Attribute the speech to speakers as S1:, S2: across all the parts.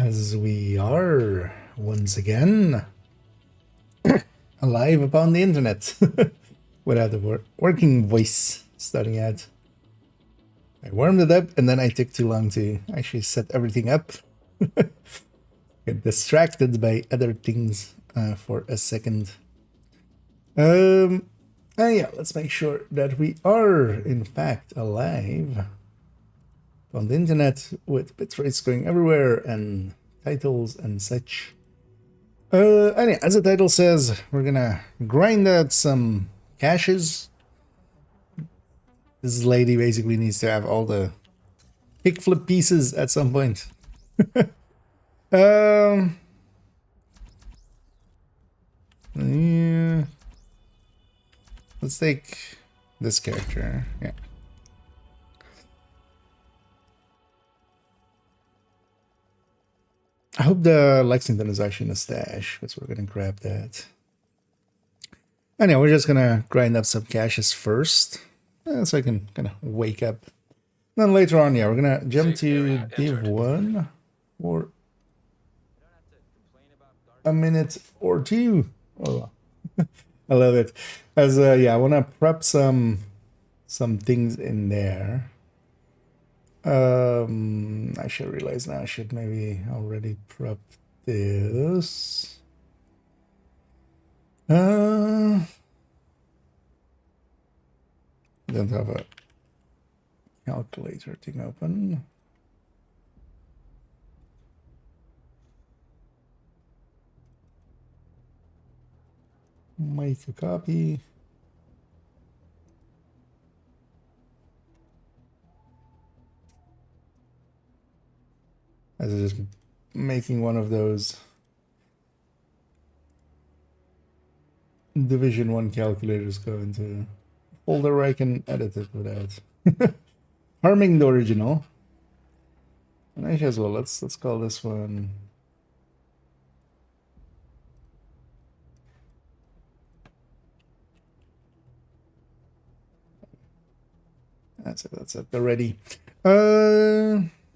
S1: as we are once again alive upon the internet without the working voice starting out. I warmed it up and then I took too long to actually set everything up. Get distracted by other things for a second. Yeah, let's make sure that we are in fact alive on the internet with bit rates going everywhere and titles and such. Anyway, as the title says, we're gonna grind out some caches. This lady basically needs to have all the kickflip pieces at some point. Yeah. Let's take this character. Yeah. I hope the Lexington is actually in the stash, because we're gonna grab that. Anyway, we're just gonna grind up some caches first, so I can kind of wake up. Then later on, yeah, we're gonna jump to Div 1 for a minute or two. Oh, I love it. As yeah, I wanna prep some things in there. I should realize now I should maybe already prep this. Don't have a calculator thing open. Make a copy. As just making one of those Division 1 calculators go into a folder where I can edit it without harming the original. And actually as well, let's call this one that's it already.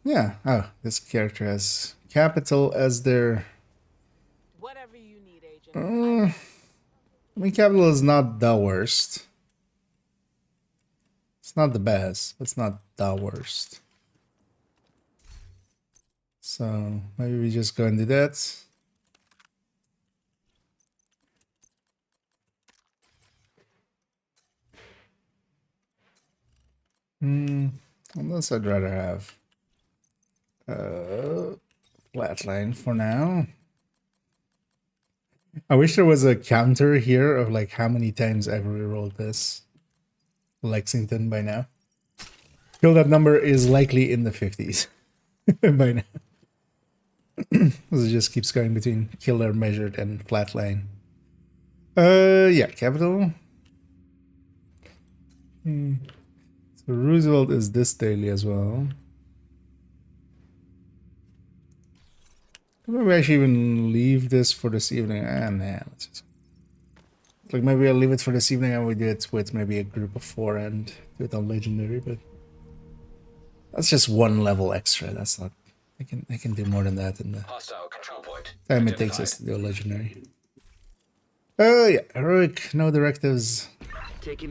S1: Yeah. Oh, this character has capital as their.
S2: Whatever you need, Agent.
S1: I mean, capital is not the worst. It's not the best. It's not the worst. So maybe we just go and do that. Unless I'd rather have flatline for now. I wish there was a counter here of like how many times I've rerolled this Lexington by now. Feel that number is likely in the 50s by now. It just keeps going between killer measured and flatline. Yeah, capital. So Roosevelt is this daily as well. Maybe I should even leave this for this evening. Nah, let's just... Like maybe I'll leave it for this evening and we do it with maybe a group of 4 and do it on legendary, but that's just 1 level extra. That's not. I can do more than that in the time it takes us to do a legendary. Oh yeah, heroic, no directives.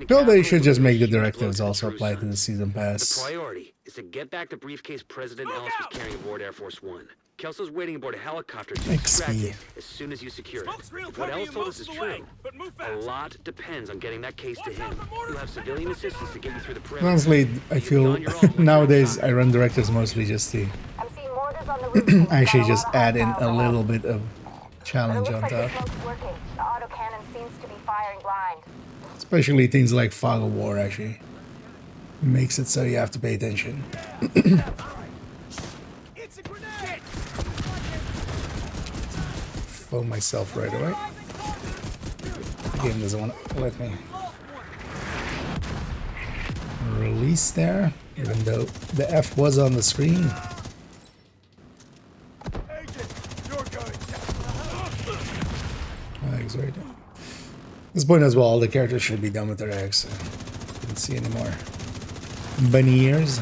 S1: No, they should just make the directives also apply to the season pass.
S3: The priority is to get back the briefcase President Ellis was carrying aboard Air Force One. Kelso's waiting aboard a helicopter to extract it as soon as you secure it. If what Ellis told us is true, a lot depends on getting that case to him. You'll have civilian assistance to get you through the perimeter.
S1: Honestly, I feel nowadays I run directives mostly just to actually just add in a little bit of challenge on top. Especially things like Fog of War actually makes it so you have to pay attention. Foam myself right away. The game doesn't want to let me release there, even though the F was on the screen. X right there. At this point as well, all the characters should be done with their X. So I don't see any more bunny ears.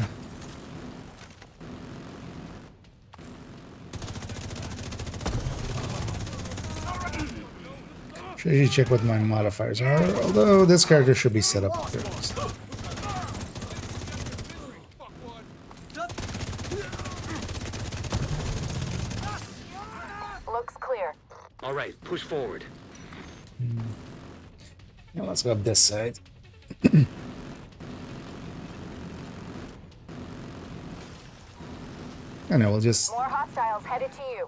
S1: Should actually check what my modifiers are, although this character should be set up first.
S4: Looks clear.
S3: All right, push forward.
S1: Now let's go up this side. And I will just
S4: More hostiles headed to you.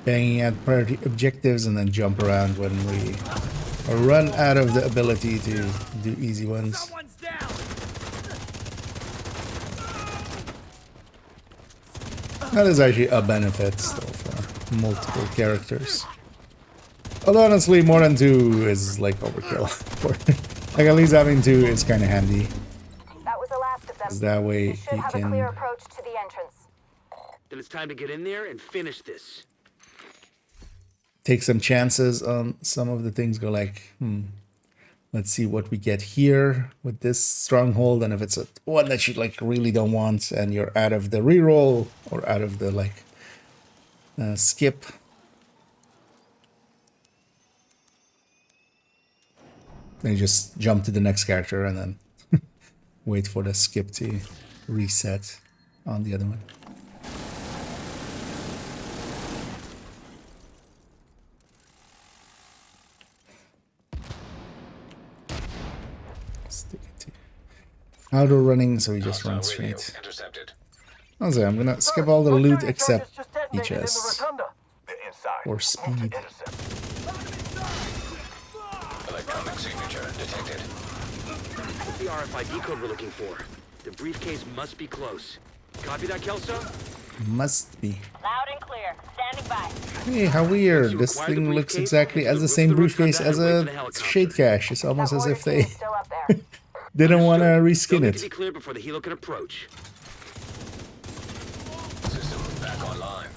S1: banging at priority objectives and then jump around when we run out of the ability to do easy ones. That is actually a benefit still for multiple characters. Although honestly, more than 2 is like overkill. Like at least having 2 is kind of handy.
S4: That was the last of them.
S1: That way
S4: You should
S1: he
S4: have a clear
S1: can
S4: approach to the entrance.
S3: Then it's time to get in there and finish this.
S1: take some chances on some of the things. Go like, let's see what we get here with this stronghold, and if it's a one that you like really don't want, and you're out of the reroll or out of the like skip. Then you just jump to the next character and then wait for the skip to reset on the other one. Stick it to auto running, so we just run straight. Also, I'm gonna skip all the loot except HS or speed.
S5: Electronic signature detected.
S3: What's the RFID code we're looking for? The briefcase must be close. Copy that, Kelso?
S1: Must be.
S4: Loud and clear. Standing by.
S1: Hey, how weird. This thing looks exactly as the same briefcase as a shade cache. It's almost as if they
S4: Still up there.
S1: didn't want to reskin
S3: Don't need to be
S1: it.
S3: clear before the helo can approach.
S5: System back online.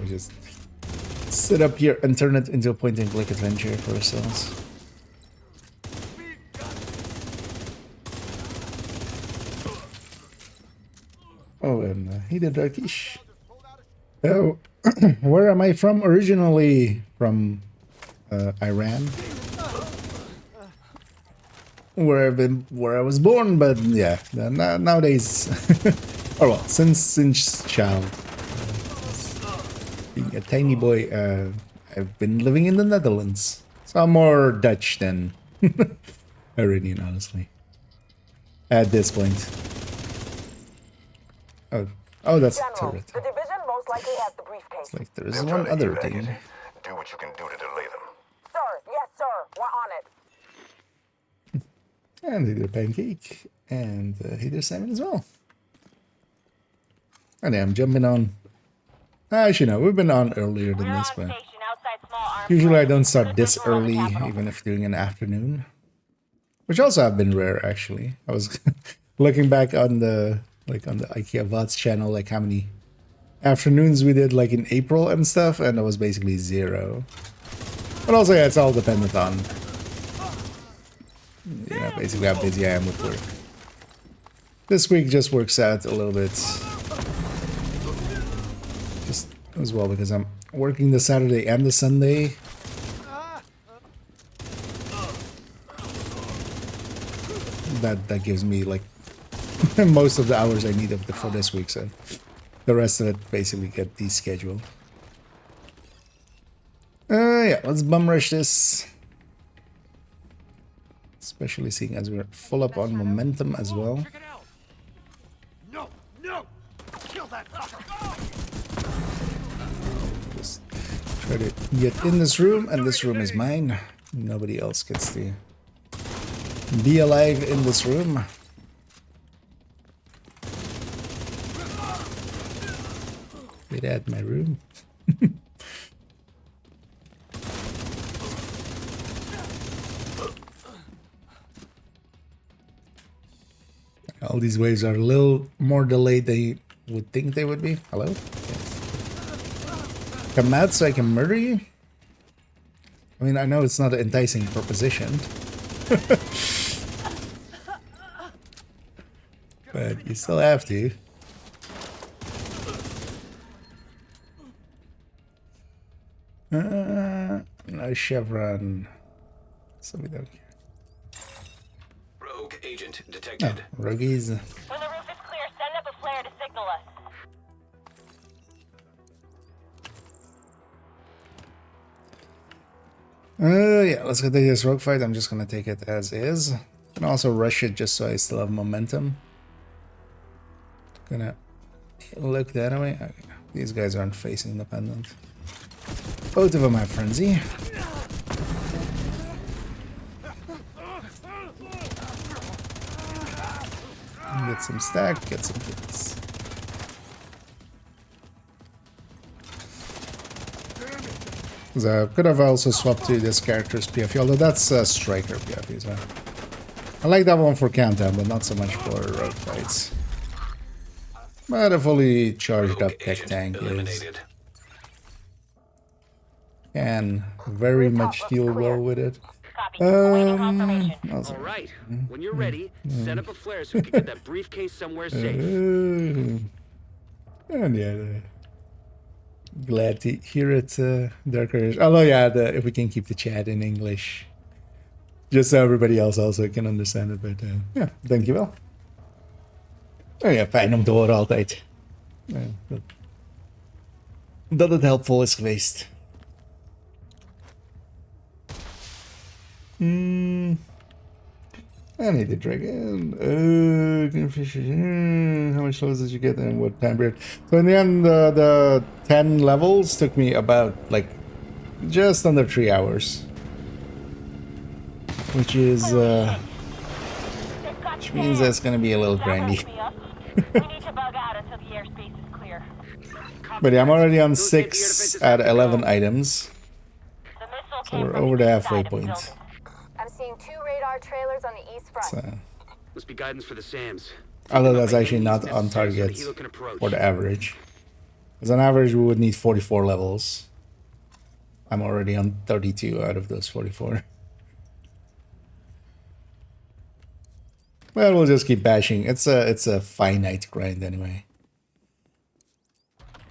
S1: We just sit up here and turn it into a point-and-click adventure for ourselves. Oh, and he did Darkish. Oh, where am I from? Originally from Iran, where I was born. But yeah, nowadays, or well, since child, being a tiny boy, I've been living in the Netherlands. So I'm more Dutch than Iranian, honestly. At this point. Oh, that's a
S4: General,
S1: turret.
S4: the division most likely has the briefcase.
S1: Like there is one other thing.
S5: Do what you can do to delay them.
S4: Sir, yes, sir. We're on it.
S1: And he did a pancake. And he did salmon as well. And yeah, I'm jumping on. Actually, no, we've been on earlier than this, but usually I don't start this early, even if doing an afternoon. Which also have been rare, actually. I was looking back on the IKEA VODs channel, like how many afternoons we did like in April and stuff, and it was basically 0. But also, yeah, it's all dependent on, you know, basically how busy I am with work. This week just works out a little bit, just as well because I'm working the Saturday and the Sunday. That gives me like most of the hours I need for this week, so the rest of it basically get descheduled. Yeah, let's bum rush this. Especially seeing as we're full up on momentum as well.
S6: No, no! Kill that fucker!
S1: Just try to get in this room, and this room is mine. Nobody else gets to be alive in this room. Get at my room. All these waves are a little more delayed than you would think they would be. Hello? Yes. Come out so I can murder you? I mean, I know it's not an enticing proposition. But you still have to. No chevron. So we don't care.
S5: Rogue agent
S1: No,
S5: detected.
S1: roguies.
S4: When the roof is clear, send up a flare to signal us.
S1: Yeah, let's get this rogue fight. I'm just gonna take it as is. And also rush it just so I still have momentum. Gonna look that way. Okay. These guys aren't facing independent. Both of them have frenzy. Get some stack, get some kills. So could have also swapped to this character's PFE, although that's striker PFE. So I like that one for countdown, but not so much for rogue fights. But a fully charged up tech tank is can very much deal well with it.
S4: Copy. Awaiting confirmation.
S1: Also,
S3: All right. When you're ready, set up a flare so we can get that briefcase somewhere safe.
S1: and yeah, glad to hear it, Darker. Although yeah, if we can keep the chat in English, just so everybody else also can understand it. But ja, dankjewel. Oh ja, fijn om te horen altijd. Dat het helpvol is geweest. I need the dragon. How much levels did you get and what time period? So in the end, the 10 levels took me about like just under 3 hours, which is which means that's gonna be a little grindy.
S4: We need to bug out until the airspace is clear.
S1: But yeah, I'm already on 6 out of 11 items,
S4: The missile
S1: so
S4: came
S1: we're
S4: from
S1: over
S4: the
S1: the
S4: east
S1: halfway
S4: side of the
S1: point.
S4: building. I'm seeing 2 radar trailers on the east front.
S1: So,
S3: Must be guidance for the SAMs.
S1: although that's actually
S3: Any
S1: not
S3: means
S1: on
S3: necessary so
S1: target
S3: the helo can approach.
S1: for the average. As an average, we would need 44 levels. I'm already on 32 out of those 44. Well, we'll just keep bashing. It's a finite grind anyway.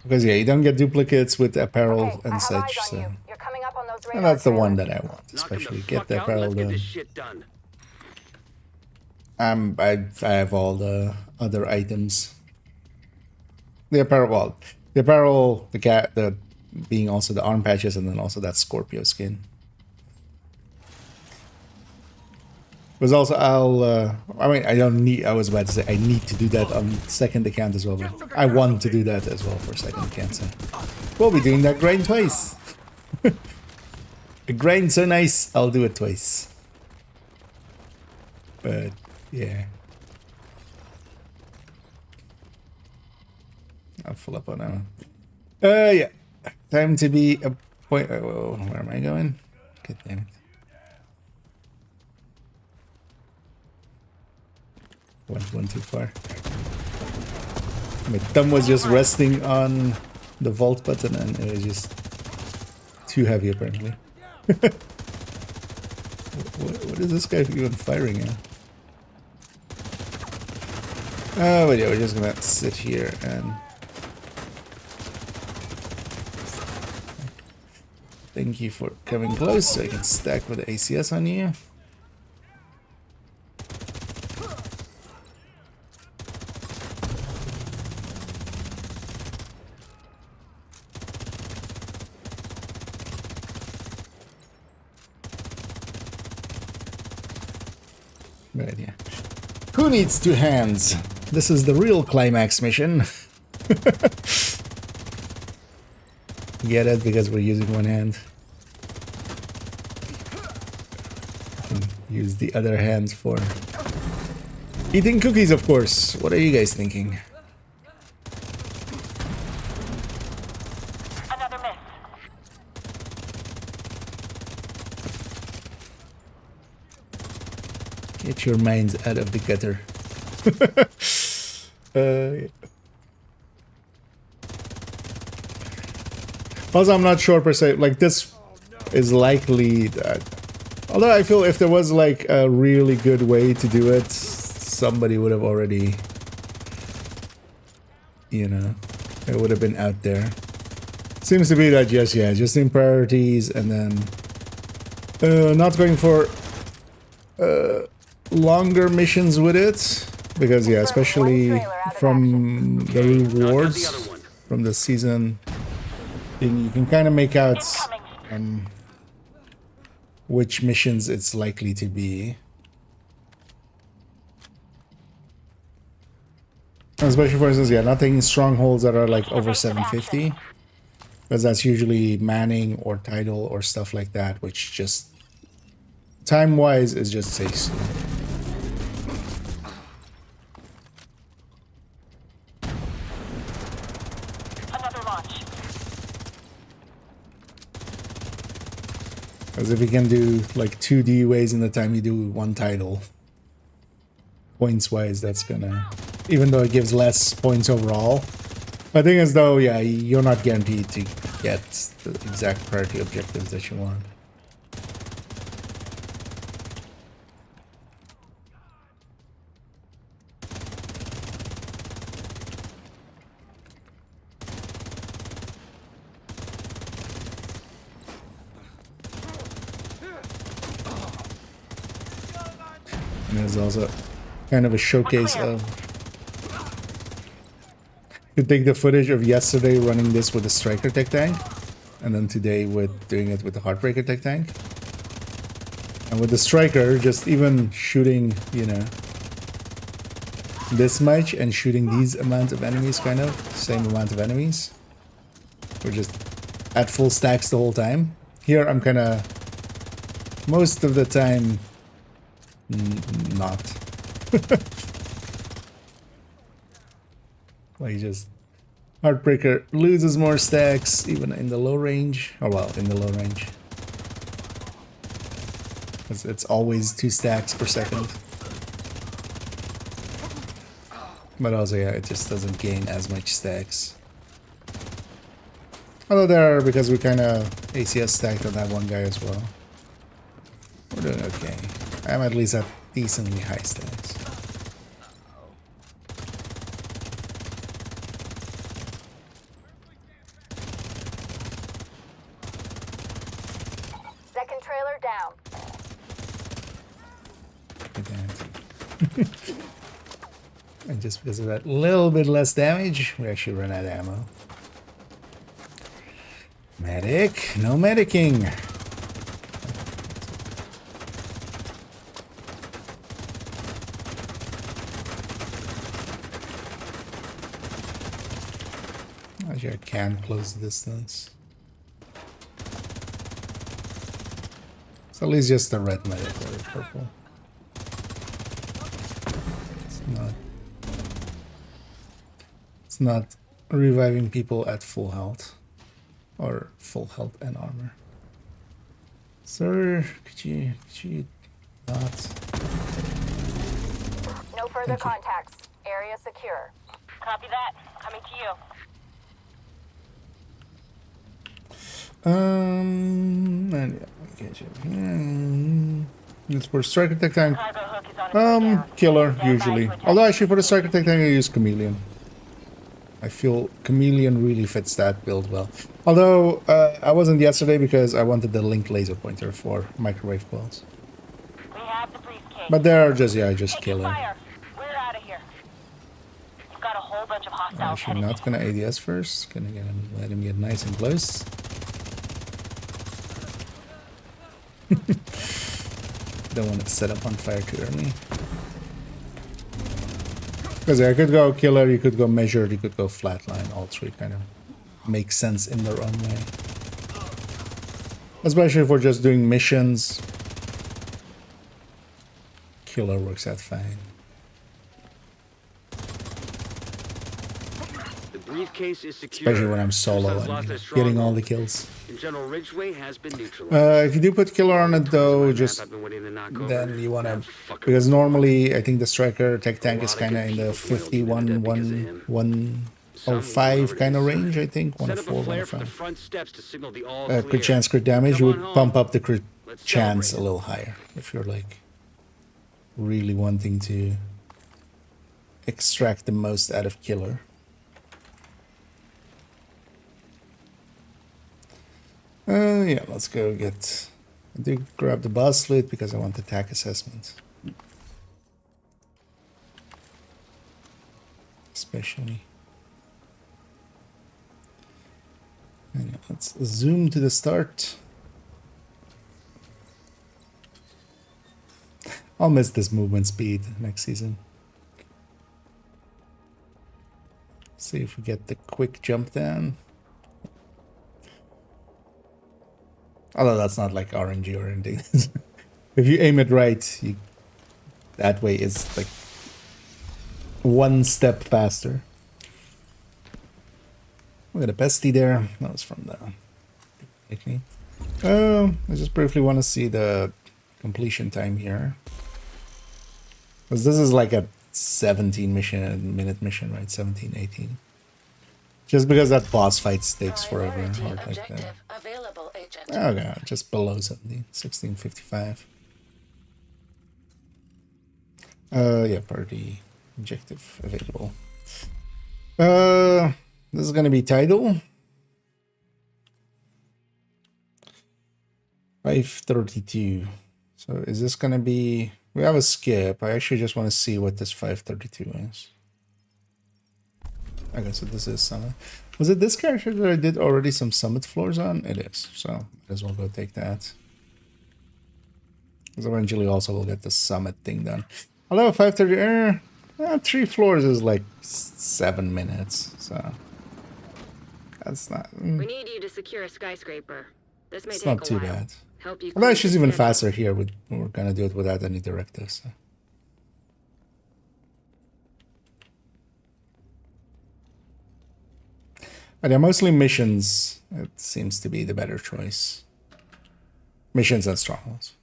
S1: Because yeah, you don't get duplicates with apparel
S4: Okay, I
S1: and
S4: have
S1: such.
S4: eyes on
S1: So,
S4: you. You're coming up on those radar
S1: and that's the one
S4: trailers.
S1: that I want,
S3: Knock 'em
S1: especially
S3: the
S1: get
S3: fuck
S1: the
S3: out and
S1: apparel
S3: let's get
S1: done.
S3: this shit done.
S1: I have all the other items. The apparel, well, the apparel, the being also the arm patches, and then also that Scorpio skin. Was also I mean, I don't need. I was about to say I need to do that on second account as well. But I want to do that as well for second account. So we'll be doing that grind twice. A grind so nice, I'll do it twice. But yeah, I'll fill up on that one. Yeah, time to be a point. Oh, where am I going? God damn it. Went one too far. My thumb was just resting on the vault button and it was just too heavy apparently. what is this guy even firing at? Oh, but yeah, we're just gonna sit here and... Thank you for coming close so I can stack with the ACS on you. But yeah. Who needs 2 hands? This is the real climax mission. Get it? Because we're using one hand. And use the other hand for eating cookies, of course. What are you guys thinking?
S4: Another miss.
S1: Get your minds out of the gutter. Yeah. Also, I'm not sure per se, like this is likely that, although I feel if there was like a really good way to do it, somebody would have already, you know, it would have been out there. Seems to be that just in priorities, and then not going for longer missions with it, because yeah, especially from the rewards from the season thing, you can kind of make out which missions it's likely to be. Especially, for instance, yeah, not taking strongholds that are like over 750, because that's usually manning or title or stuff like that, which just time-wise is just takes.
S7: Another launch.
S1: Because if you can do like 2 DUAs in the time you do 1 title, points-wise, that's gonna, even though it gives less points overall. The thing is, though, yeah, you're not guaranteed to get the exact priority objectives that you want. And there's also kind of a showcase of... You take the footage of yesterday running this with the Striker Tech Tank, and then today with doing it with the Heartbreaker Tech Tank. And with the Striker, just even shooting, you know, this much and shooting these amount of enemies, kind of, same amount of enemies. We're just at full stacks the whole time. Here I'm kind of, most of the time, not. Like, just Heartbreaker loses more stacks even in the low range. Oh well, in the low range. It's always 2 stacks per second. But also, yeah, it just doesn't gain as much stacks. Although there are, because we kind of ACS stacked on that one guy as well. We're doing okay. I'm at least at decently high stacks.
S4: Second trailer down.
S1: And just because of that little bit less damage, we actually run out of ammo. Medic, no medicing. Actually, I can close the distance. It's at least just the red medic or the purple. It's not reviving people at full health. Or full health and armor. Sir, could you not?
S4: No further contacts. Area secure.
S7: Copy that. Coming to you.
S1: And yeah, it's for Striker Tech Tank.
S7: Cargo hook is on its way down.
S1: Killer,
S7: Stand by
S1: usually.
S7: to attack.
S1: Although actually for the Striker Tech Tank I use Chameleon. I feel Chameleon really fits that build well. Although I wasn't yesterday because I wanted the Link laser pointer for microwave balls.
S7: We have the briefcase.
S1: But they're just, yeah, just
S7: Taking
S1: killer.
S7: fire. We're out of here. You've got a whole bunch of hostiles
S1: Actually,
S7: headed.
S1: not gonna ADS first. Gonna let him get nice and close. Don't want to set up on fire too early. Because I could go killer, you could go measured, you could go flatline. All 3 kind of make sense in their own way. Especially if we're just doing missions. Killer works out fine.
S3: The briefcase is secure.
S1: Especially when I'm solo and getting all the kills.
S3: And General Ridgway has been neutralized.
S1: If you do put killer on it though, just
S3: I've been waiting to knock over.
S1: then you want to,
S3: That fucker
S1: because
S3: was
S1: normally I think the Striker Tech Tank is
S3: lot of
S1: kind of
S3: good
S1: in the
S3: people spoiled you to
S1: 51,
S3: death because of him.
S1: 105 kind of range, I think.
S3: Set up
S1: 104,
S3: a flare from the
S1: 105.
S3: front steps to signal the all
S1: Crit
S3: clear.
S1: chance, crit damage, you
S3: Come
S1: would
S3: on
S1: pump
S3: home.
S1: up the crit
S3: Let's
S1: chance a
S3: celebrate.
S1: little higher if you're like really wanting to extract the most out of killer. Yeah, let's go get... I do grab the boss loot because I want attack assessment. Especially. And let's zoom to the start. I'll miss this movement speed next season. See if we get the quick jump down. Although that's not like RNG or anything. If you aim it right, that way it's like one step faster. We got a bestie there. That was from the picnic. I just briefly want to see the completion time here. Because this is like a 17-minute mission, right? 17, 18. Just because that boss fight takes forever. Or like that. Okay, just below 17. 16:55. Yeah, party objective available. This is gonna be title. 532. So is this gonna be... We have a skip. I actually just want to see what this 532 is. Okay, so this is summit. Was it this character that I did already some summit floors on? It is. So might as well go take that. Because eventually also we'll get the summit thing done. Although 530, 3 floors is like 7 minutes. So that's not...
S8: We need you to secure a skyscraper. This may
S1: It's
S8: take
S1: not
S8: a
S1: too
S8: while.
S1: bad.
S8: Help you.
S1: Well, she's even faster here. We're gonna do it without any directives. So. But yeah, mostly missions. It seems to be the better choice. Missions and strongholds.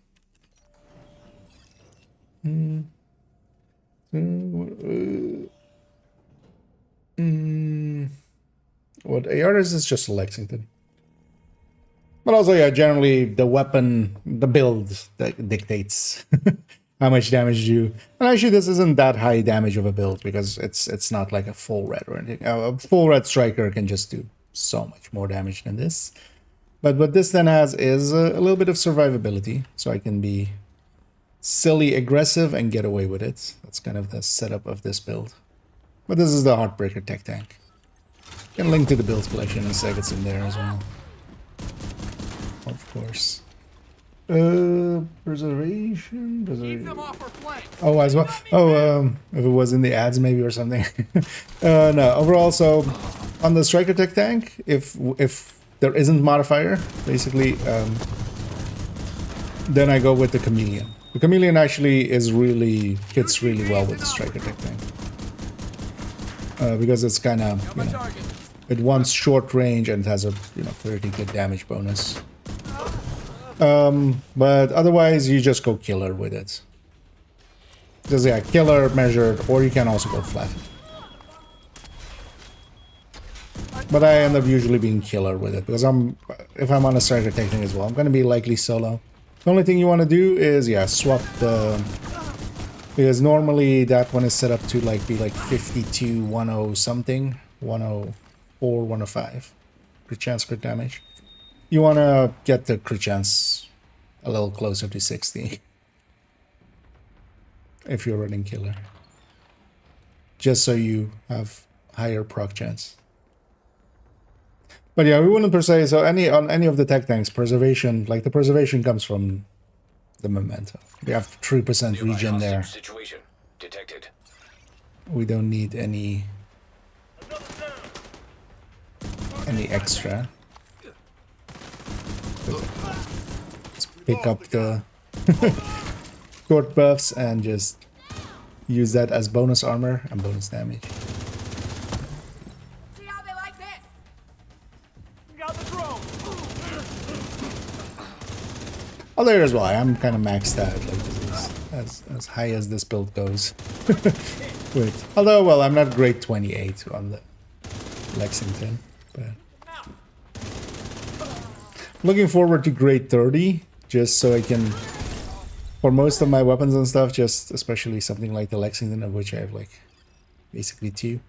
S1: What AR is just Lexington. But also, yeah, generally the weapon, the build that dictates how much damage you do. And actually, this isn't that high damage of a build because it's not like a full red or anything. A full red striker can just do so much more damage than this. But what this then has is a little bit of survivability, so I can be silly aggressive and get away with it. That's kind of the setup of this build. But this is the Heartbreaker tech tank. You can link to the build collection in a sec, it's in there as well. Of course. Preservation? Oh, as well. Oh, if it was in the ads maybe or something. No, overall, so on the Striker Tech tank, if there isn't modifier, basically, then I go with the Chameleon. The Chameleon actually hits really well with the Striker Tech tank. Because it's kind of, it wants short range and it has a, pretty good damage bonus. But otherwise you just go killer with it. Because yeah, killer measured, or you can also go flat. But I end up usually being killer with it, because if I'm on a striker technique as well, I'm gonna be likely solo. The only thing you want to do is, yeah, swap the... Because normally that one is set up to be 52, 10 something, 104, 105 crit chance, crit damage. You want to get the crit chance a little closer to 60 if you're running killer, just so you have higher proc chance. But yeah, we wouldn't per se. So on any of the tech tanks, preservation, the preservation comes from the memento. We have 3% regen there.
S5: Situation detected.
S1: We don't need any extra. Let's pick up the short buffs and just use that as bonus armor and bonus damage.
S2: See how they like this?
S6: Got the drone.
S1: Oh, there as well. I am kind of maxed out. This is as high as this build goes. Wait. Although, well, I'm not grade 28 on the Lexington, but looking forward to grade 30, just so I can, for most of my weapons and stuff, just especially something like the Lexington, of which I have basically 2.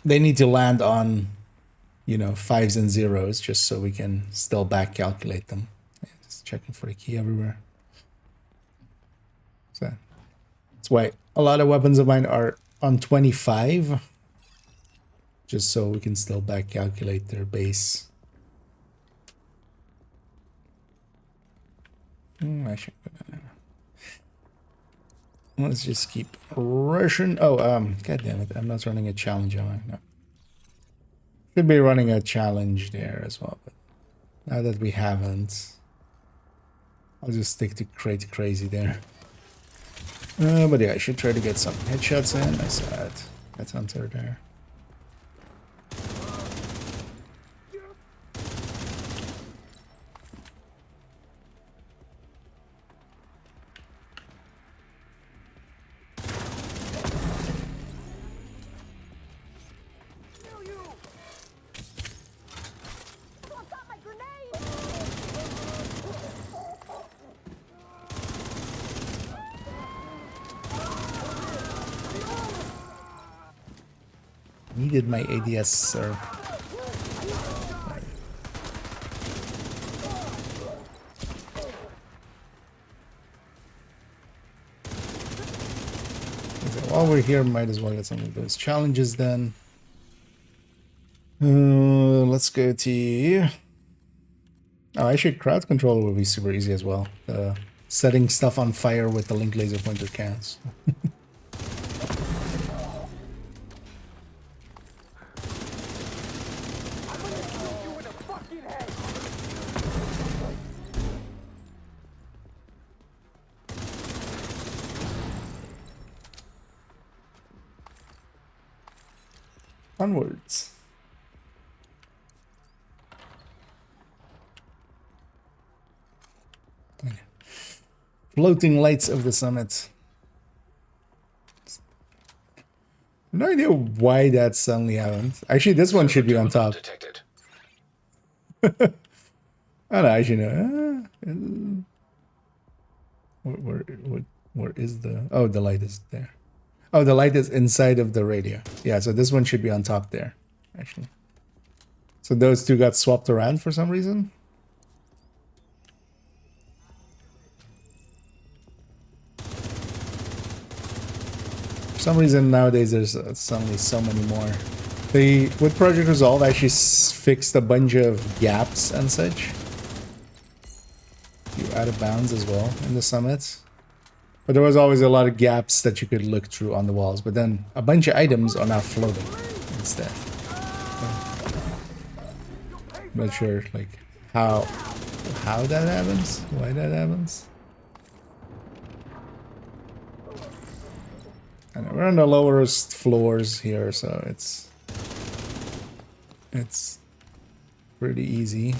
S1: They need to land on you know, 5s and 0s, just so we can still back calculate them. Yeah, just checking for the key everywhere. So that's why a lot of weapons of mine are on 25, just so we can still back calculate their base. I should. Let's just keep rushing. Oh, god damn it! I'm not running a challenge, am I? No. Should be running a challenge there as well, but now that we haven't, I'll just stick to crazy there. But yeah, I should try to get some headshots in. I saw it. That's Hunter there. Needed my ADS, sir. Okay, while we're here, might as well get some of those challenges then. Let's go to... Oh, actually, crowd control will be super easy as well. Setting stuff on fire with the link laser pointer counts. Onwards. Okay. Floating lights of the summit. No idea why that suddenly happened. Actually, this one should be on top.
S5: Detected.
S1: I don't know, actually no. Where is the... Oh, the light is there. Oh, the light is inside of the radio. Yeah, so this one should be on top there, actually. So those two got swapped around for some reason. For some reason nowadays there's suddenly so many more. They, with Project Resolve, actually fixed a bunch of gaps and such. You out of bounds as well in the summits. But there was always a lot of gaps that you could look through on the walls. But then a bunch of items are now floating instead. I'm not sure like how that happens, why that happens. And we're on the lowest floors here, so it's pretty easy.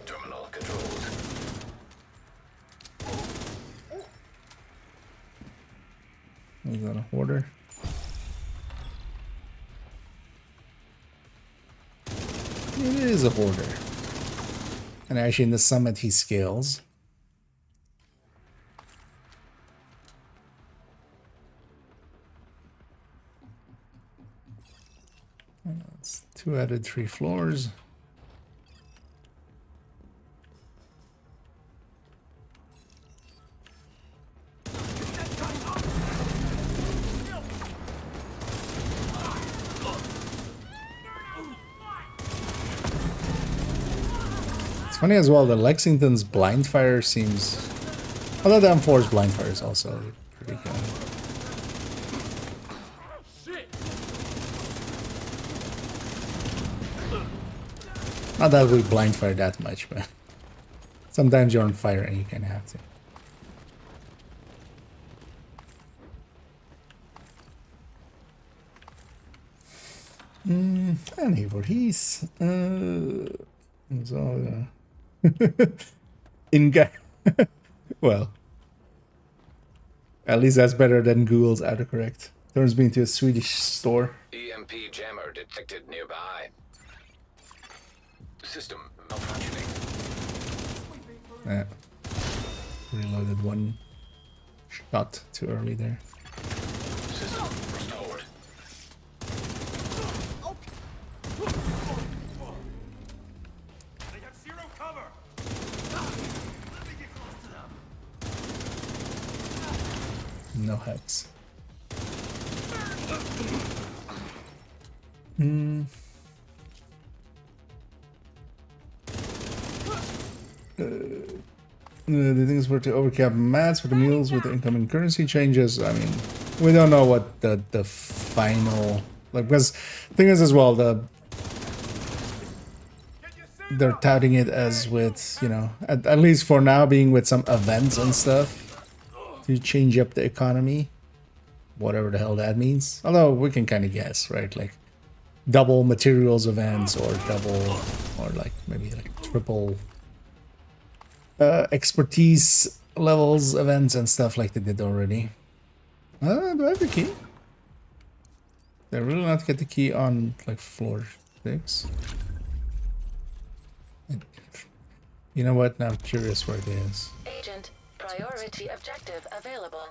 S5: Terminal controlled.
S1: Is that a hoarder? It is a hoarder. And actually in the summit he scales. That's 2 out of 3 floors. It's funny as well, the Lexington's blind fire seems... Although the M4's blind fire is also pretty good. Not that we blind fire that much, but sometimes you're on fire and you kind of have to. Any for his so in guy. Well, at least that's better than Google's autocorrect. Turns me into a Swedish store.
S5: EMP jammer detected nearby. System malfunctioning.
S1: Yeah. Reloaded one shot too early there.
S5: System restored.
S6: They have zero cover. Let me get close to them.
S1: No hex. Hmm. The things were to overcap mats for the mules with the incoming currency changes. I mean, we don't know what the final, like, because the thing is as well, they're touting it as with, you know, at least for now, being with some events and stuff to change up the economy, whatever the hell that means. Although we can kind of guess, right? Like double materials events, or double, or like maybe like triple expertise levels events and stuff like they did already. Do I have the key? Did I really not get the key on like floor 6? You know what? Now I'm curious where it is.
S9: Agent, priority objective available.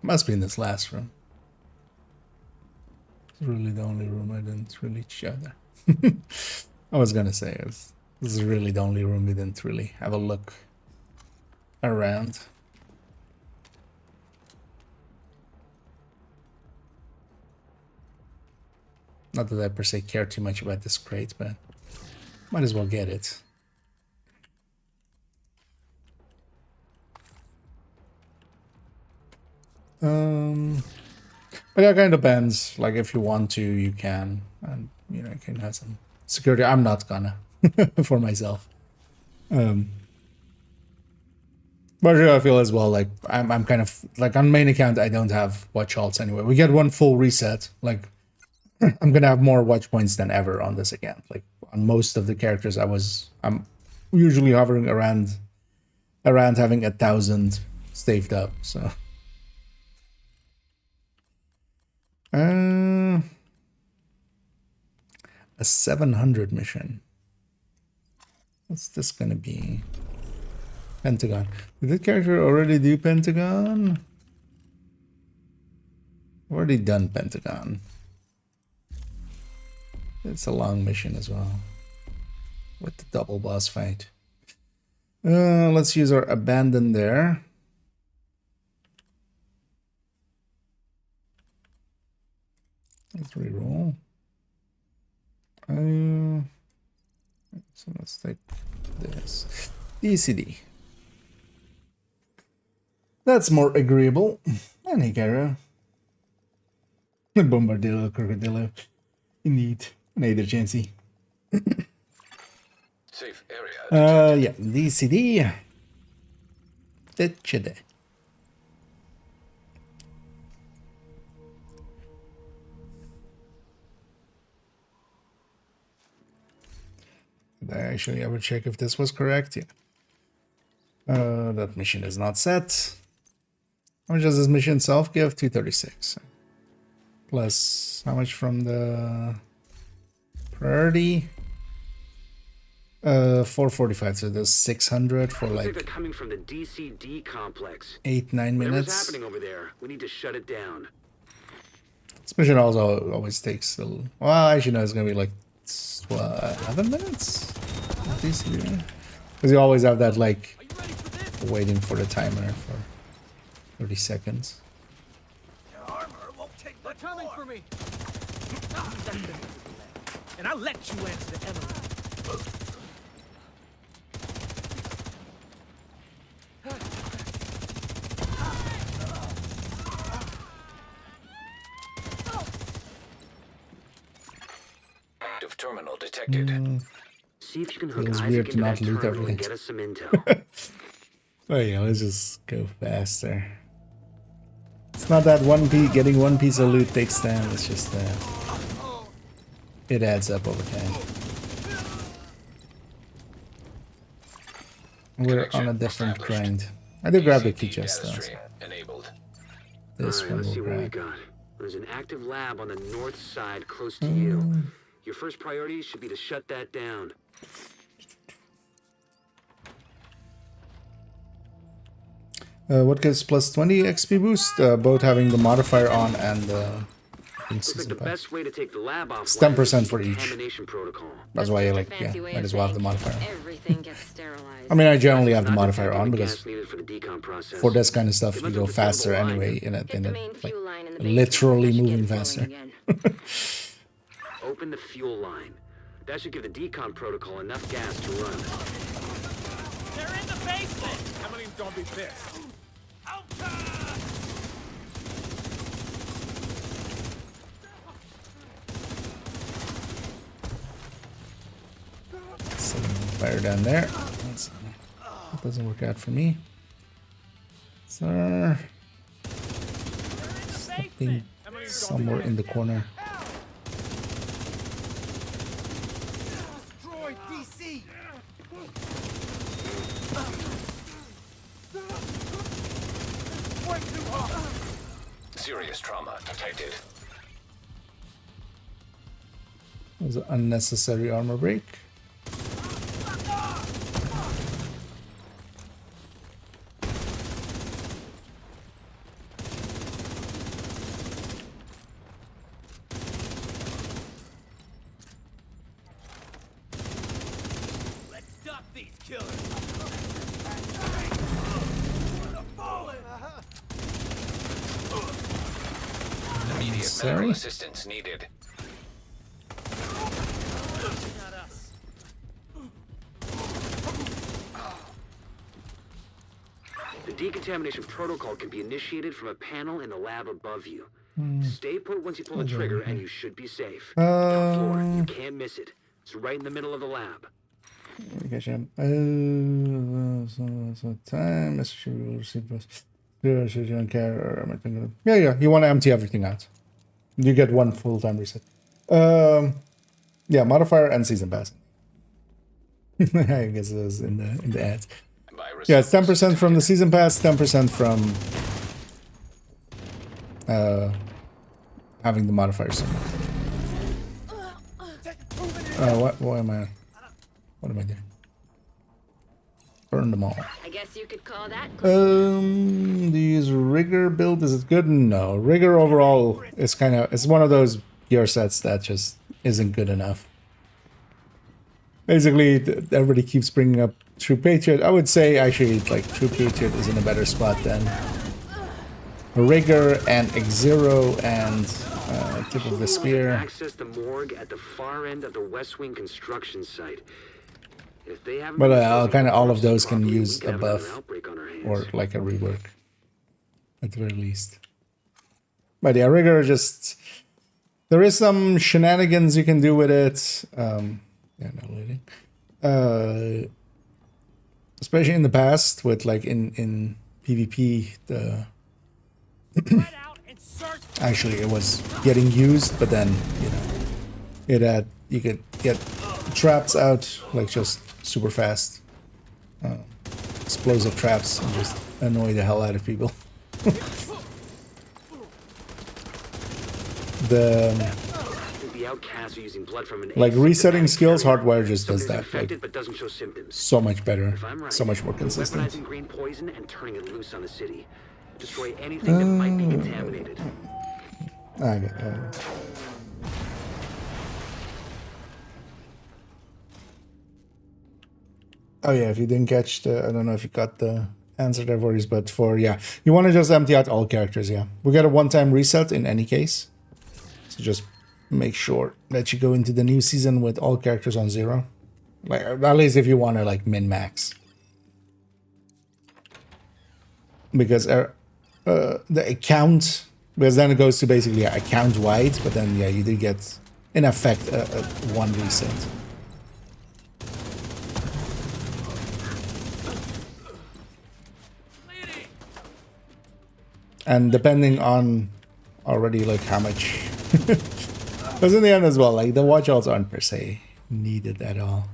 S1: Must be in this last room. It's really the only room I didn't really check there. I was gonna say this is really the only room we didn't really have a look around. Not that I per se care too much about this crate, but might as well get it. But yeah, kind of depends. Like if you want to, you can, and you know, you can have some security. I'm not gonna for myself. But yeah, I feel as well like I'm kind of like on main account. I don't have watch halts anyway. We get one full reset. Like I'm gonna have more watch points than ever on this account. Like on most of the characters, I'm usually hovering around having 1,000 staved up. So. A 700 mission. What's this gonna be? Pentagon. Did the character already do Pentagon? Already done Pentagon. It's a long mission as well. With the double boss fight. Let's use our abandon there. Let's reroll. So let's take this. DCD. That's more agreeable. And Hikaru. Bombardillo, Crocodillo. Indeed. Neither Chancy.
S5: Safe area.
S1: Yeah. DCD. Ditchade. Did I actually ever check if this was correct? Yeah. That mission is not set. How much does this mission itself give? 236. Plus, how much from the priority? 445. So there's 600 for like.
S3: They're coming from the DCD complex.
S1: 8-9 minutes.
S3: Whatever's happening over there, we need to shut it down.
S1: This mission also always takes a little. Well, actually, no, it's gonna be like 11 minutes. Because you always have that like waiting for the timer for 30 seconds.
S6: Your armor won't take much coming for me. And I'll let you answer the enemy.
S5: Active terminal detected.
S3: See if you can hook
S1: Feels
S3: Isaac
S1: weird to
S3: into
S1: not
S3: that
S1: loot
S3: terminal and
S1: everything.
S3: get us some intel.
S1: Oh yeah, let's just go faster. It's not that getting one piece of loot takes time. It's just it adds up over time. We're on a different grind. I did grab the key chest though. So
S5: Enabled.
S1: this
S3: Alright,
S1: one
S3: let's
S1: will
S3: see what we
S1: grab.
S3: got. There's an active lab on the north side close to you. Your first priority should be to shut that down.
S1: What gives plus 20 XP boost? Both having the modifier on and the
S3: Looks like the best way to take the lab off.
S1: It's 10% for each.
S3: Contamination protocol.
S1: That's why I
S8: Just a
S1: like, yeah,
S8: fancy way
S1: might
S8: of
S1: as well have the
S8: saying
S1: modifier.
S8: Everything gets sterilized.
S1: I mean, I generally have the
S3: Not
S1: modifier
S3: detecting
S1: on
S3: the
S1: because
S3: gas needed for the decom process.
S1: for this kind of stuff
S3: It
S1: you
S3: must
S1: go
S3: have disabled
S1: faster
S3: the line.
S1: anyway in
S8: Hit the
S1: it
S8: main
S1: like
S8: fuel line in the basement.
S1: literally
S8: That should get
S1: moving
S8: it going
S1: faster.
S8: again.
S3: Open the fuel line. That should give the decom protocol enough gas to run.
S6: They're in the basement! How many don't be pissed?
S1: Some fire down there. That doesn't work out for me. Sir. Something somewhere in the corner.
S6: Destroy DC! Way too hot!
S5: Serious trauma detected.
S1: That was an unnecessary armor break.
S6: Let's stop these killers!
S5: Immediate
S1: Necessary.
S5: medical assistance needed.
S6: Not us.
S3: The decontamination protocol can be initiated from a panel in the lab above you. Stay put once you pull the trigger, and you should be safe. Top floor. You can't miss it. It's right in the middle of the lab.
S1: Time. Message will receive us. Yeah, yeah. You want to empty everything out. You get one full-time reset. Yeah, modifier and season pass. I guess it was in the ads.
S5: Virus
S1: Yeah, it's 10% from the season pass, 10% from having the modifier somewhere. What am I doing? Burn them all.
S8: I guess you could call that.
S1: These rigger build, is it good? No, rigger overall is it's one of those gear sets that just isn't good enough. Basically, everybody keeps bringing up True Patriot. I would say actually, like, True Patriot is in a better spot than rigger and X0 and tip of the spear.
S3: Access the morgue at the far end of the West Wing construction site. If they haven't
S1: But
S3: been disposing
S1: kind of all of
S3: corpses
S1: those can
S3: properly,
S1: use
S3: we could
S1: a
S3: have another
S1: buff
S3: outbreak on our hands.
S1: or like a rework at the very least. But yeah, rigger just there is some shenanigans you can do with it. Yeah, no loading. Especially in the past with like in PvP the
S6: Spread out and search.
S1: actually it was getting used, but then you could get traps out like just super fast, explosive traps and just annoy the hell out of people.
S3: The outcasts are using blood from an
S1: Like resetting
S3: asymptomatic
S1: skills,
S3: carrier.
S1: hardwire just does
S3: Something's
S1: that
S3: infected
S1: like
S3: but doesn't show symptoms.
S1: so much better,
S3: If I'm right,
S1: so much more
S3: they're
S1: consistent.
S3: weaponizing green poison and turning it loose on the city. Destroy anything that might be contaminated.
S1: I get that. Oh yeah, if you didn't catch I don't know if you got the answer there, Voorhees, but you want to just empty out all characters, yeah. We get a one-time reset in any case. So just make sure that you go into the new season with all characters on 0. Like, at least if you want to, like, min-max. Because the account, because then it goes to basically account-wide, but then, yeah, you do get, in effect, a one reset. And depending on already like how much, because in the end as well, like the watch outs aren't per se needed at all.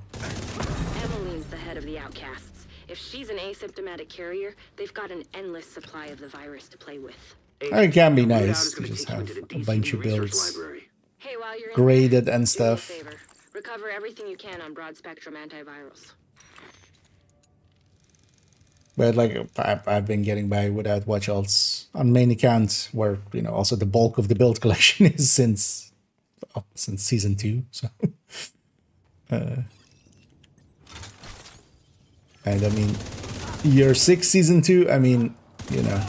S8: Emmeline's the head of the outcasts. If she's an asymptomatic carrier, they've got an endless supply of the virus to play with.
S1: It can be
S3: The readout
S1: nice
S3: is
S1: to
S3: gonna
S1: just
S3: take you
S1: have
S3: into the
S1: a bunch
S3: DCD
S1: of
S3: research
S1: builds.
S3: library.
S8: Hey, while you're in
S1: graded
S8: there,
S1: and
S8: do me a
S1: stuff.
S8: favor. Recover everything you can on broad spectrum antivirals.
S1: But like I've been getting by without watch alts on main account, where you know also the bulk of the build collection is since season 2. So, and I mean, year 6, season 2. I mean, you know,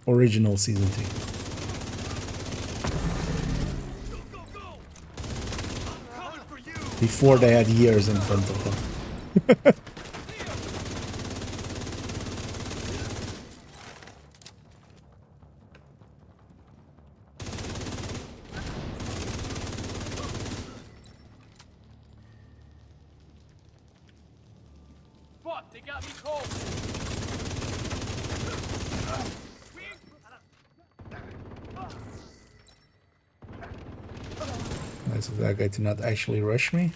S1: original season 2. Before they had years in front of them.
S6: Fuck, they got me cold.
S1: Nice of that guy to not actually rush me.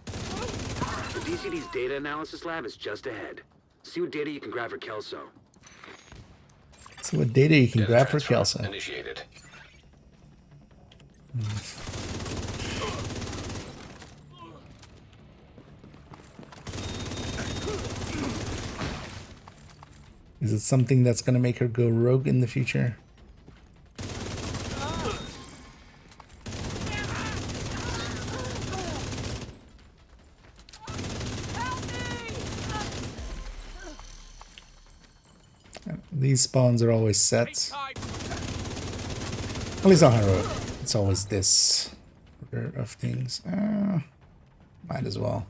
S3: The DCD's data analysis lab is just ahead. See what data you can grab for Kelso.
S1: So what data you can
S5: Data
S1: grab for
S5: transfer
S1: Kelso?
S5: initiated.
S1: Is it something that's gonna make her go rogue in the future? These spawns are always set. At least on Hero, it's always this order of things. Might as well.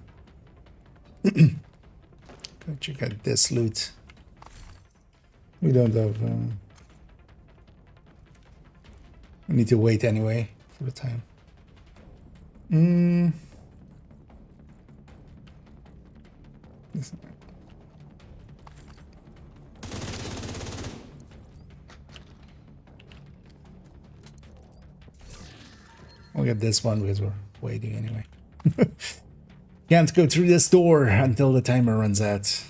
S1: Go check out this loot. We don't have. I need to wait anyway for the time. We'll get this one because we're waiting anyway. Can't go through this door until the timer runs out.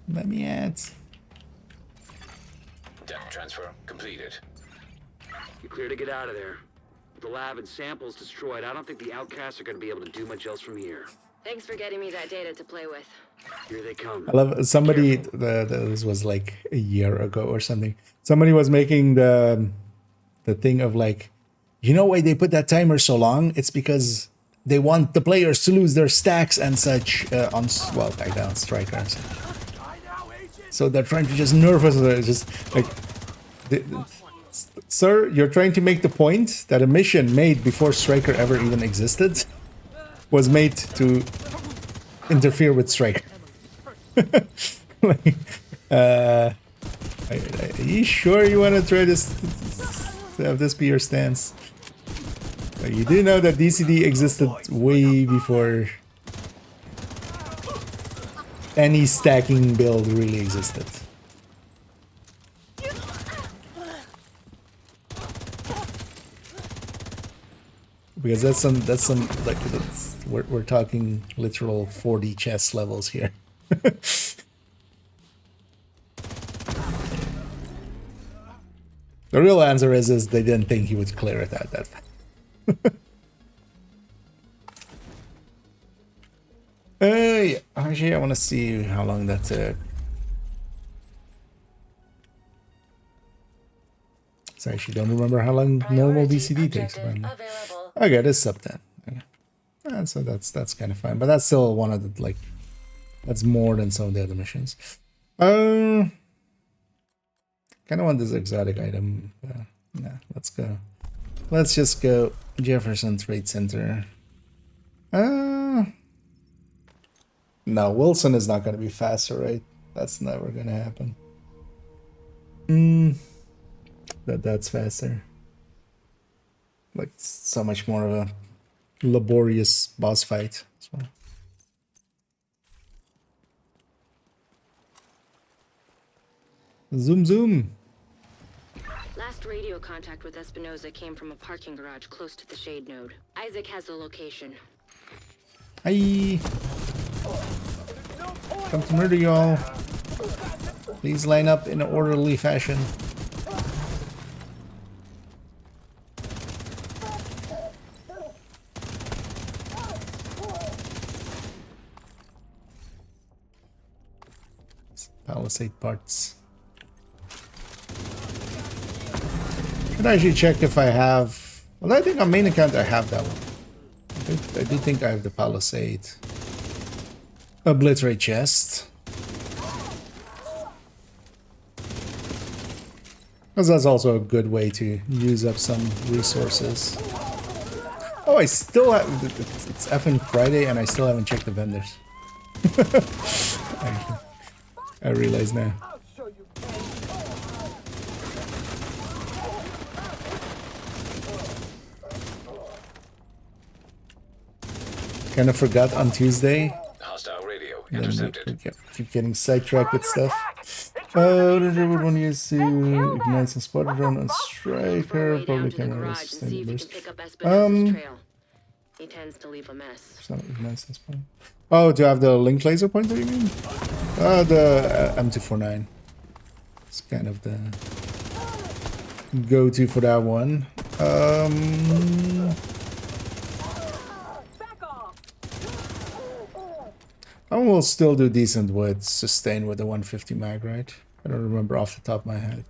S1: Let me out.
S5: Data transfer completed.
S3: You're clear to get out of there. With the lab and samples destroyed, I don't think the outcasts are going to be able to do much else from here.
S8: Thanks for getting me that data to play with.
S3: Here they come.
S1: I love somebody. This was like a year ago or something. Somebody was making the thing of like, you know why they put that timer so long? It's because they want the players to lose their stacks and such on back down strikers. So they're trying to just nerf us. Just like, sir, you're trying to make the point that a mission made before Striker ever even existed was made to interfere with Striker. Like, are you sure you want to try this? Have this be your stance? Like, you do know that DCD existed way before any stacking build really existed. Because that's some like we're talking literal 4D chess levels here. The real answer is they didn't think he would clear it out that fast. Yeah. Actually, I want to see how long that took. So I actually don't remember how long normal DCD takes. Okay, this is up 10. Okay. So that's kind of fine, but that's still one of the that's more than some of the other missions. Kind of want this exotic item. Nah, let's go. Let's just go Jefferson Trade Center. No, Wilson is not going to be faster, right? That's never going to happen. That's faster. Like, so much more of a laborious boss fight as well. Zoom zoom.
S8: Last radio contact with Espinosa came from a parking garage close to the shade node. Isaac has the location.
S1: Hi. Come to murder y'all. Please line up in an orderly fashion. Palisade parts. Should I actually check if I have... Well, I think on main account I have that one. I do think I have the Palisade. Obliterate chest. Because that's also a good way to use up some resources. Oh, I still have... It's effing Friday and I still haven't checked the vendors. I realize now. Kind of forgot on Tuesday.
S5: Hostile radio intercepted.
S1: Keep getting sidetracked with stuff. What would one use to ignite some spotter drone on striker? Probably can sustain the burst.
S8: He tends to leave a mess.
S1: Oh, to have the link laser pointer, you mean? The M249. It's kind of the go-to for that one. I will still do decent with sustain with the 150 mag, right? I don't remember off the top of my head.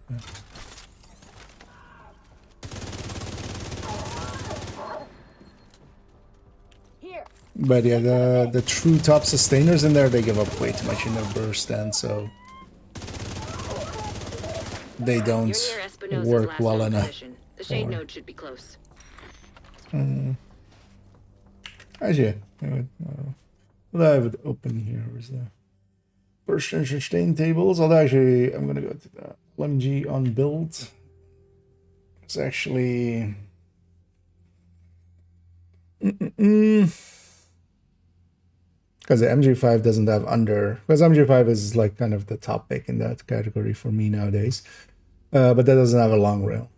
S1: But yeah, the true top sustainers in there, they give up way too much in their burst, and so they don't work well enough.
S8: The shade node should be close.
S1: Actually, well, I have it open here. Where's the burst and sustain tables? Although actually, I'm gonna go to the LMG on build. It's actually. Because the MG5 doesn't have under, because MG5 is like kind of the top pick in that category for me nowadays, but that doesn't have a long rail.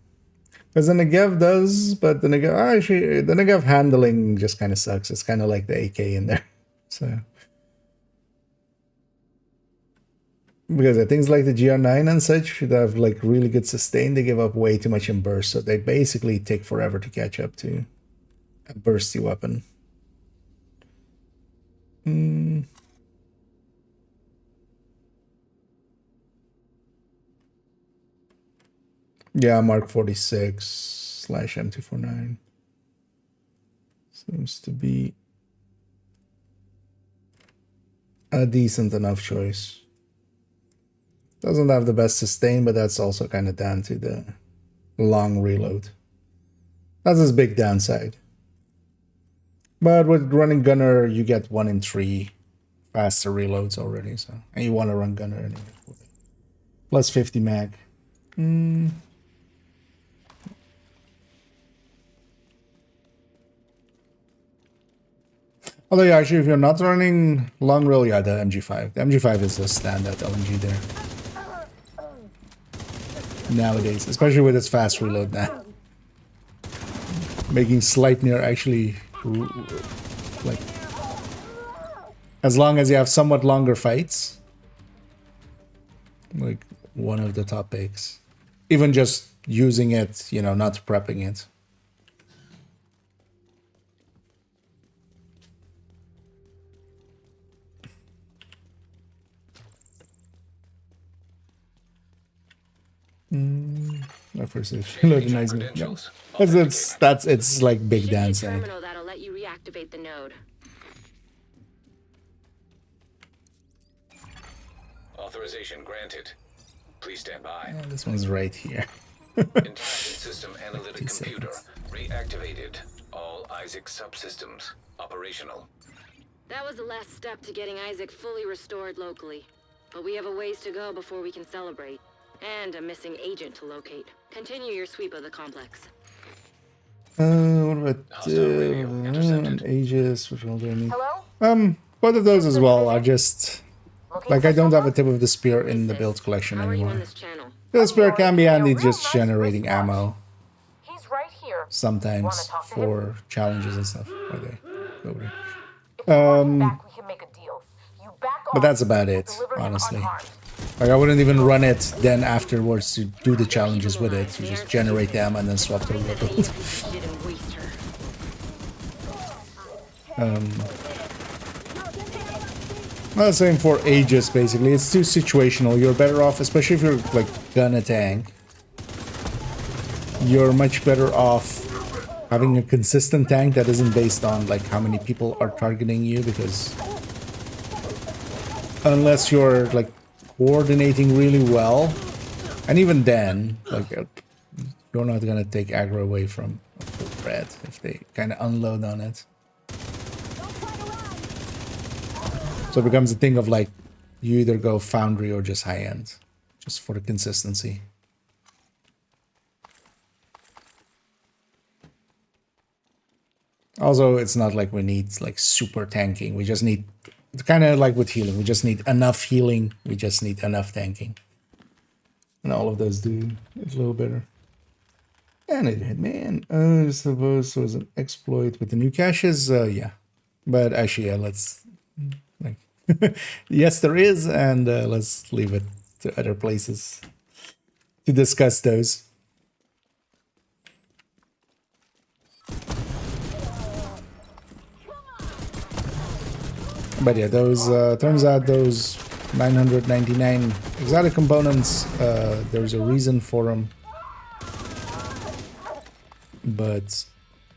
S1: Because the Negev does, but the Negev, actually, the Negev handling just kind of sucks. It's kind of like the AK in there. So, because things like the GR9 and such should have like really good sustain, they give up way too much in burst, so they basically take forever to catch up to a bursty weapon. Yeah, Mark 46 / M249 seems to be a decent enough choice. Doesn't have the best sustain, but that's also kind of down to the long reload. That's his big downside. But with running gunner, you get 1 in 3 faster reloads already. So, and you want to run gunner anyway. Plus 50 mag. Although, yeah, actually, if you're not running long rail, yeah, the MG5. The MG5 is the standard LMG there. Nowadays, especially with its fast reload now. Making Sleipnir actually, like, as long as you have somewhat longer fights, like, one of the top picks. Even just using it, you know, not prepping it. First loading. Yeah. That's its like big downside.
S8: That'll let you reactivate the node.
S5: Authorization granted. Please stand by.
S1: Oh, this one's right here.
S5: Intelligent system analytic computer reactivated. All Isaac subsystems operational.
S8: That was the last step to getting Isaac fully restored locally. But we have a ways to go before we can celebrate. And a missing agent to locate. Continue your sweep of the complex.
S1: What about Aegis? Which one do I need?
S4: Hello?
S1: Both of those as well are just like I don't have a tip of the spear in the build collection anymore. The spear can be handy just generating ammo.
S4: He's right here.
S1: Sometimes for challenges and stuff. Okay, over there.
S4: If you want him back, we can make a deal. You back
S1: But
S4: off,
S1: that's about it,
S4: deliver him
S1: honestly.
S4: unharmed.
S1: Like I wouldn't even run it then afterwards to do the challenges with it. You just generate them and then swap to the build. Well, same for Aegis basically. It's too situational. You're better off, especially if you're like gonna tank. You're much better off having a consistent tank that isn't based on like how many people are targeting you, because unless you're like coordinating really well, and even then, like you're not gonna take aggro away from a full threat if they kind of unload on it. So it becomes a thing of like you either go foundry or just high end, just for the consistency. Also, it's not like we need like super tanking. We just need, it's kind of like with healing. We just need enough healing. We just need enough tanking. And all of those do it a little better. And it hit me. And I suppose it was an exploit with the new caches. Yeah. But actually, yeah, let's like, yes, there is. And let's leave it to other places to discuss those. But yeah, those turns out those 999 exotic components, there's a reason for them. But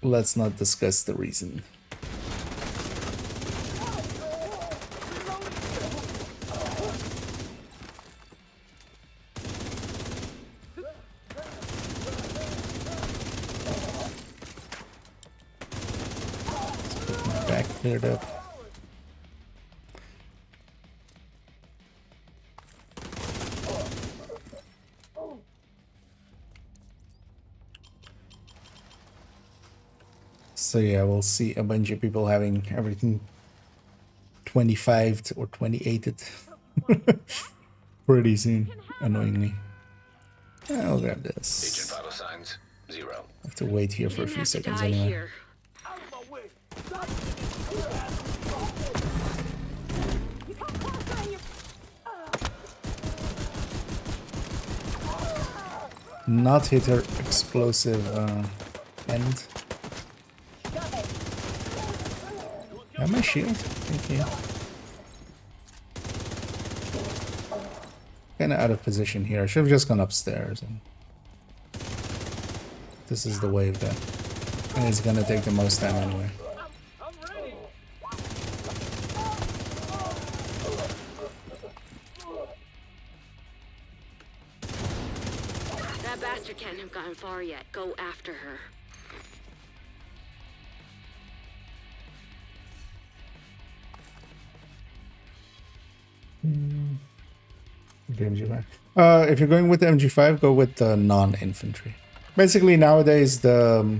S1: let's not discuss the reason. Let's get my back cleared up. So yeah, we'll see a bunch of people having everything 25'd or 28'd pretty soon, annoyingly. I'll grab this.
S5: Agent vital signs 0.
S1: I have to wait here for a few seconds anyway. Not hit her explosive end. Got my shield. Thank you. Kinda out of position here. I should have just gone upstairs. And this is the wave that and it's gonna take the most time anyway.
S8: That bastard can't have gotten far yet. Go after her.
S1: MG5. If you're going with the MG5, go with the non-infantry. Basically, nowadays the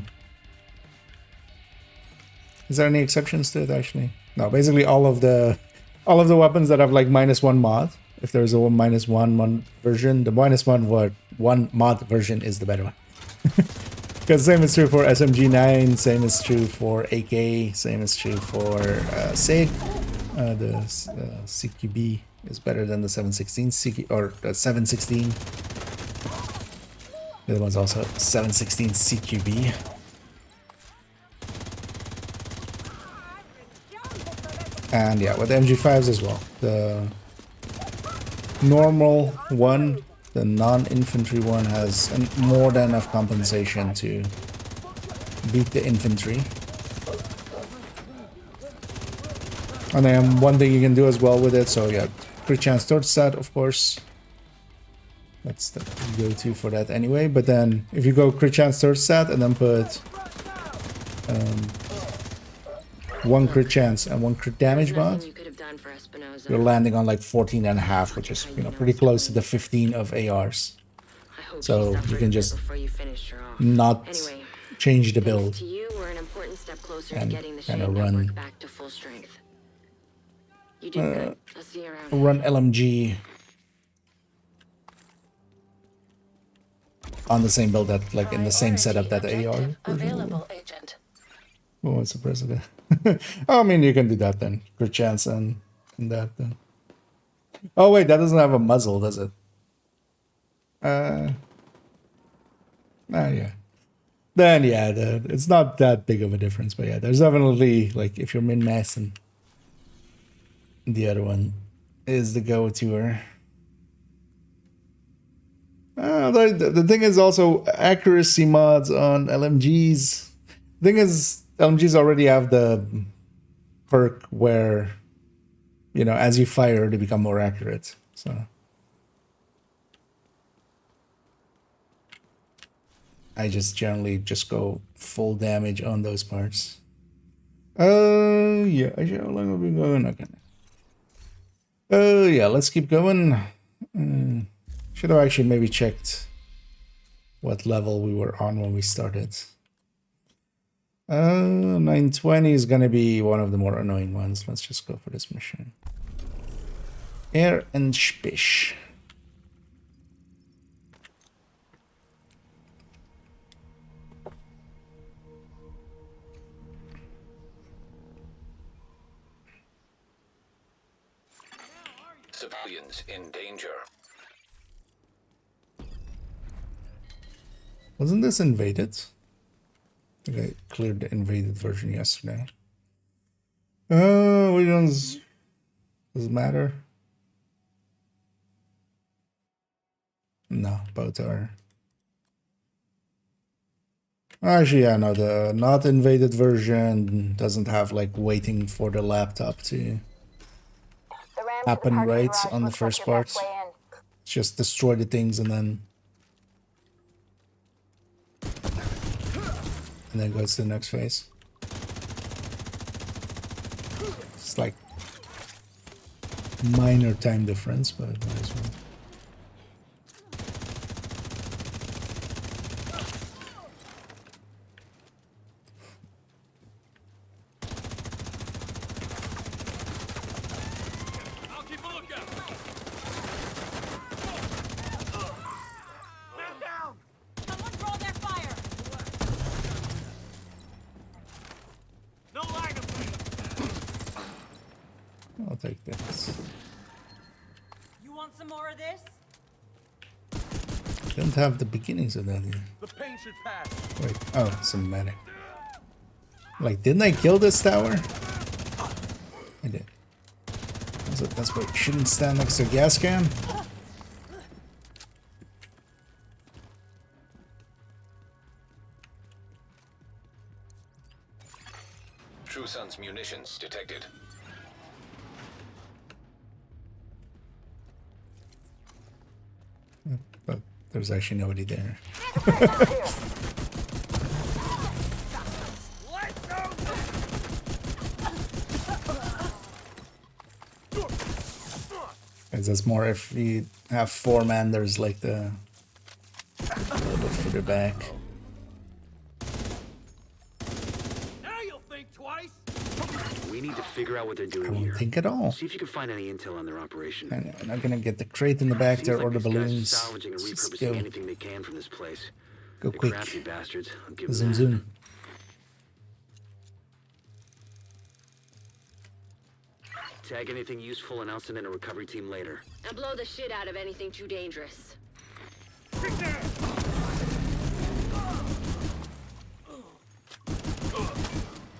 S1: is there any exceptions to it? Actually, no. Basically, all of the weapons that have like -1 mod. If there's a -1 version, the -1 mod version is the better one. Because same is true for SMG9, same is true for AK, same is true for SIG. The CQB is better than the 716 CQ, or the 716. The other one's also 716 CQB. And yeah, with the MG5s as well. The normal one, the non-infantry one, has more than enough compensation to beat the infantry. And then one thing you can do as well with it, so yeah, crit chance torch set, of course. That's the go-to for that anyway. But then if you go crit chance torch set and then put 1 crit chance and 1 crit damage mod, you're landing on like 14.5, which is, you know, pretty close to the 15 of ARs. So you can just not change the build and kind of run LMG on the same build, that like in the same setup that the AR
S9: available, agent.
S1: Oh, it's a president. Oh, I mean, you can do that then. Good chance and that then. Oh wait, that doesn't have a muzzle, does it? Yeah. Then yeah, it's not that big of a difference, but yeah, there's definitely, like, if you're min-maxing, the other one is the go-to. The thing is also accuracy mods on LMGs. The thing is, LMGs already have the perk where, you know, as you fire, they become more accurate. So I just generally just go full damage on those parts. Yeah, how long have we been going? Okay. Yeah, let's keep going. Should have actually maybe checked what level we were on when we started. 920 is gonna be one of the more annoying ones. Let's just go for this mission. Air and Spish.
S5: Civilians in danger.
S1: Wasn't this invaded? I think I cleared the invaded version yesterday. Which ones? Does it matter? No, both are. Actually, yeah, no, the not invaded version doesn't have like waiting for the laptop to happen right on the first part. Just destroy the things and then goes to the next phase. It's like minor time difference, but might as well. I'll take this.
S2: You want some more of this?
S1: Don't have the beginnings of that here.
S6: The pain should pass.
S1: Wait, oh, it's a medic. Like, didn't I kill this tower? I did. That's why you shouldn't stand next to a gas can.
S5: True Sun's munitions detected.
S1: But there's actually nobody there. Because that's more if you have 4 man, there's like the a little bit further back.
S6: Now you'll think twice.
S3: We need to figure out what they're
S1: I
S3: doing
S1: won't
S3: here.
S1: think at all.
S3: See if you can find any intel on their operation.
S1: I'm not gonna get the crate in the back
S3: Seems
S1: there
S3: like
S1: or the
S3: these guys are
S1: balloons.
S3: salvaging and
S1: Just
S3: repurposing
S1: go,
S3: anything they can from this place.
S1: go
S3: They're
S1: quick.
S3: crafty bastards. I'll give them
S1: Zoom
S3: that.
S1: zoom.
S3: Tag anything useful and I'll send in a recovery team later.
S8: And blow the shit out of anything too dangerous.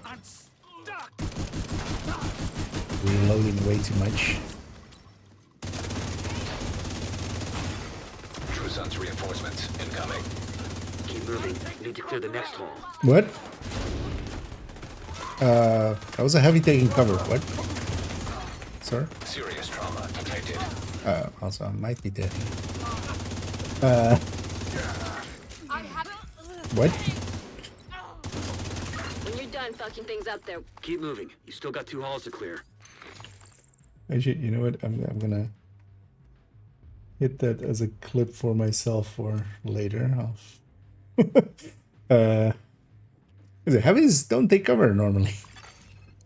S6: I'm stuck.
S1: Reloading way too much.
S5: True Sun's reinforcements incoming.
S3: Keep moving. Need to clear the next hall.
S1: What? That was a heavy taking cover. What? Sir?
S5: Serious trauma detected.
S1: Also, I might be dead. What?
S8: When you're done fucking things up there,
S3: Keep moving. You still got 2 halls to clear.
S1: Actually, you know what? I'm gonna hit that as a clip for myself for later. Is it heavies don't take cover normally?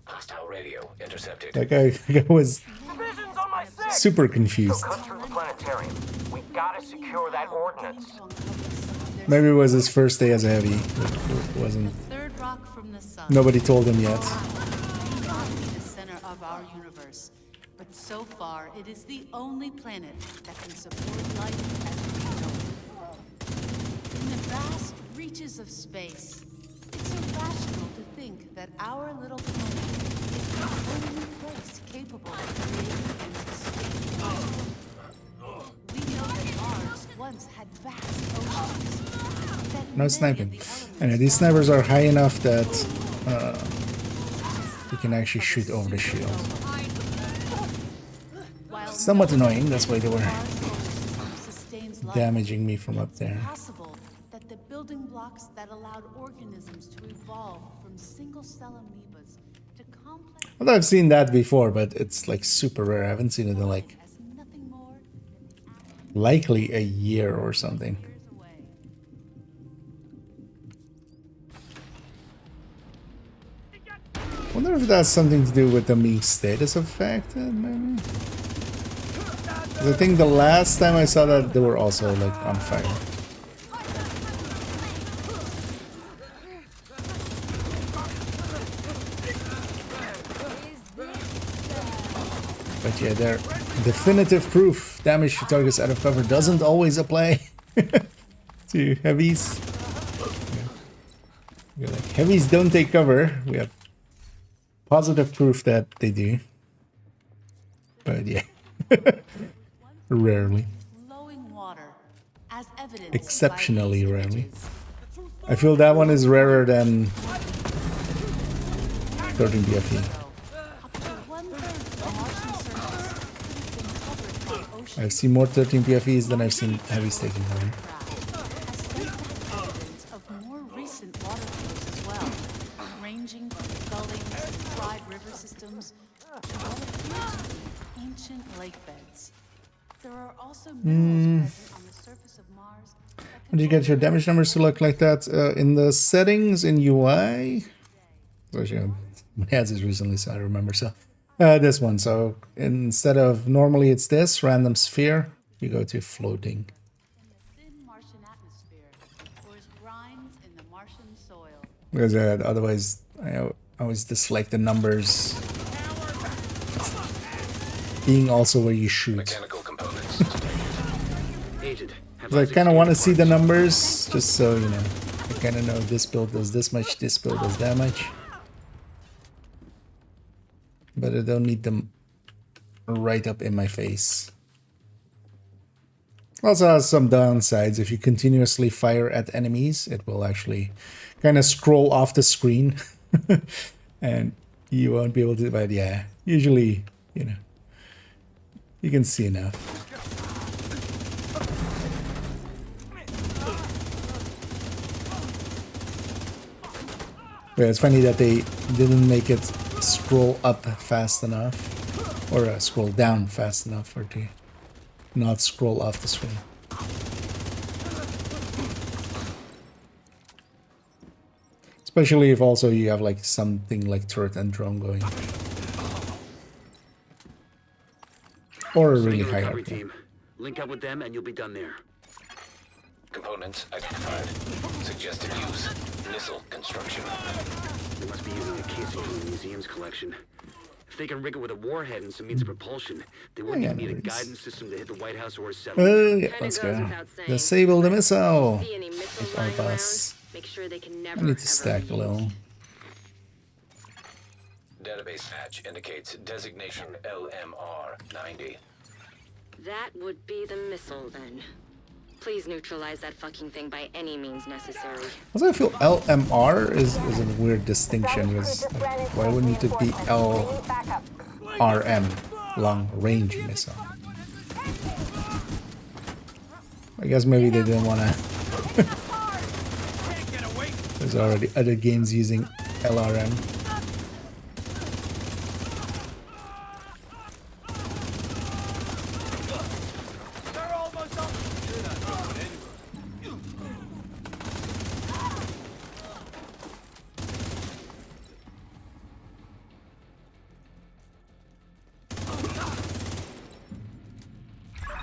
S5: Hostile radio intercepted.
S1: Like I was
S6: Division's on my 6.
S1: super confused.
S10: Cut through the planetarium. We gotta secure that ordnance.
S1: Maybe it was his first day as a heavy. It wasn't.
S11: Third rock from the sun.
S1: Nobody told him yet.
S11: The center of our universe, but So far, it is the only planet that can support life as we know it. In the vast reaches of space, it's irrational to think that our little planet is the only place capable of creating and sustaining life. We know that Mars once had vast oceans. That
S1: No sniping. And these snipers are high enough that you can actually shoot over the shield. Somewhat annoying, that's why they were damaging me from up there.
S11: Possible that the building blocks that allowed organisms to evolve from single-cell amoebas to complex
S1: Although I've seen that before, but it's like super rare. I haven't seen it in like
S11: as nothing more
S1: likely a year or something.
S11: years away.
S1: I wonder if that has something to do with them being status affected, maybe? 'Cause I think the last time I saw that, they were also like on fire. But yeah, they're definitive proof. Damage to targets out of cover doesn't always apply to heavies. Yeah, like, heavies don't take cover. We have positive proof that they do. But yeah. Rarely.
S11: Flowing water, as evidenced
S1: Exceptionally
S11: by these
S1: rarely.
S11: images.
S1: I feel that one is rarer than 13 BFE.
S11: Up to one-third of the Martian surface could have been covered by ocean
S1: I've seen more 13 PFEs than I've seen heavies taking cover.
S11: as they have evidence of more recent water flows as well, ranging from gullings and fried river systems to what appear to be ancient lake beds. There are also minerals present on the surface of Mars.
S1: How did you get your damage numbers to look like that? In the settings in UI? So, yeah, my ads is recently, so I remember. So this one. So instead of normally it's this random sphere, you go to floating.
S11: In the thin Martian atmosphere, or as brines in the Martian soil.
S1: Because otherwise, I always dislike the numbers being also where you shoot.
S5: Mechanical components.
S3: Agent, have
S1: I
S3: Isaac
S1: kind of
S3: scan
S1: want to
S3: the
S1: see the
S3: parts.
S1: numbers, just so, you know, I kind of know this build does this much, this build does that much. But I don't need them right up in my face. Also has some downsides. If you continuously fire at enemies, it will actually kind of scroll off the screen. And you won't be able to, but yeah, usually, you know, you can see enough. Yeah, it's funny that they didn't make it scroll up fast enough, or scroll down fast enough for it to not scroll off the screen. Especially if also you have like something like turret and drone going. Or a really
S3: Sending a
S1: high
S3: recovery
S1: RPM.
S3: team. Link up with them and you'll be done there.
S5: Components identified. Suggested use. Missile construction.
S3: They must be using a casing from the museum's collection. If they can rig it with a warhead and some means of propulsion, they wouldn't
S1: yeah,
S3: even need a
S1: no worries.
S3: guidance system to hit the White House or a settlement.
S1: Yeah,
S8: Kinda
S1: let's
S8: goes
S1: go.
S8: without saying.
S1: Disable the missile.
S8: See any missiles
S1: With our
S8: lying
S1: boss.
S8: around? Make sure they can
S1: I
S8: never
S1: need to
S8: ever
S1: stack
S8: be
S1: a little.
S8: used.
S5: Database hatch indicates designation LMR 90.
S8: That would be the missile then. Please neutralize that fucking thing by any means necessary.
S1: Also, I feel LMR is a weird distinction. Because, like, why wouldn't it be LRM, long range missile? I guess maybe they didn't want to. There's already other games using LRM.
S6: They're almost up.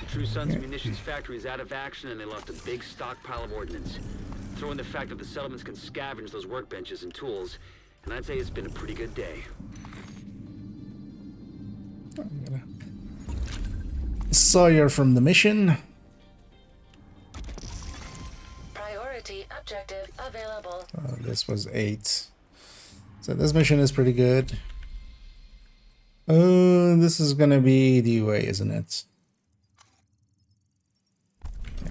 S3: The True Sons munitions factory is out of action and they lost a big stockpile of ordnance. Throw in the fact that the settlements can scavenge those workbenches and tools, and I'd say it's been a pretty good day.
S1: I'm gonna Sawyer from the mission.
S9: Priority objective available.
S1: This was 8. So this mission is pretty good. Oh, this is gonna be DUA, isn't it? Yeah.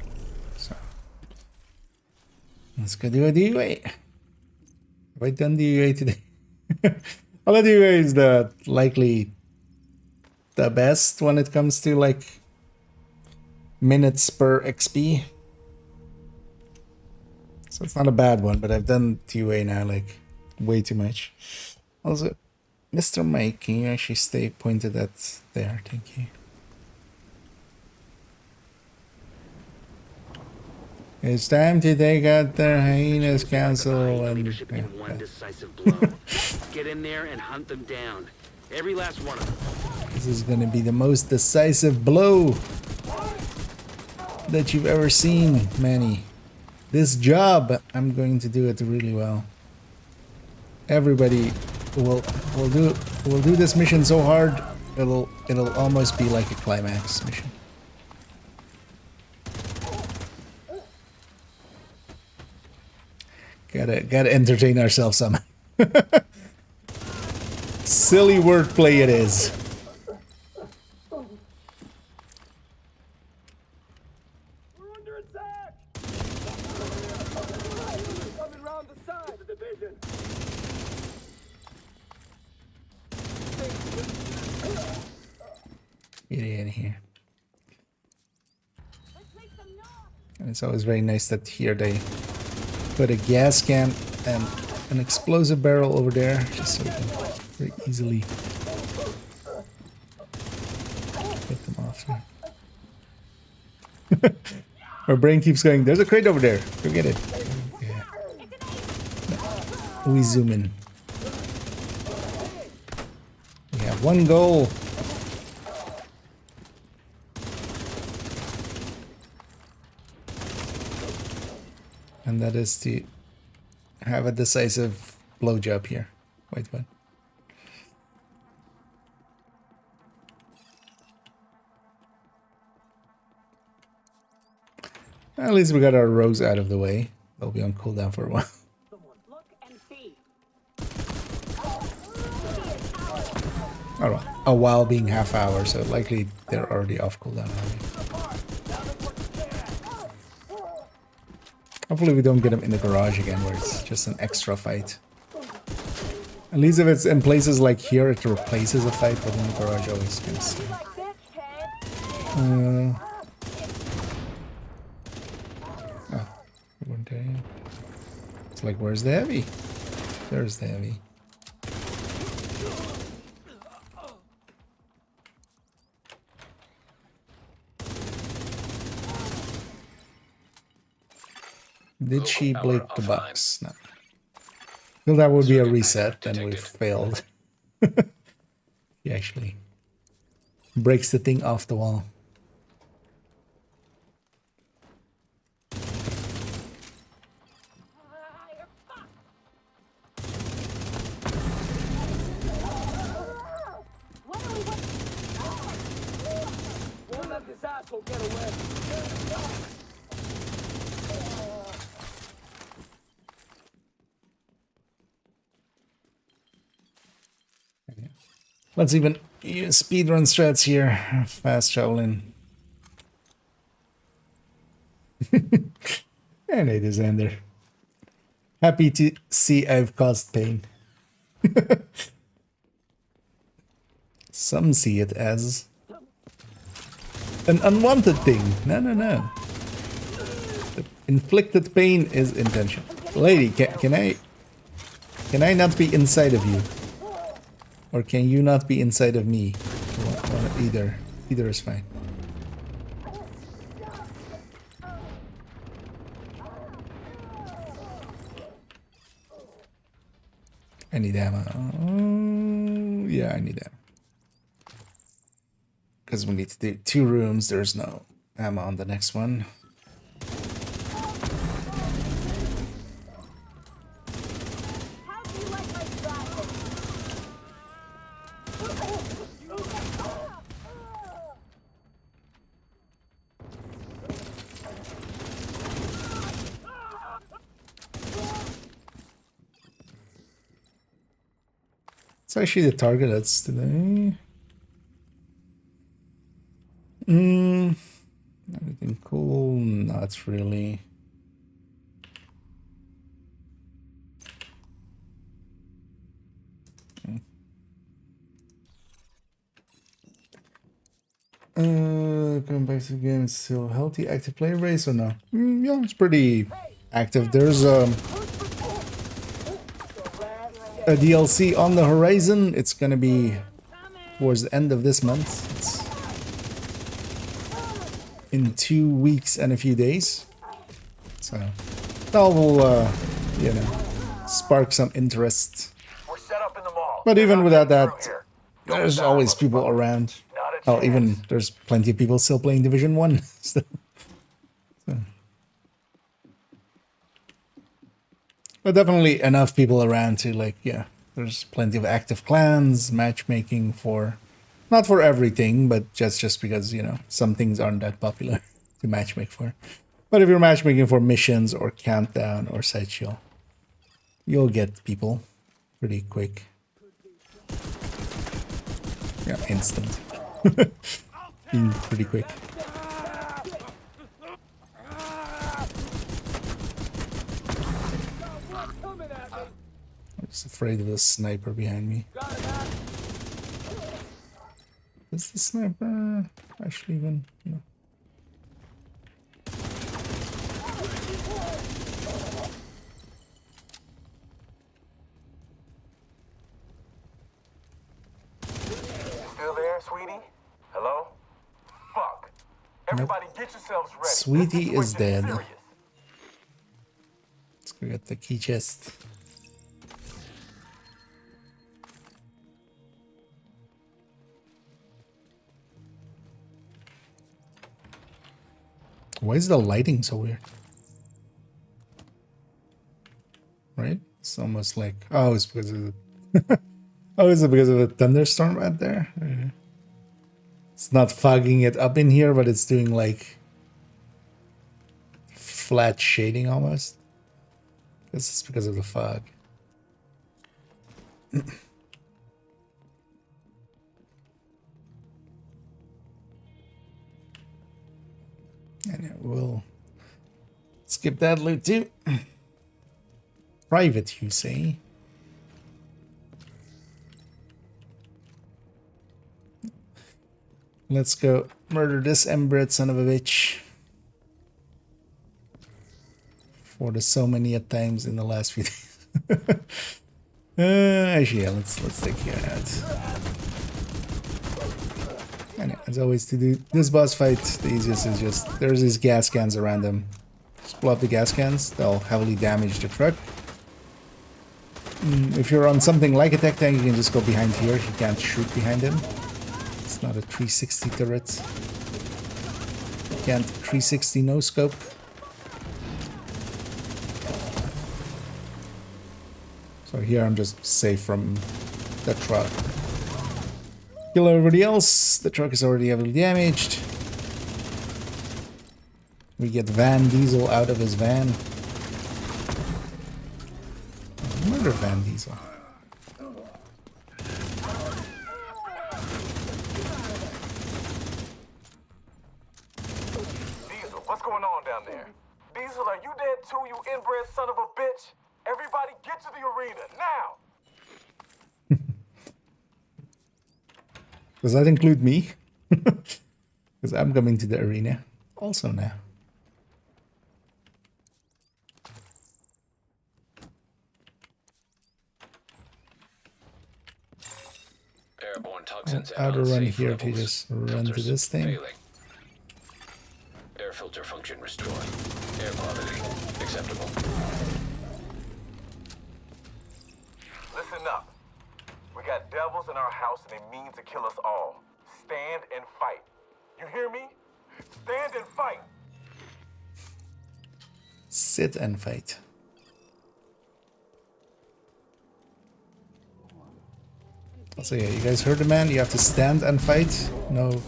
S1: So let's go do a DUA. Have I done DUA today? Well, the DUA is the likely the best when it comes to like minutes per XP. So it's not a bad one, but I've done DUA now like way too much. Also, Mr. Mike, can you actually stay pointed at there? Thank you. It's time to take out their hyenas council and
S3: leadership in one decisive blow. Get in there and hunt them down. Every last one of them.
S1: This is gonna be the most decisive blow that you've ever seen, Manny. This job, I'm going to do it really well. Everybody will do this mission so hard it'll almost be like a climax mission. Gotta entertain ourselves somehow. Silly wordplay it is.
S6: We're under attack! Coming round the side of the division.
S1: Get in here. And it's always very nice that here they put a gas can and an explosive barrel over there, just so we can very easily get them off here. Our brain keeps going, there's a crate over there, go get it. Yeah. We zoom in. We have one goal. And that is to have a decisive blowjob here. Wait, what? At least we got our rogues out of the way. They'll be on cooldown for a while. Alright, a while being half hour, so likely they're already off cooldown already. Hopefully we don't get them in the garage again where it's just an extra fight. At least if it's in places like here, it replaces a fight, but in the garage always kind of see. Oh, we weren't there yet. It's like, where's the heavy? There's the heavy. Did she break the box? No. Well, that would be a reset, then we've failed. He actually breaks the thing off the wall.
S6: Won't let this asshole get away.
S1: Let's even use speedrun strats here. Fast traveling. And it is Ender. Happy to see I've caused pain. Some see it as an unwanted thing. No, no, no. The inflicted pain is intention. Lady, can I not be inside of you? Or can you not be inside of me? Either. Either is fine. I need ammo. Yeah, I need ammo. Because we need to do 2 rooms. There's no ammo on the next one. It's actually the target that's today. Anything cool? Not really. Going back to the game, it's still healthy, active player base or no? Yeah, it's pretty active. There's a DLC on the horizon. It's gonna be towards the end of this month. It's in 2 weeks and a few days. So that will, you know, spark some interest.
S6: We're set up in the mall.
S1: But even without that, there's always people around. Oh, even there's plenty of people still playing Division 1. So. But definitely enough people around to, like, yeah, there's plenty of active clans, matchmaking for, not for everything, but just because, you know, some things aren't that popular to matchmake for. But if you're matchmaking for missions or countdown or sideshow, you'll get people pretty quick. Yeah, instant. Being pretty quick. I'm just afraid of the sniper behind me. Is the sniper actually even? No.
S6: Still there, sweetie? Hello? Fuck. Everybody get yourselves ready.
S1: Sweetie is dead.
S6: Serious.
S1: Let's go get the key chest. Why is the lighting so weird? Right? It's almost like, oh, it's because of the oh, is it because of the thunderstorm out there? It's not fogging it up in here, but it's doing like flat shading almost. This is because of the fog. And we'll skip that loot too. Private, you say? Let's go murder this inbred son of a bitch. For the so many times in the last few days. Actually, yeah, let's take care of that. And as always, to do this boss fight, the easiest is just, there's these gas cans around them. Just blow up the gas cans, they'll heavily damage the truck. If you're on something like a tech tank, you can just go behind here. You can't shoot behind him. It's not a 360 turret. You can't 360 no scope. So here I'm just safe from the truck. Kill everybody else. The truck is already heavily damaged. We get Van Diesel out of his van. Murder Van Diesel.
S6: Diesel, what's going on down there? Diesel, are you dead too, you inbred son of a bitch? Everybody get to the arena, now!
S1: Does that include me? Because I'm coming to the arena also now.
S5: Airborne toxins
S1: I'll
S5: at
S1: run
S5: unsafe
S1: here to
S5: levels.
S1: just run to
S5: Filters
S1: this thing.
S5: failing. Air filter function restored. Air quality acceptable.
S6: Listen up. We got devils in our house and they mean to kill us all. Stand and fight. You hear me? Stand and fight.
S1: Sit and fight. So yeah, you guys heard the man. You have to stand and fight. No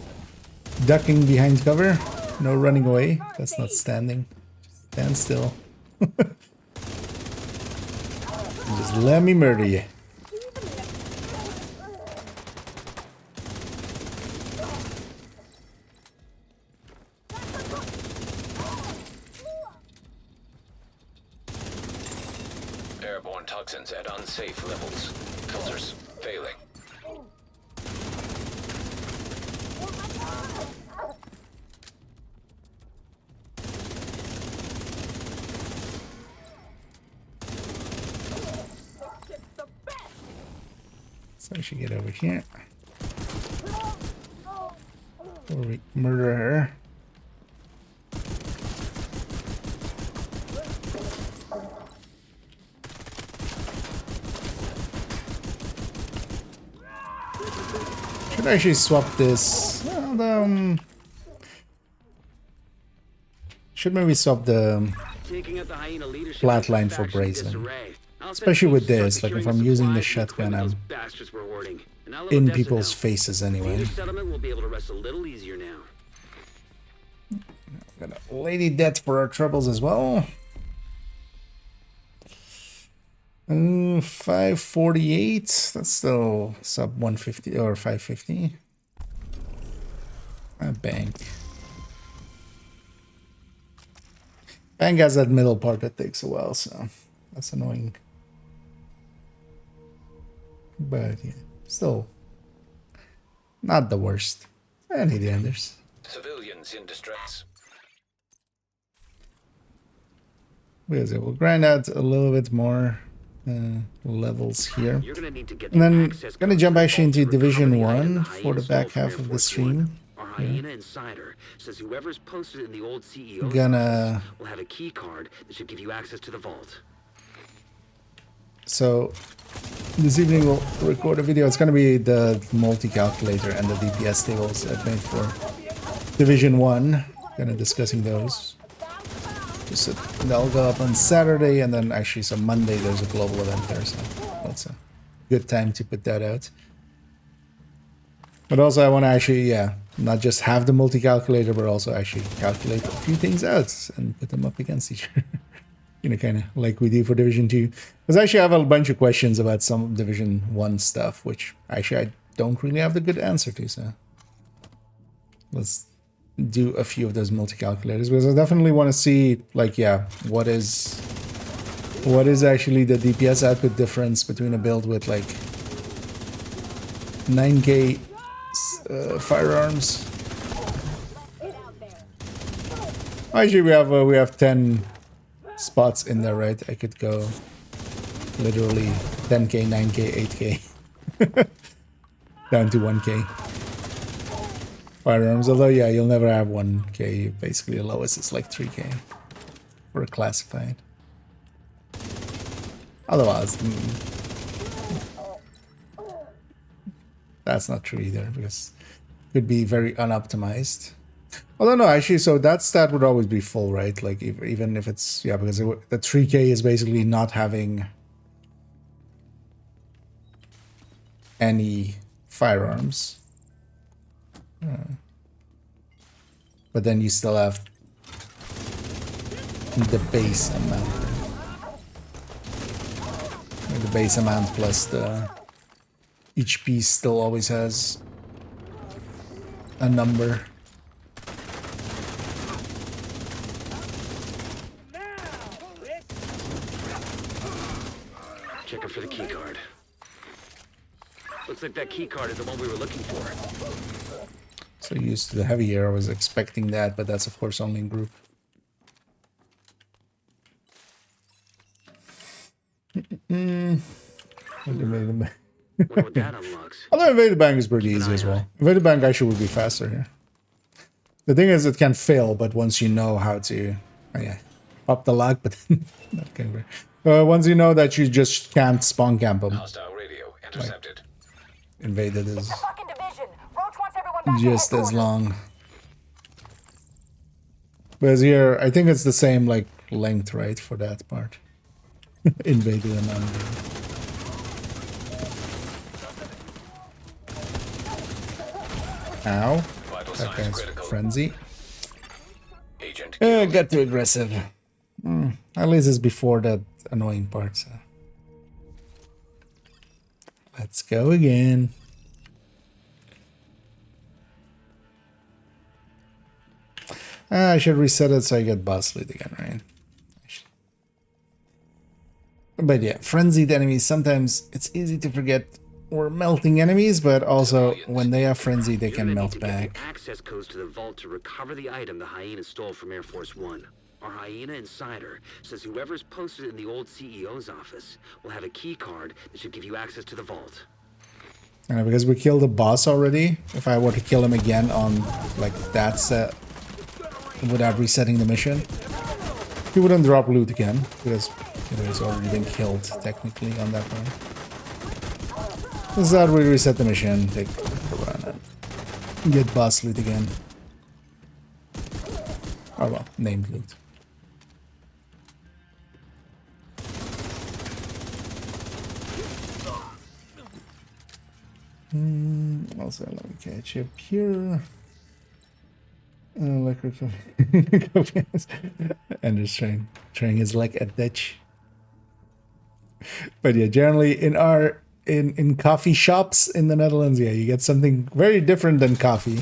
S1: ducking behind cover. No running away. That's not standing. Stand still. Just let me murder you.
S5: Airborne toxins at unsafe levels. Filters failing.
S1: So I should get over here. Or we murder her. Should actually swap this. Well, should maybe swap the flatline for brazen. Especially with this, like if I'm using the shotgun, I'm in people's faces anyway. Got a lady death for our troubles as well. 548. That's still sub 150 or 550. A bank. Bank has that middle part that takes a while, so that's annoying. But yeah, still not the worst. I need the enders.
S5: Civilians in distress.
S1: We'll grind out a little bit more levels here. And then gonna jump actually into Division 1 for the back half of the stream.
S3: Insider says whoever's posted in the old CEO will have a key card that should give you access to the vault.
S1: So this evening we'll record a video. It's gonna be the multi-calculator and the DPS tables I've made for Division 1. Gonna discussing those. Just they'll go up on Saturday, and then actually so Monday there's a global event there, so that's a good time to put that out. But also I want to actually, not just have the multi-calculator, but also actually calculate a few things out and put them up against each other. You know, kind of like we do for Division 2. Because actually I have a bunch of questions about some Division 1 stuff, which actually I don't really have the good answer to, so let's do a few of those multi-calculators, because I definitely want to see, like, what is actually the DPS output difference between a build with like 9k firearms. Actually, we have 10 spots in there, right? I could go literally 10k, 9k, 8k down to 1k firearms. Although, yeah, you'll never have 1k. Basically, the lowest is like 3k for a classified. Otherwise, that's not true either, because it could be very unoptimized. Although no, actually, so that stat would always be full, right? Like even if it's, because the 3k is basically not having any firearms. But then you still have the base amount. The base amount plus each piece still always has a number.
S3: Checking for the key card. Looks like that key card is the one we were looking for.
S1: So used to the heavier, I was expecting that, but that's of course only in group.
S3: What that unlocks.
S1: Although Invade Bank is pretty easy as well. Invade Bank actually would be faster here. The thing is, it can fail, but once you know how to, pop the lock, but that can be. Once you know that you just can't spawn camp them.
S5: Hostile radio intercepted.
S1: Like, invaded is just as long. Whereas here, I think it's the same like length, right, for that part. Invaded and uninvaded. Ow. That guy's frenzy. Got too aggressive. At least it's before that annoying part, so. Let's go again. I should reset it so I get boss lead again, right? But yeah, frenzied enemies, sometimes it's easy to forget we're melting enemies, but also when they are frenzied, they can melt back.
S3: Access codes to the vault to recover the item the hyena stole from Air Force One. Our hyena insider says whoever's posted in the old CEO's office will have a key card that should give you access to the vault.
S1: Because we killed the boss already, if I were to kill him again on like that set without resetting the mission, he wouldn't drop loot again because he's already been killed technically on that one. Instead, we reset the mission, take a run, and get boss loot again. Oh well, named loot. Also, let me catch up here. And just trying his luck at Dutch. But yeah, generally in coffee shops in the Netherlands, yeah, you get something very different than coffee.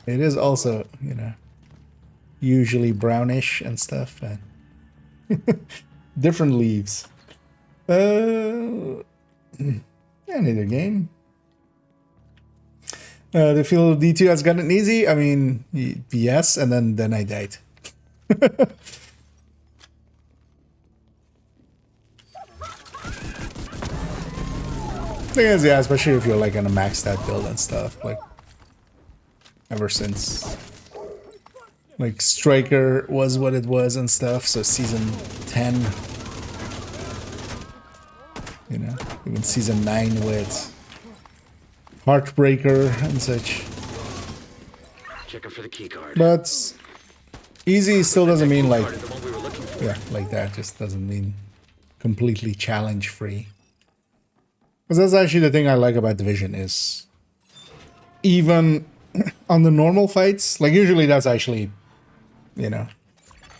S1: It is also, you know, usually brownish and stuff, and different leaves. Another game. The field D2 has gotten easy. I mean, yes, and then I died. Thing is, yeah, especially if you're like in a maxed out build and stuff, like ever since like Striker was what it was and stuff, so season 10, you know, even season 9 with Heartbreaker and such.
S3: Checking for the key card.
S1: But easy still doesn't mean like, yeah, like that just doesn't mean completely challenge free. Because that's actually the thing I like about Division is even on the normal fights, like usually that's actually, you know,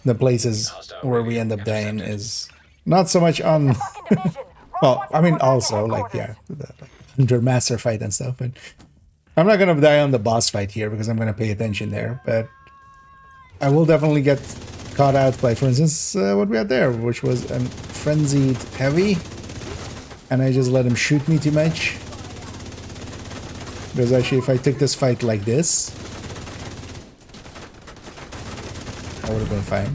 S1: the places where we end up dying is not so much on, well, I mean also like, yeah, the Hunter Master fight and stuff, but I'm not going to die on the boss fight here because I'm going to pay attention there, but I will definitely get caught out by, for instance, what we had there, which was a frenzied heavy, and I just let him shoot me too much. Because actually, if I took this fight like this, I would have been fine.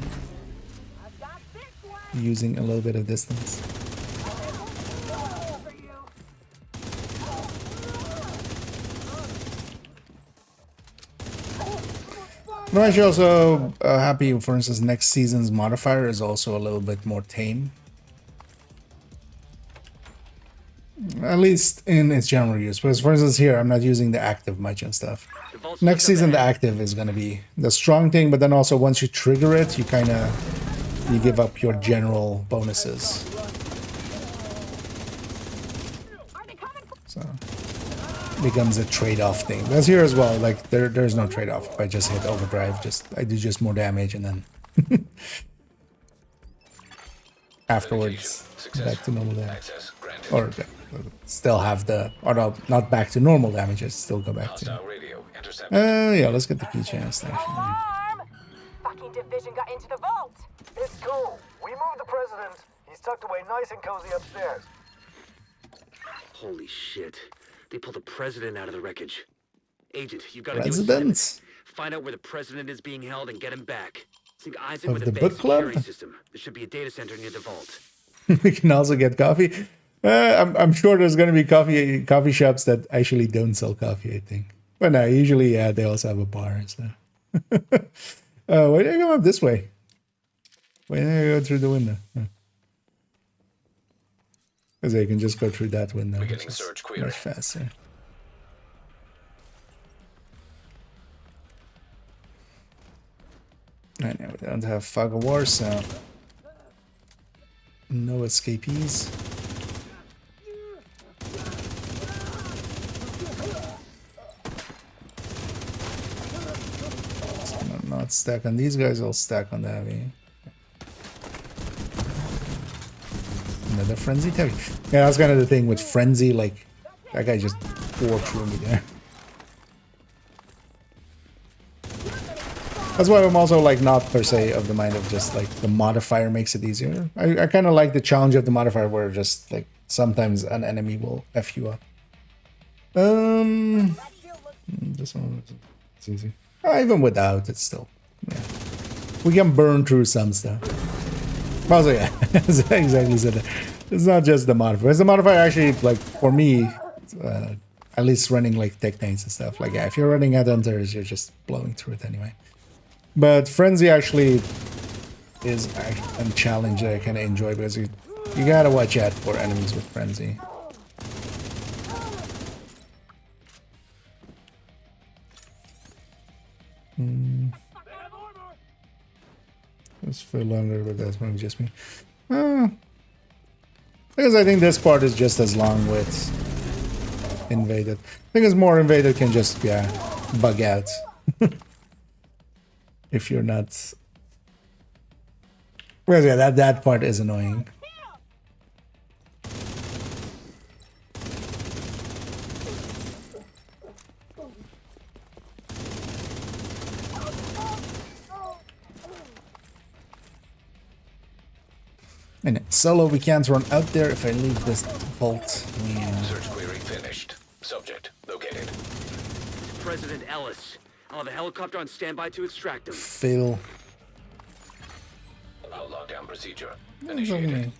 S1: Using a little bit of distance. I'm actually also happy, for instance, next season's modifier is also a little bit more tame. At least in its general use. Because, for instance, here, I'm not using the active much and stuff. Next season, the active is going to be the strong thing, but then also once you trigger it, you kind of, you give up your general bonuses. So, it becomes a trade-off thing. Because here as well, like, there's no trade-off. If I just hit overdrive, I do just more damage, and then afterwards, back to normal damage. Or still have the, or no, not back to normal damage, I still go back to. Yeah, let's get the keychain station.
S10: Fucking Division got into the vault.
S6: It's cool. We moved the president. He's tucked away nice and cozy upstairs.
S3: Holy shit. They pulled the president out of the wreckage. Agent, you've got to
S1: President?
S3: find out where the president is being held and get him back. Sync Isaac
S1: Of
S3: with
S1: the
S3: a base
S1: book club?
S3: security system. There should be a data center near the vault.
S1: We can also get coffee. I'm sure there's going to be coffee shops that actually don't sell coffee, I think. But no, usually, yeah, they also have a bar and stuff. Why did I go up this way? Why did I go through the window? Because I can just go through that window.
S5: Beginning search query.
S1: Much faster. I know we don't have fog of war, so no escapees. Not stack on these guys, I'll stack on the heavy. Another frenzied heavy. Yeah, that's kind of the thing with frenzy, like that guy just tore through me there. That's why I'm also like not per se of the mind of just like the modifier makes it easier. I kind of like the challenge of the modifier where just like sometimes an enemy will F you up. This one it's easy. Even without, it's still, yeah. We can burn through some stuff. Also, yeah, exactly said that. It's not just the modifier. It's the modifier actually, like, for me, at least running, like, tech tanks and stuff. Like, yeah, if you're running headhunters, you're just blowing through it anyway. But Frenzy actually is a challenge that I kind of enjoy because you gotta watch out for enemies with Frenzy. Let's feel longer, but that's maybe just me. Because I think this part is just as long with Invaded. I think it's more Invaded can just, yeah, bug out. If you're not... Well, yeah, that part is annoying. And solo, we can't run out there if I leave this vault. Yeah.
S5: Search query finished. Subject located.
S3: President Ellis. I'll have a helicopter on standby to extract him.
S1: Fail.
S5: Lockdown procedure initiated.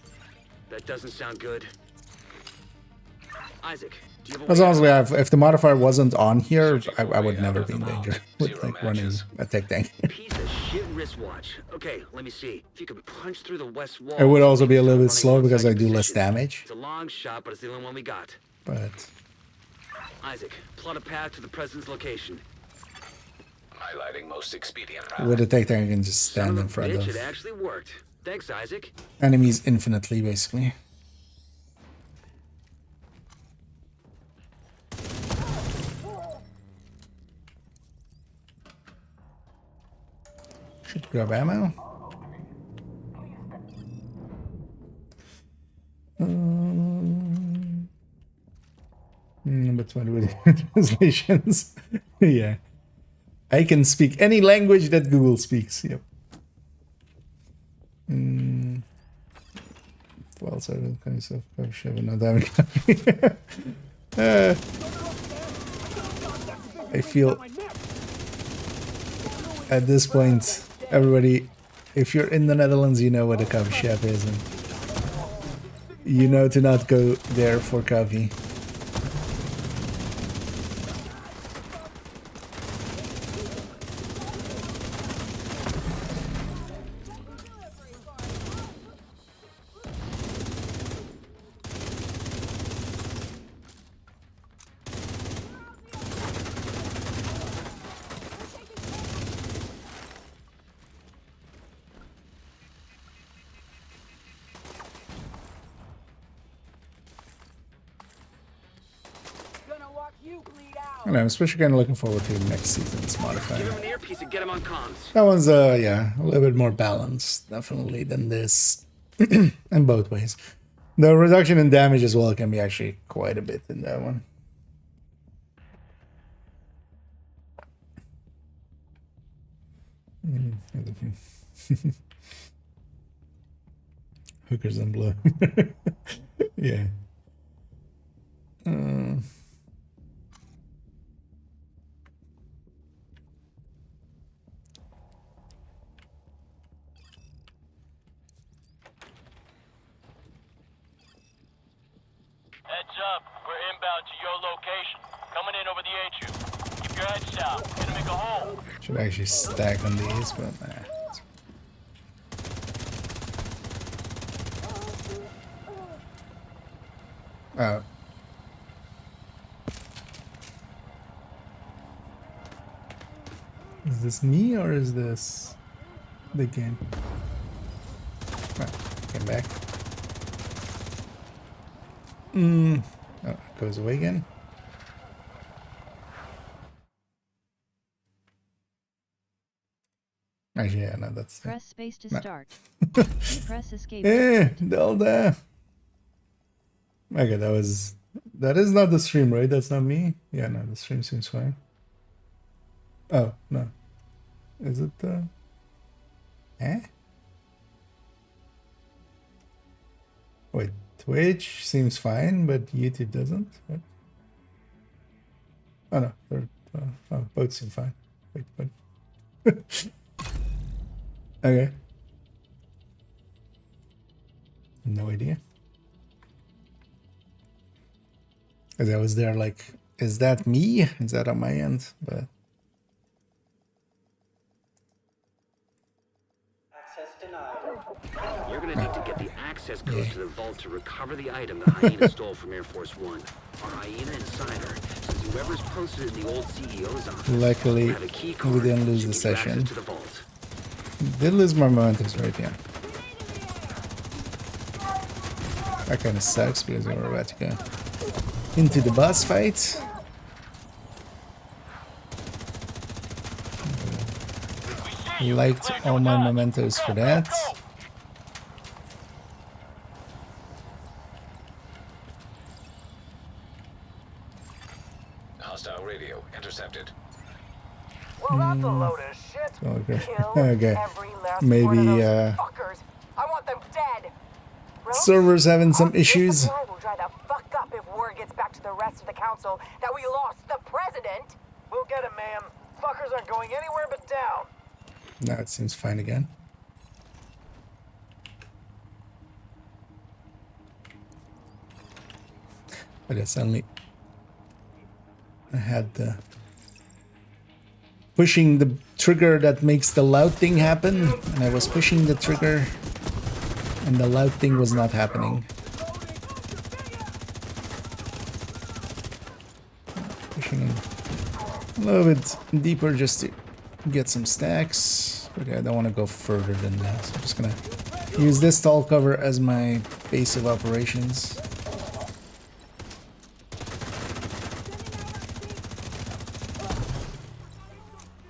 S3: That doesn't sound good. Isaac, do you have a
S1: As honestly, if the modifier wasn't on here, I would never be in danger with like running a tech tank.
S3: Piece of shit wristwatch. Okay, let me see. If you can punch through the west wall.
S1: It would also be a little bit slow because I do less damage.
S3: It's a long shot, but it's the only one we got.
S1: But
S3: Isaac, plot a path to the president's location.
S5: Highlighting most expedient route.
S1: with a tech tank, I can just stand in front of
S3: It actually worked. Thanks, Isaac.
S1: enemies infinitely, basically. Should grab ammo. Number 20 with translations. Yeah. I can speak any language that Google speaks. Yep. Well, so kind of stuff. I should have another I feel at this point, everybody, if you're in the Netherlands, you know what a coffee shop is, and you know to not go there for coffee. And I'm especially kind of looking forward to next season's modifier.
S3: Give him an earpiece and get him on comms.
S1: That one's, yeah, a little bit more balanced, definitely, than this, in both ways. The reduction in damage as well can be actually quite a bit in that one. Hookers and blow. Yeah.
S12: Heads up, we're inbound to your location. Coming in over the HU. Keep your heads down. Gonna make a hole.
S1: Should actually stack on these, but nah. Oh. Is this me or is this the game? Oh, come back. Oh, it goes away again. Actually, yeah, no, that's...
S13: Press space to
S1: no.
S13: start. Press escape.
S1: Eh, Delta. Okay, that was That is not the stream, right? That's not me? Yeah, no, the stream seems fine. Oh, no. Is it the... Eh? Wait, Twitch seems fine, but YouTube doesn't? What? Oh, no. Oh, both seem fine. Wait, what? Okay. No idea. Because I was there like, is that me? Is that on my end? But
S3: You're gonna need to get the access codes to the vault to recover the item the hyena stole from Air Force One. Our hyena insider says whoever's posted in the old CEO's office
S1: luckily,
S3: will have a key card
S1: we didn't lose
S3: so
S1: the
S3: you can get access
S1: session.
S3: to the vault.
S1: Did lose my mementos right here. That kind of sucks because we were about to go into the boss fight. Liked all my mementos for that.
S5: Hostile radio intercepted.
S10: Well, that's a load of shit.
S1: Okay.
S10: Kill
S1: Okay.
S10: every last
S1: Maybe
S10: one of those fuckers. I want them dead.
S1: server's having some issues.
S10: This will dry the fuck up if word gets back to the rest of the council that we lost the president. We'll get him, ma'am. Fuckers aren't going anywhere but down.
S1: Now it seems fine again. But yeah, suddenly I had the pushing the trigger that makes the loud thing happen, and I was pushing the trigger and the loud thing was not happening. Pushing a little bit deeper just to get some stacks, but yeah, I don't want to go further than that, so I'm just gonna use this tall cover as my base of operations.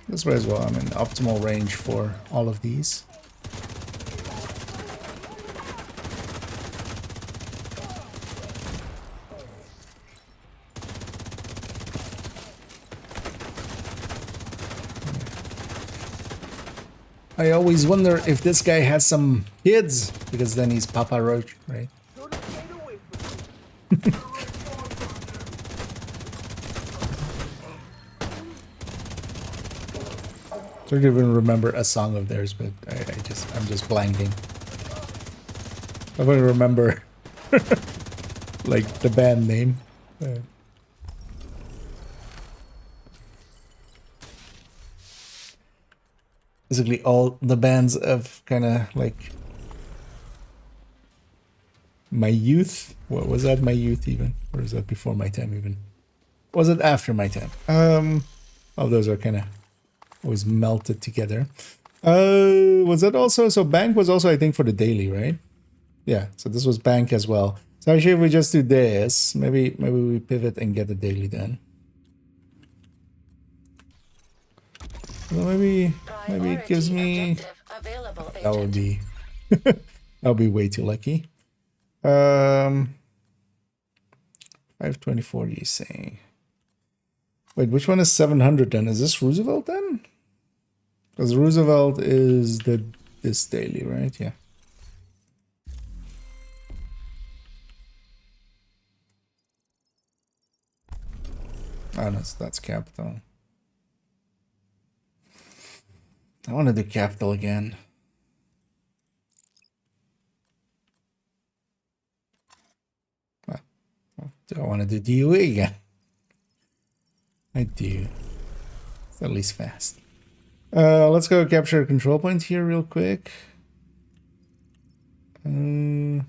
S1: This way as well, I'm in optimal range for all of these. I always wonder if this guy has some kids, because then he's Papa Roach, right? I don't even remember a song of theirs, but I'm just blanking. I don't remember like the band name. Basically all the bands of kind of like my youth. What was that? My youth even? Or is that before my time even? Was it after my time? All those are kind of always melted together. Was that also, so bank was also I think for the daily, right? Yeah, so this was bank as well. So actually if we just do this, maybe we pivot and get the daily then. Well, maybe it gives me, that would be I'll be way too lucky. 524 you say. Wait, which one is 700 then? Is this Roosevelt then? Because Roosevelt is this daily, right? Yeah. Oh, no, that's capital. I want to do capital again. Well, do I want to do DOE again? I do. It's at least fast. Let's go capture a control point here real quick. I mean,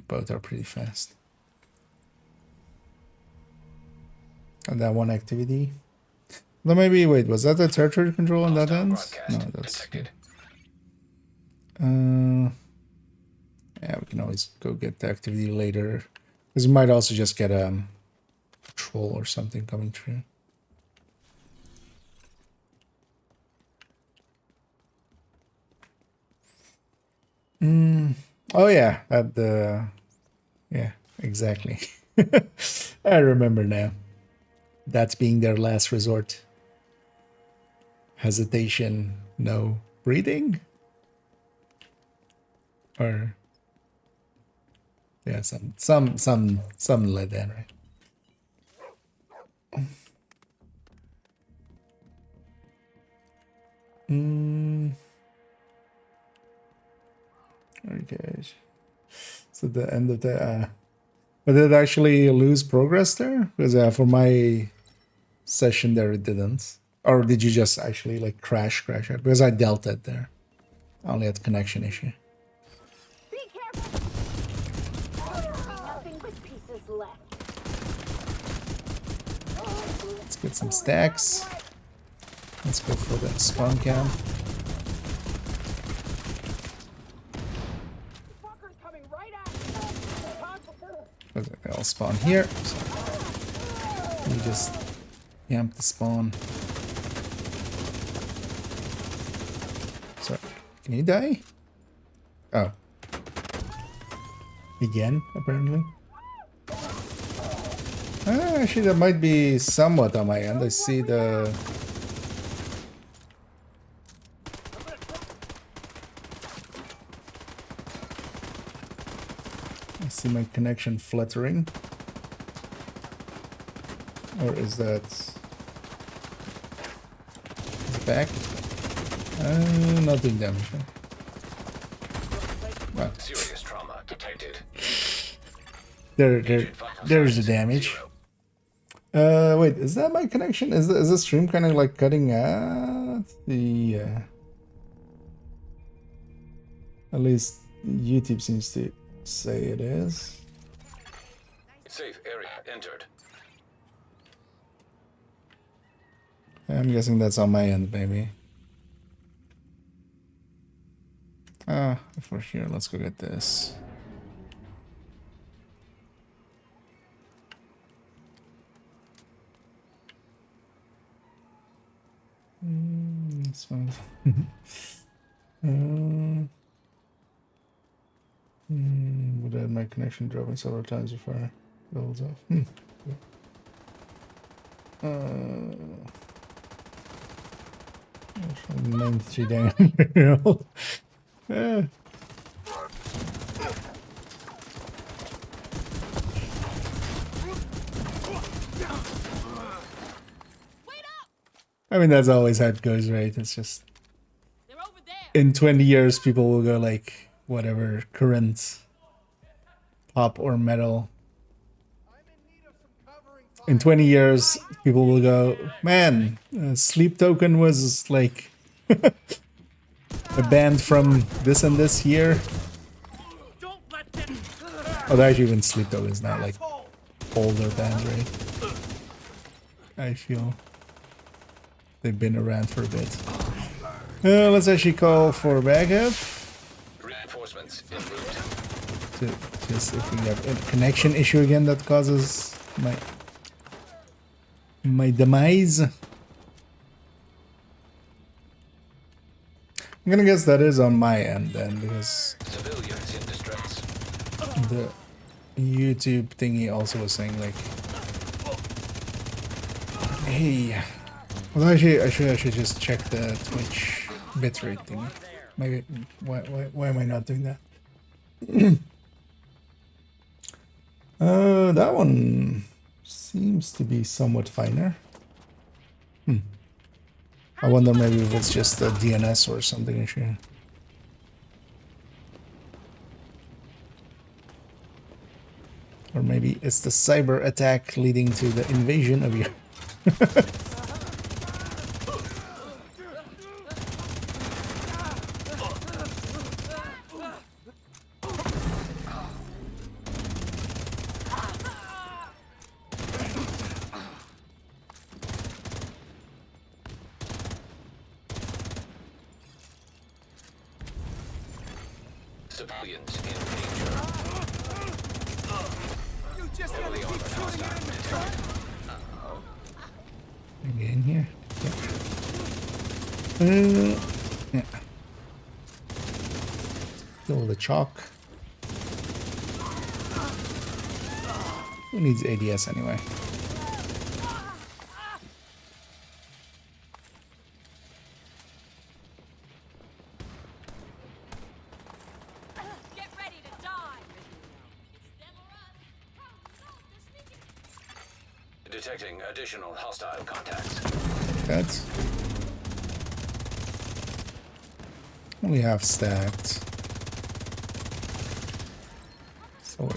S1: both are pretty fast. And that one activity. Well, maybe, wait, was that the territory control on that end? No, that's... yeah, we can always go get the activity later. Because we might also just get a patrol or something coming through. Oh yeah, at the yeah, exactly. I remember now. That's being their last resort. Hesitation, no breathing, or yeah, some like that, right? Okay. So the end of the but did it actually lose progress there? Because for my session there it didn't. Or did you just actually like crash it? Because I dealt it there. I only had connection issue.
S7: Be careful. Nothing but pieces left.
S1: Let's get some stacks. Let's go for the spawn camp. I'll spawn here. So you just camp the spawn. So, can you die? Oh. Again, apparently. Actually, that might be somewhat on my end. I see the... I see my connection fluttering. Or is that... Is it back? Not doing damage. Well.
S5: Serious trauma detected.
S1: There's the damage. Wait, is that my connection? Is the stream kind of like cutting out? The at least YouTube seems to say it is.
S5: Safe area entered.
S1: I'm guessing that's on my end, maybe. If we're here, let's go get this. This one. Would add my connection dropping several times before it builds off. Yeah. 93 damage. I mean, that's always how it goes, right? It's just in 20 years, people will go like whatever current pop or metal. In 20 years, people will go, man, Sleep Token was like a band from this and this year. Oh, actually, even Sleep Token is not like older bands, right? I feel they've been around for a bit. Let's actually call for backup.
S5: Reinforcements en route.
S1: Just if we have a connection issue again that causes my demise. I'm gonna guess that is on my end then, because
S5: Civilians in distress.
S1: the YouTube thingy also was saying like, hey, well actually I should just check the Twitch bitrate thingy. Maybe why am I not doing that? That one seems to be somewhat finer. I wonder maybe if it's just a DNS or something issue. Or maybe it's the cyber attack leading to the invasion of your...
S5: Civilians in danger. Heavily armored hostile.
S1: Get in here. Yeah. Kill the chalk. Who needs ADS anyway?
S2: Get ready to die.
S5: Detecting additional hostile contacts.
S1: That's only half stacked. So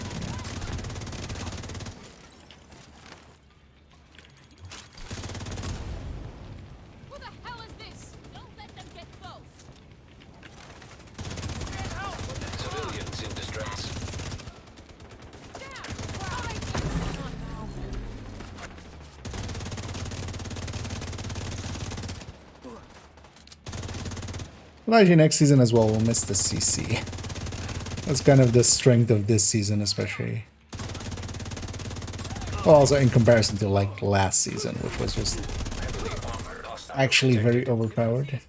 S2: Who the hell is this? Don't let them get close.
S5: Civilians in distress.
S1: Elijah next season as well will miss the CC. That's kind of the strength of this season, especially. Well, also in comparison to like last season, which was just actually very overpowered.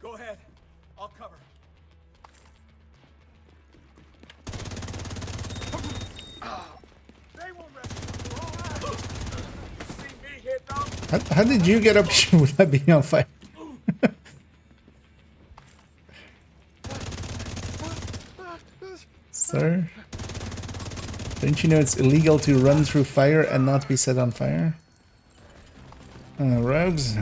S6: Go ahead. I'll cover. They won't you see me hit them?
S1: How did you get up without being on fire? Sir? Don't you know it's illegal to run through fire and not be set on fire? Rogues?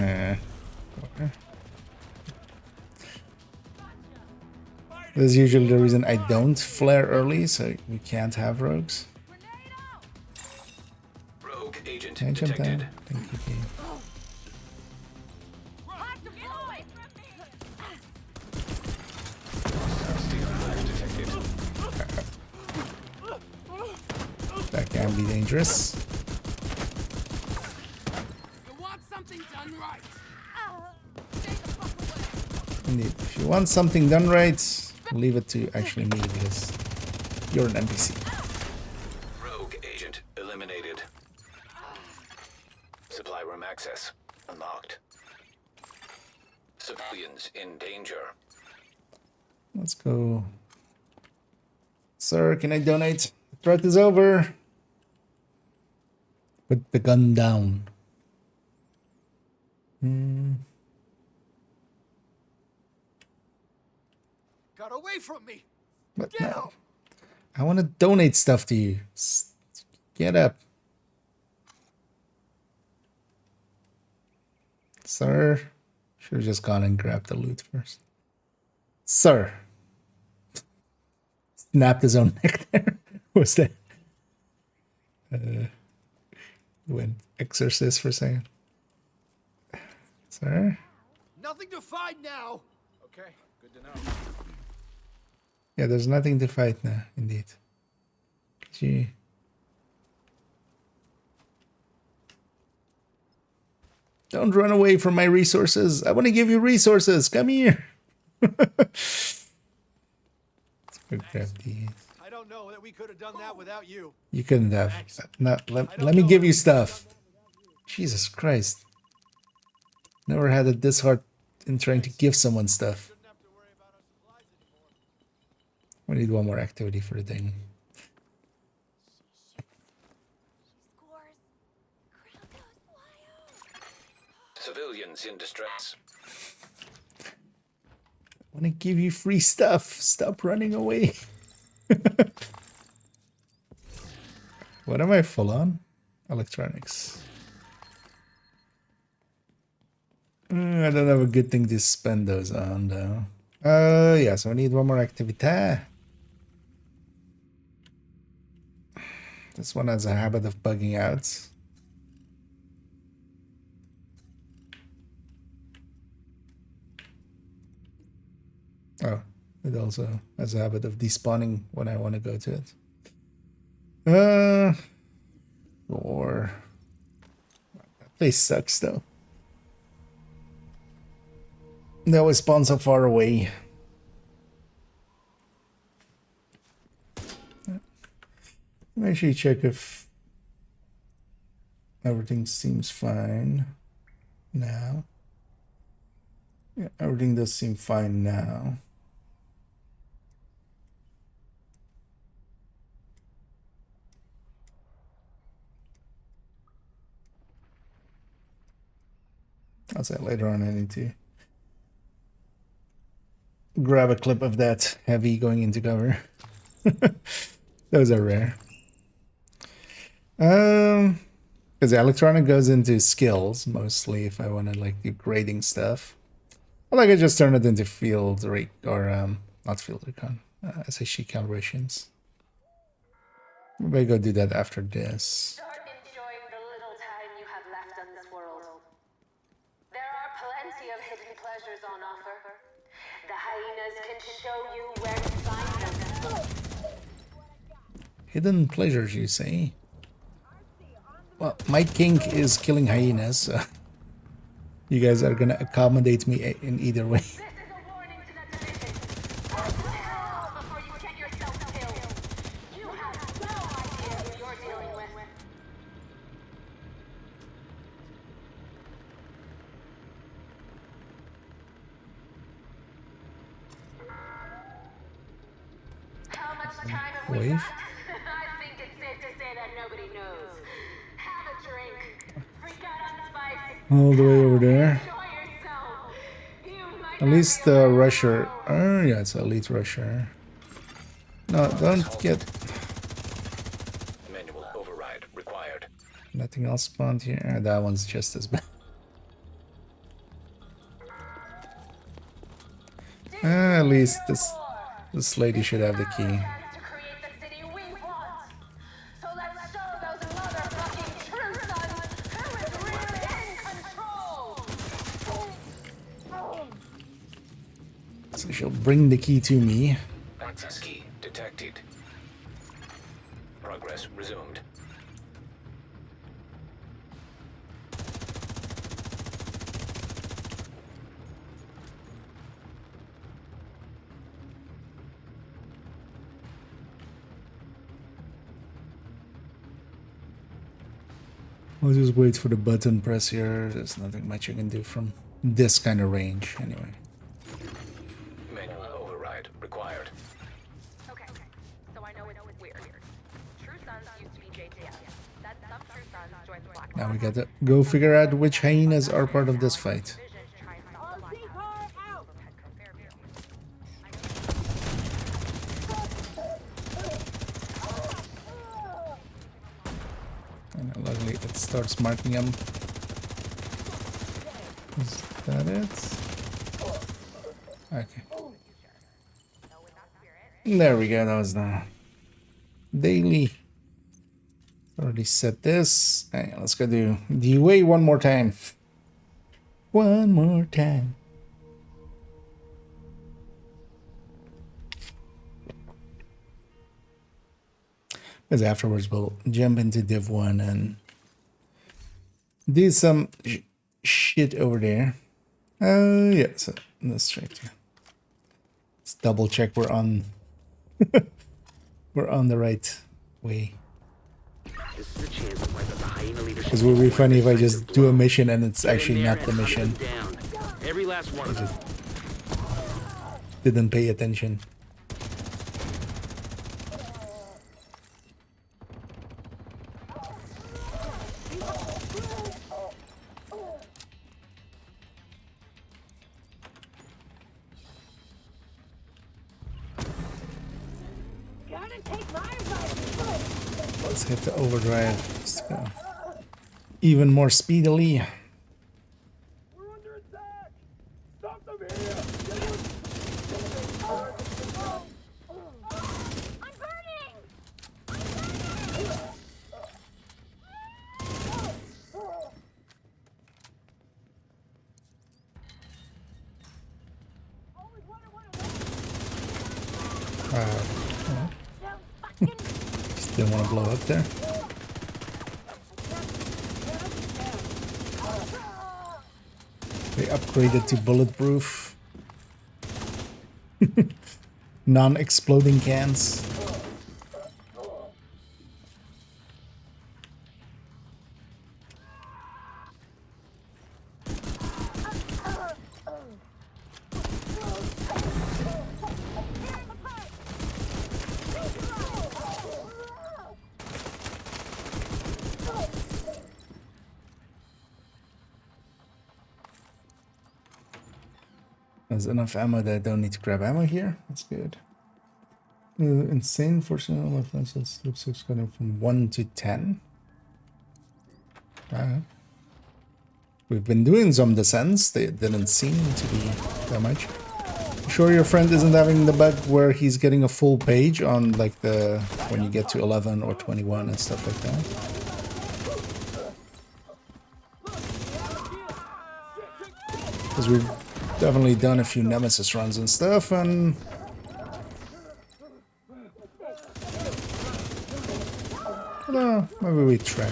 S1: That's usually the reason I don't flare early, so we can't have rogues.
S5: Rogue agent
S1: Can I jump
S5: detected.
S1: down? Thank you, Kate. That can be dangerous.
S2: You want something done right.
S1: Indeed. If you want something done right, leave it to actually me because you're an NPC.
S5: Rogue agent eliminated. Supply room access unlocked. Civilians in danger.
S1: Let's go. Sir, can I donate? The threat is over. Put the gun down.
S6: Got away from me.
S1: But no. I want to donate stuff to you. Get up. Sir. Should have just gone and grabbed the loot first. Sir. Snapped his own neck there. What's that? Went exorcist for a second. Sir?
S6: Nothing to fight now. Okay, good to know.
S1: Yeah, there's nothing to fight now, indeed. Gee. Don't run away from my resources. I want to give you resources. Come here. Let's go grab these.
S6: I don't know that we could have done that without you.
S1: You couldn't have. No, let me give you stuff. Jesus Christ. Never had it this hard in trying to give someone stuff. We need one more activity for the thing.
S5: Civilians in distress.
S1: I want to give you free stuff. Stop running away. What am I full on? Electronics. I don't have a good thing to spend those on though. Yeah, so I need one more activity. This one has a habit of bugging out. Oh, it also has a habit of despawning when I want to go to it. Or that place sucks though. They always spawn so far away. Make sure you check if everything seems fine now. Yeah, everything does seem fine now. I'll say later on I need to grab a clip of that heavy going into cover. Those are rare. Because the electronic goes into skills mostly if I want to like do grading stuff. Or like I just turn it into field or not field recon, SHC calibrations. Maybe I go do that after this.
S9: Start enjoying the little time you have left on this world. There are plenty of hidden pleasures on offer. The hyenas can show you where to find them.
S1: Hidden pleasures, you say? Well, my kink is killing hyenas, so you guys are gonna accommodate me in either way.
S9: This is a warning to the division. Hell before you get yourself killed. You have no idea who you're dealing with. How much time have we
S1: Wave?
S9: got? I think it's safe to say that nobody knows. Have a drink. Freak out on spice.
S1: All the way over there.
S9: Enjoy yourself. You might
S1: At least the rusher. Oh yeah, it's elite rusher. No, don't get.
S5: Manual override required.
S1: Nothing else spawned here. That one's just as bad. At least this lady should have the key.
S9: to create the city we want. So let's show those motherfucking true sons who is really in control.
S1: So she'll bring the key to me.
S5: Access key detected. Progress resumed.
S1: I'll just wait for the button press here. There's nothing much you can do from this kind of range anyway.
S5: Manual override required.
S4: Okay, so I know it's weird. True Sons used to be JTF. Then some True Sons joined the Black
S1: Now we gotta go figure out which hyenas are part of this fight. And luckily it starts marking them. Is that it? Okay. There we go, that was the daily. Already set this. Hey, let's go do the way one more time. One more time. Because afterwards we'll jump into Div 1 and do some shit over there. Yeah, so let's check. Let's double check we're on we're on the right way.
S3: This is a chance to wipe out the hyena leadership.
S1: Because it would be funny if I just do a mission and it's
S3: Get in
S1: actually
S3: there
S1: not the
S3: and hunt
S1: mission.
S3: them down. Every last one of them.
S1: Didn't pay attention. Let's hit the overdrive. Let's go. Even more speedily. Just didn't want to blow up there. They upgraded to bulletproof. Non-exploding cans. There's enough ammo that I don't need to grab ammo here. That's good. Insane forcing all my friends. Looks like going from 1 to 10. We've been doing some descents. They didn't seem to be that much. Sure your friend isn't having the bug where he's getting a full page on like the when you get to 11 or 21 and stuff like that. Because we've definitely done a few Nemesis runs and stuff, and maybe we try.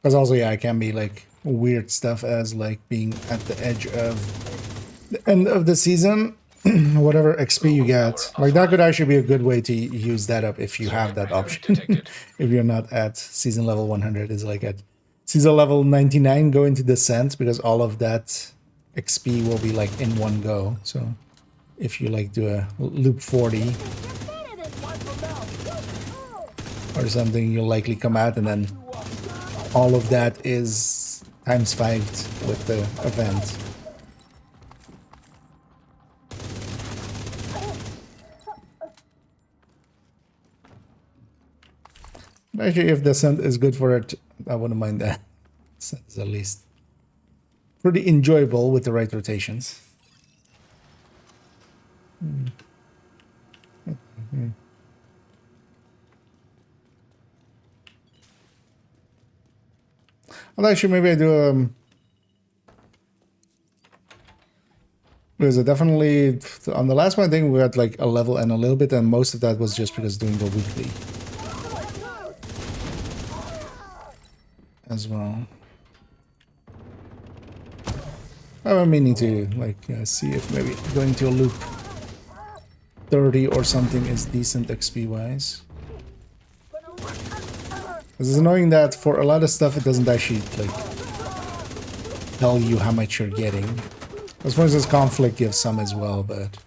S1: Because also, yeah, it can be like weird stuff as like being at the edge of the end of the season, whatever XP you get. Like that could actually be a good way to use that up if you have that option. If you're not at season level 100, is like at season level 99, go into Descent, because all of that XP will be like in one go. So if you like do a loop 40 or something, you'll likely come out and then all of that is times 5 with the event. Actually, if Descent is good for it, I wouldn't mind that. It's at least pretty enjoyable with the right rotations. Well, actually, maybe I do because I definitely on the last one I think we had like a level and a little bit, and most of that was just because doing the weekly as well. I'm meaning to like see if maybe going to a loop 30 or something is decent XP wise. It's annoying that for a lot of stuff it doesn't actually like tell you how much you're getting. As far as conflict gives some as well, but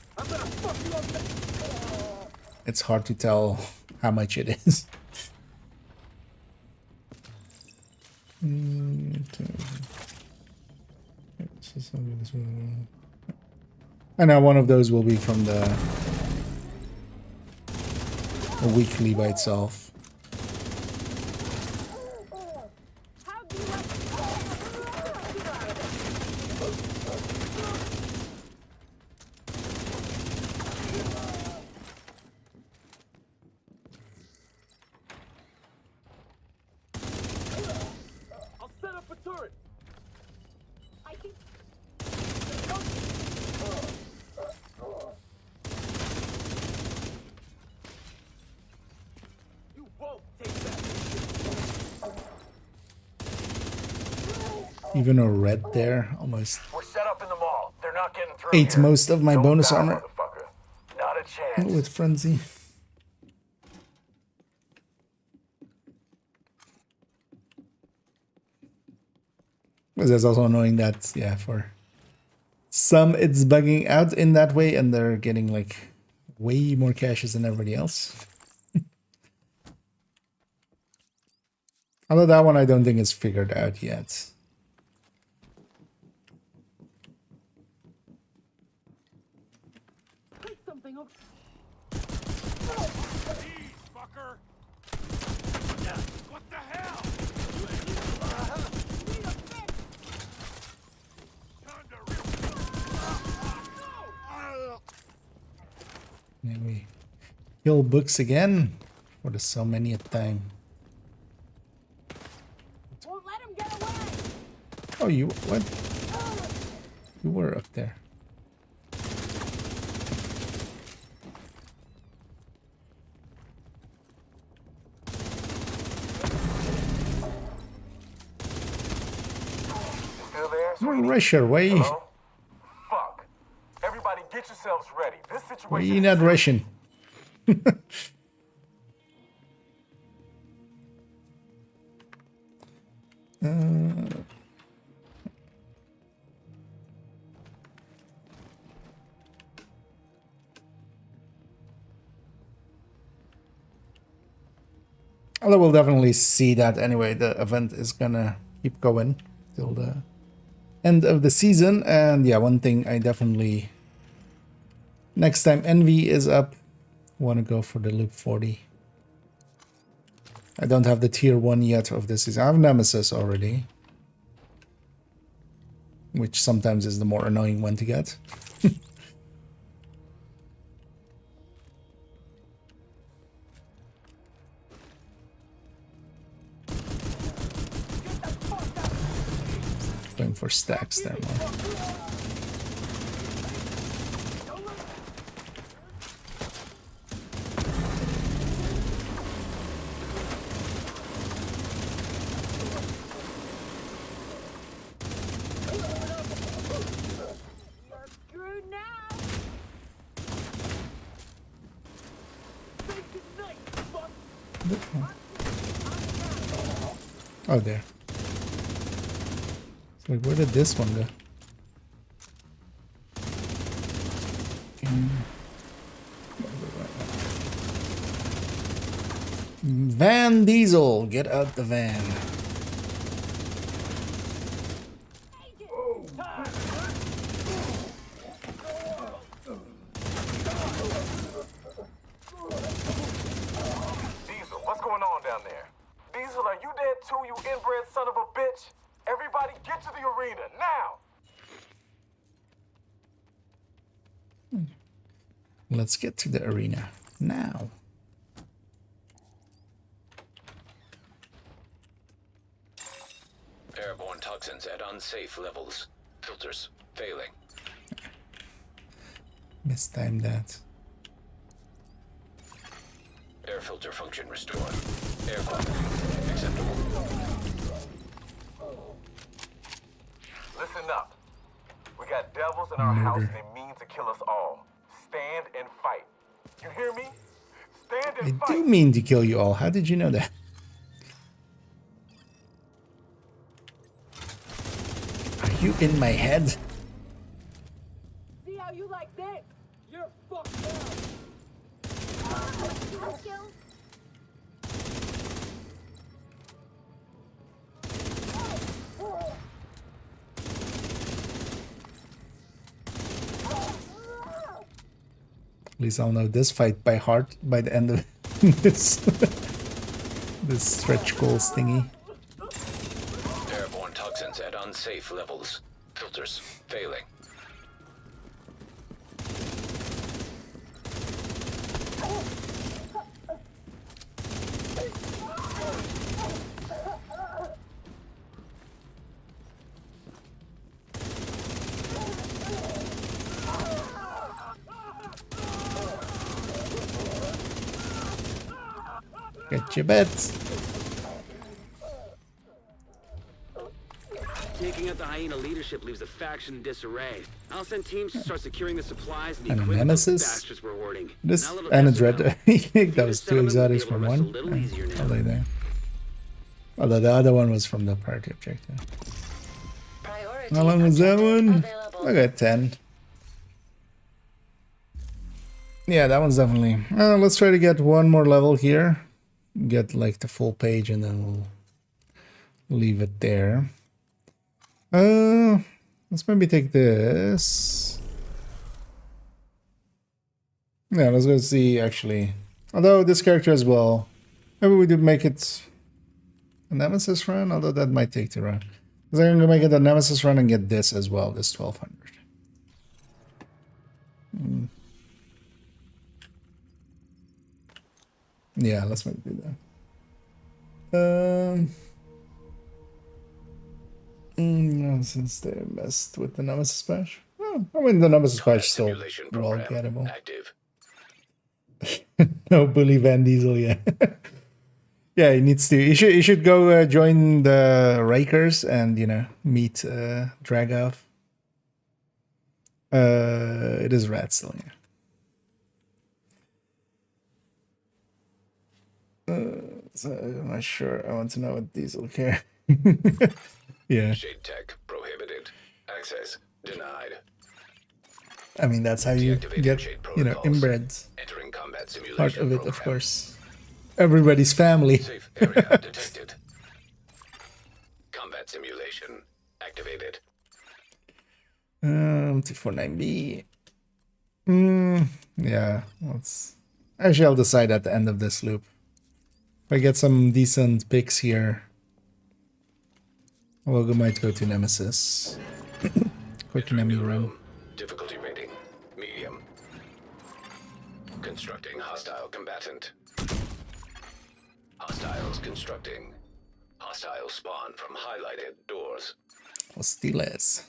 S1: it's hard to tell how much it is. And now one of those will be from the weekly by itself. Even a red there almost ate most of my bonus armor. With Frenzy. Because it's also annoying that, yeah, for some it's bugging out in that way and they're getting like way more caches than everybody else. Although that one I don't think is figured out yet. And we kill books again for the so many a time.
S2: Won't let him get away.
S1: Oh, you what? You were up there. Rush away.
S6: Hello? Fuck. Everybody get yourselves ready. This situation.
S1: Why are you not rushing? Although we'll definitely see that anyway. The event is gonna keep going till the end of the season. And yeah, one thing I definitely, next time Envy is up, want to go for the Loop 40. I don't have the tier 1 yet of this season. I have Nemesis already, which sometimes is the more annoying one to get. Going for stacks there, man. Oh, there. Like, where did this one go? Van Diesel, get out the van.
S6: Diesel, what's going on down there? Diesel, are you dead too, you inbred son of a bitch? Everybody get to the arena, now!
S1: Let's get to the arena now.
S5: Airborne toxins at unsafe levels. Filters failing.
S1: Mistimed that.
S5: Air filter function restored. Air quality acceptable.
S6: Listen up. We got devils in our house and they mean to kill us all. Stand and fight. You hear me? Stand and
S1: I
S6: fight.
S1: do mean to kill you all. How did you know that? Are you in my head?
S10: See how you like this? You're fucked up. Let's go.
S1: At least I'll know this fight by heart by the end of this this stretch goals thingy.
S5: Airborne toxins at unsafe levels. Filters failing.
S1: Get your bets.
S3: Taking out the hyena leadership leaves the faction in disarray. I'll send teams to start securing the supplies and the
S1: And a
S3: equipment those
S1: Nemesis.
S3: bastards were hoarding.
S1: This
S3: Now little
S1: and a
S3: does it
S1: Dread.
S3: know.
S1: That was two exotics from one. Although there. Although the other one was from the party objective. How long was that one? I got 10. Yeah, that one's definitely. Let's try to get one more level here. Get like the full page and then we'll leave it there. Let's maybe take this. Yeah, let's go see actually. Although this character as well. Maybe we do make it a Nemesis run, although that might take the run. Because I'm gonna make it a Nemesis run and get this as well, this 1200. Yeah, let's maybe do that. No, since they messed with the Nemesis patch. Oh, I mean the Nemesis patch still well gettable.
S5: Active.
S1: No bully Van Diesel, yeah. Yeah, he needs to. He should go join the Rakers and meet Dragov. It is red still, yeah. So I'm not sure. I want to know what Diesel care. Yeah.
S5: Shade tech prohibited. Access denied.
S1: I mean, that's how you get, inbreds.
S5: Entering combat simulation
S1: Part of it,
S5: program.
S1: of course. everybody's family.
S5: Safe area detected. Combat simulation activated.
S1: 249B. Yeah, let's. Actually, I'll decide at the end of this loop. If I get some decent picks here, might go to Nemesis. Quick Nemi run.
S5: Difficulty rating medium. Constructing hostile combatant. Hostiles constructing. Hostile spawn from highlighted doors.
S1: Hostiles.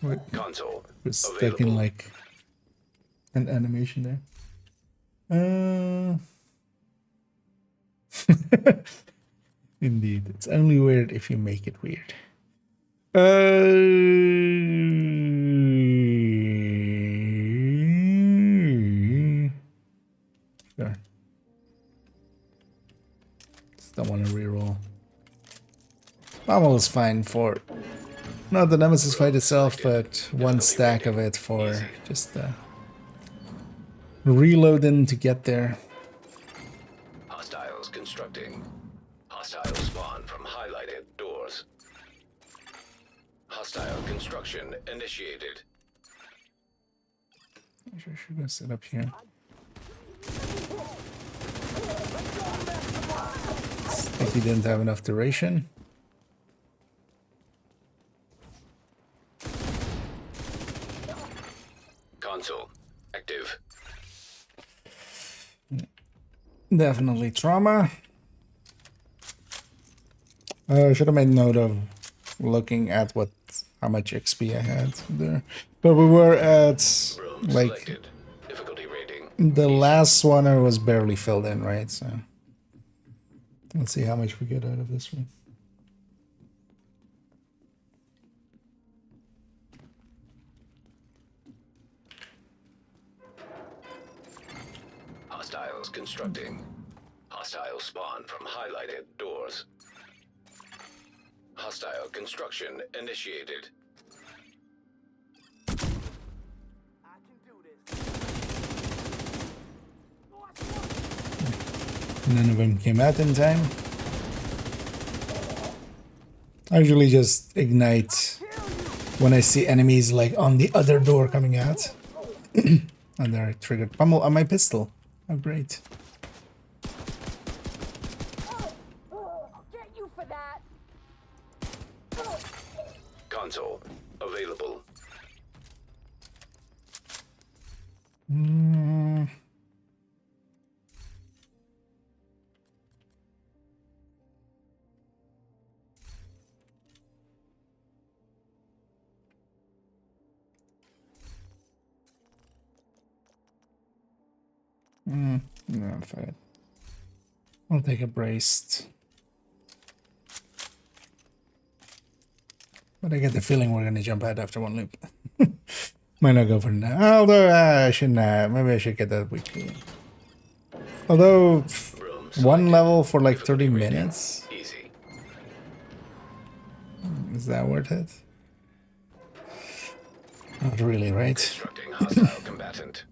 S1: Wait,
S5: Console.
S1: we're stuck in like an animation there. Indeed, it's only weird if you make it weird. Sure. Just don't want to reroll. Mammal is fine for not the Nemesis fight itself, but one stack of it for just reloading to get there.
S5: Hostiles constructing. Hostile spawn from highlighted doors. Hostile construction initiated.
S1: I should go set up here. Sticky didn't have enough duration.
S5: Console active.
S1: Definitely trauma. I should have made note of looking at how much XP I had there. But we were at like
S5: Difficulty rating.
S1: the last one I was barely filled in, right? So let's see how much we get out of this one.
S5: Hostiles constructing. Hostile spawn from highlighted doors. Hostile construction initiated.
S1: None of them came out in time. I usually just ignite when I see enemies like on the other door coming out. And there I triggered pummel on my pistol. Oh great.
S10: Get you for that.
S5: Console available.
S1: No, fine. I'll take a braced. But I get the feeling we're gonna jump out after one loop. Might not go for now. Although I shouldn't have. Maybe I should get that weekly. Although one level for like 30 minutes.
S5: Easy.
S1: Is that worth it? Not really, right?
S5: Constructing hostile combatant.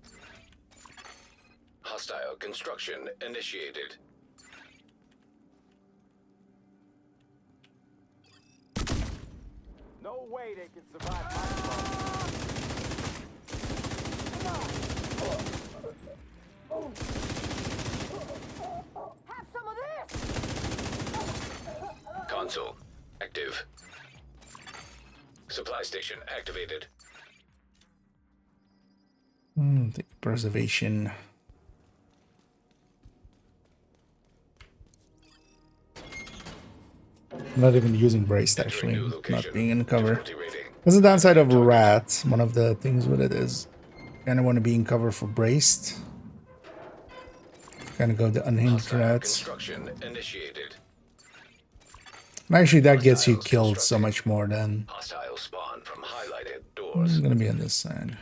S5: Hostile construction initiated.
S6: No way they can survive my
S10: Have some of this.
S5: Console active. Supply station activated.
S1: Take preservation. I'm not even using braced actually, not being in cover. That's the downside of rat. One of the things with it is kind of want to be in cover for braced. Kind of go the unhinged rats.
S5: Construction initiated.
S1: And actually, that gets you killed so much more than.
S5: Hostile spawn from highlighted doors.
S1: I'm gonna be on this side.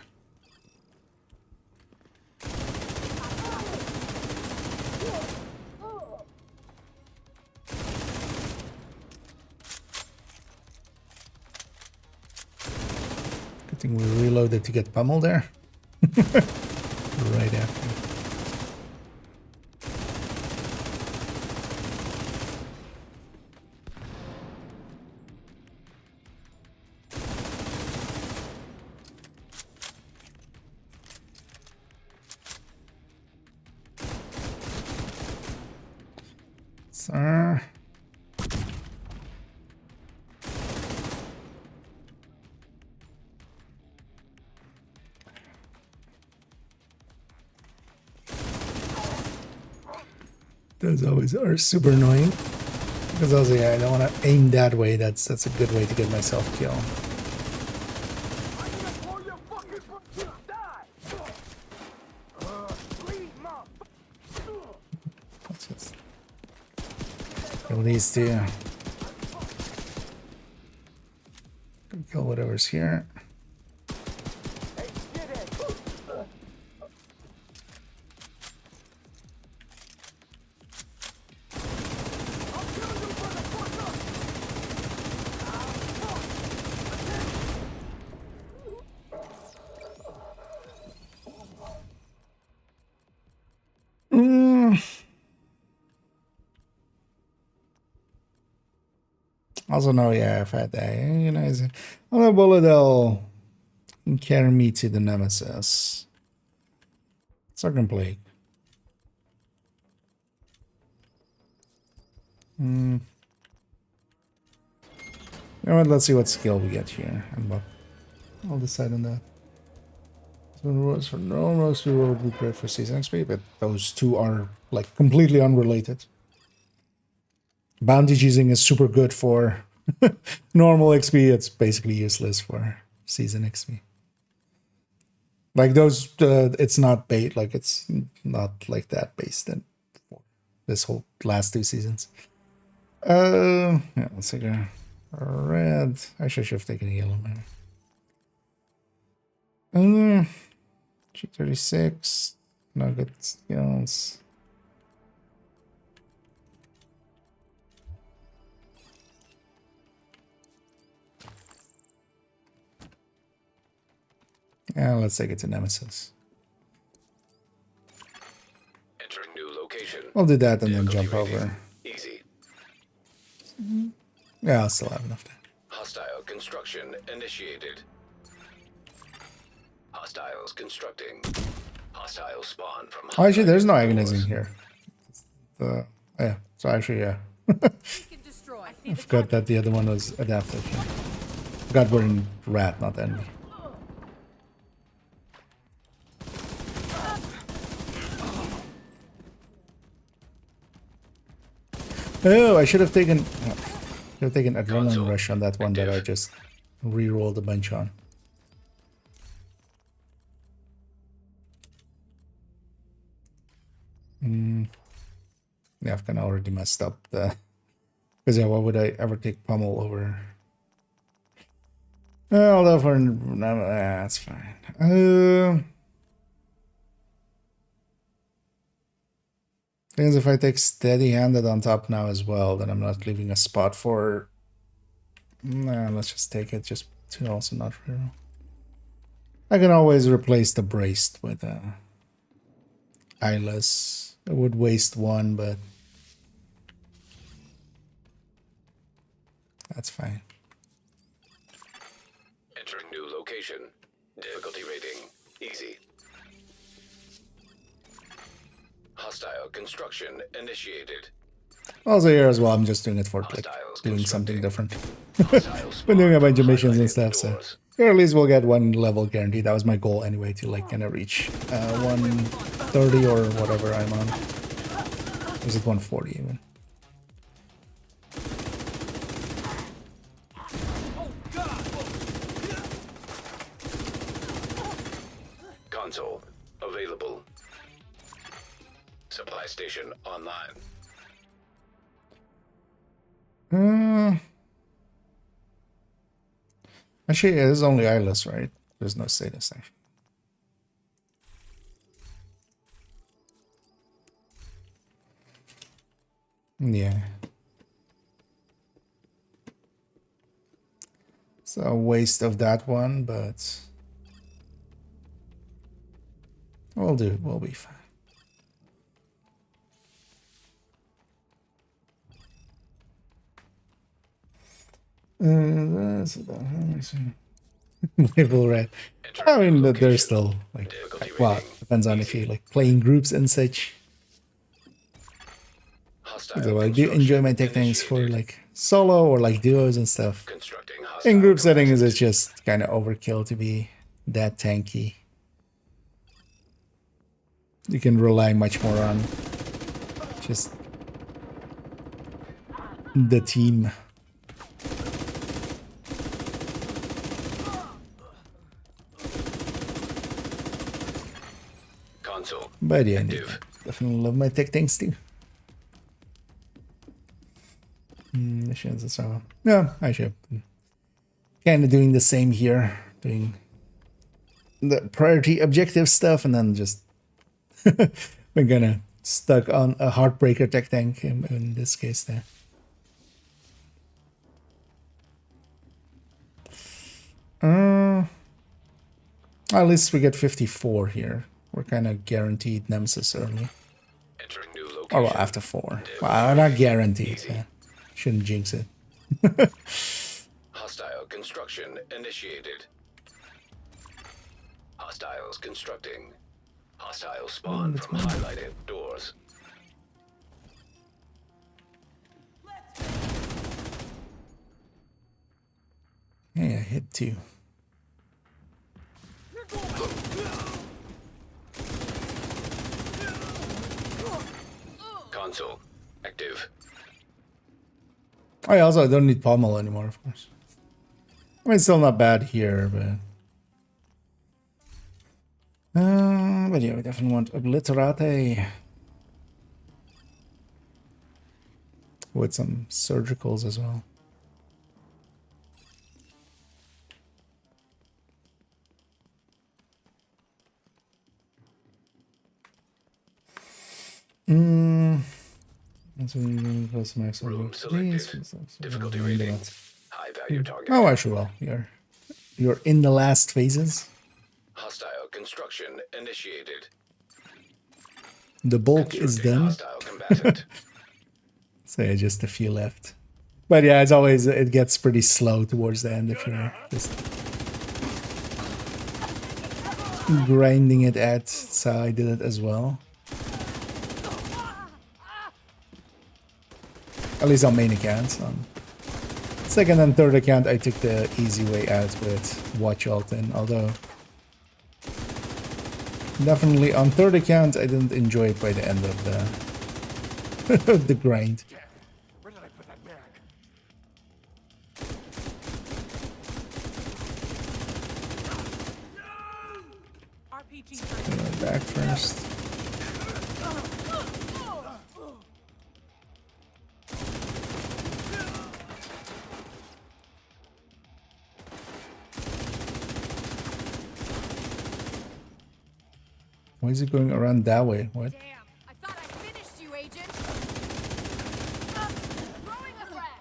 S1: think we reloaded to get pummel there. Right after. Sir. Those always are super annoying. Because also, yeah, I don't want to aim that way. That's a good way to get myself killed. Let's just kill these two. Kill whatever's here. Also, no, yeah, if I die, you know, on a bullet, they'll carry me to the Nemesis. Second plague. You know what? Let's see what skill we get here, and what I'll decide on that. So no, most people would be great for season XP, but those two are like completely unrelated. Bounty cheesing is super good for normal XP. It's basically useless for season XP. Like those, it's not bait. Like it's not like that based in this whole last two seasons. Yeah, let's take a red. Actually, I should have taken a yellow, maybe. G36. No good skills. Yeah, let's take it to Nemesis.
S5: Entering new location.
S1: I'll do that and then jump over.
S5: Easy.
S1: Yeah, I'll still have enough time.
S5: Hostile construction initiated. Hostiles constructing. Hostile spawn from.
S1: Oh, actually, there's no agonizing here. Yeah. So actually, yeah. I forgot that the other one was adaptive. Forgot we're in rat, not enemy. Oh, I should have taken adrenaline rush on that one that I just re-rolled a bunch on. Yeah, I've kind of already messed up the. Because yeah, why would I ever take pummel over? Although for that's fine. Because if I take steady-handed on top now as well, then I'm not leaving a spot for. Nah, let's just take it. Just to also not reroll. I can always replace the braced with eyeless. I would waste one, but that's fine.
S5: Entering new location. Difficulty rating easy. Hostile construction initiated.
S1: Also here as well, I'm just doing it for like doing something different. Been doing a bunch of missions and stuff, so here at least we'll get one level guaranteed. That was my goal anyway, to like kind of reach 130 or whatever I'm on. Or is it 140 even?
S5: Console available. Supply station online.
S1: Actually, it is only eyeless, right? There's no status actually. Yeah. So a waste of that one, but We'll do it. We'll be fine. Label red. I mean, that there's still like, well, depends on if you like playing groups and such. So I do enjoy my techniques for like solo or like duos and stuff. In group settings, it's just kind of overkill to be that tanky. You can rely much more on just the team. But yeah, definitely love my tech things too. Missions and so on. Yeah, I should. Kind of doing the same here, doing the priority objective stuff, and then just we're gonna stuck on a heartbreaker tech tank in this case there. At least we get 54 here. We're kind of guaranteed Nemesis early. Oh, well, after 4. Well, not guaranteed. Yeah. Shouldn't jinx it.
S5: Hostile construction initiated. Hostiles constructing. Hostile spawn from highlighted doors.
S1: Yeah, hit 2.
S5: Console active.
S1: I also don't need pommel anymore, of course. I mean, it's still not bad here, but yeah, we definitely want Obliterate with some surgicals as well.
S5: Room selected. Difficulty rating. High value target.
S1: Oh, actually, well, you're in the last phases.
S5: Hostile construction initiated.
S1: The bulk is done. So yeah, just a few left. But yeah, as always, it gets pretty slow towards the end if you're just grinding it at. So I did it as well. At least on main accounts. On second and third account, I took the easy way out with Watch Alt in, although definitely on third account, I didn't enjoy it by the end of the the grind.
S6: Where did I put that bag?
S1: Back first. Why is it going around that way? What?
S2: Damn, I thought I finished you, Agent. Throwing a frag.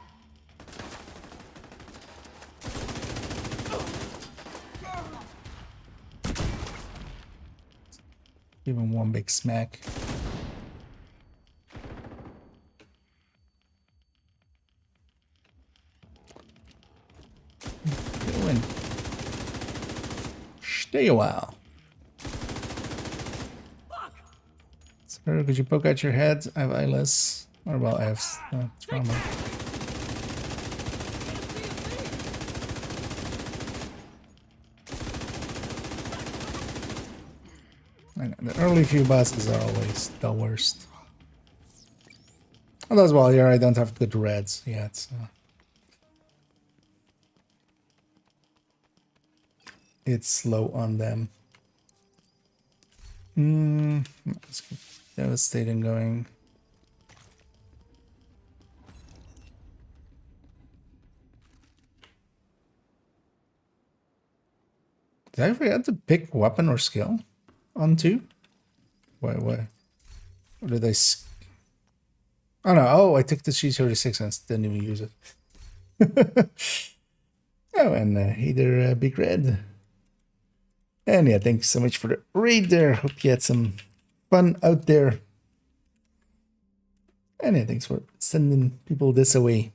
S1: Give him one big smack. Go in. Stay a while. Sir, could you poke out your head? I have eyeless. Or well, I have trauma. I know, the early few bosses are always the worst. Although as well, here I don't have good reds yet. So. It's slow on them. Let's keep devastating going. Did I forget to pick weapon or skill on 2? Why? Or did I? Oh no! Oh, I took the G36 and didn't even use it. Oh, and either Big Red. And yeah, thanks so much for the raid there. Hope you had some fun out there. And yeah, thanks for sending people this away.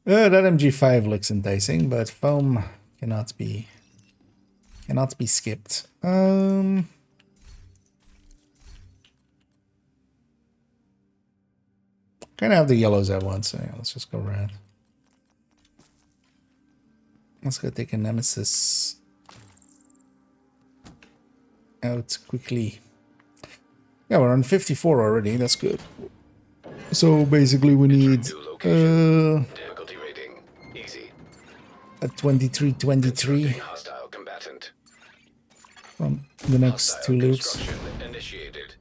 S1: That MG5 looks enticing, but foam cannot be skipped. Kind of have the yellows at once. So yeah, let's just go red. Let's go take a Nemesis out quickly. Yeah, we're on 54 already. That's good. So basically, we need
S5: Difficulty rating easy.
S1: a 23-23
S5: Hostile combatant.
S1: from the next two loops.
S5: Construction initiated.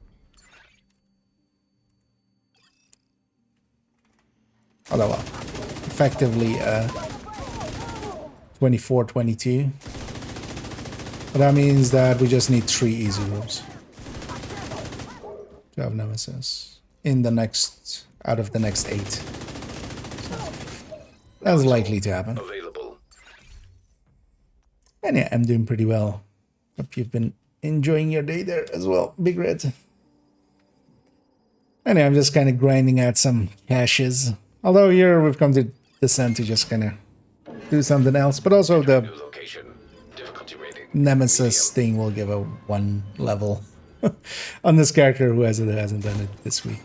S1: Although, well, effectively 24-22. But that means that we just need 3 easy rooms to have Nemesis in the next, out of the next 8. So that's likely to happen.
S5: Available.
S1: And yeah, I'm doing pretty well. Hope you've been enjoying your day there as well, Big Red. And yeah, I'm just kind of grinding out some caches. Although here we've come to Descent to just kind of do something else. But also the Nemesis thing will give a 1 level on this character who hasn't done it this week.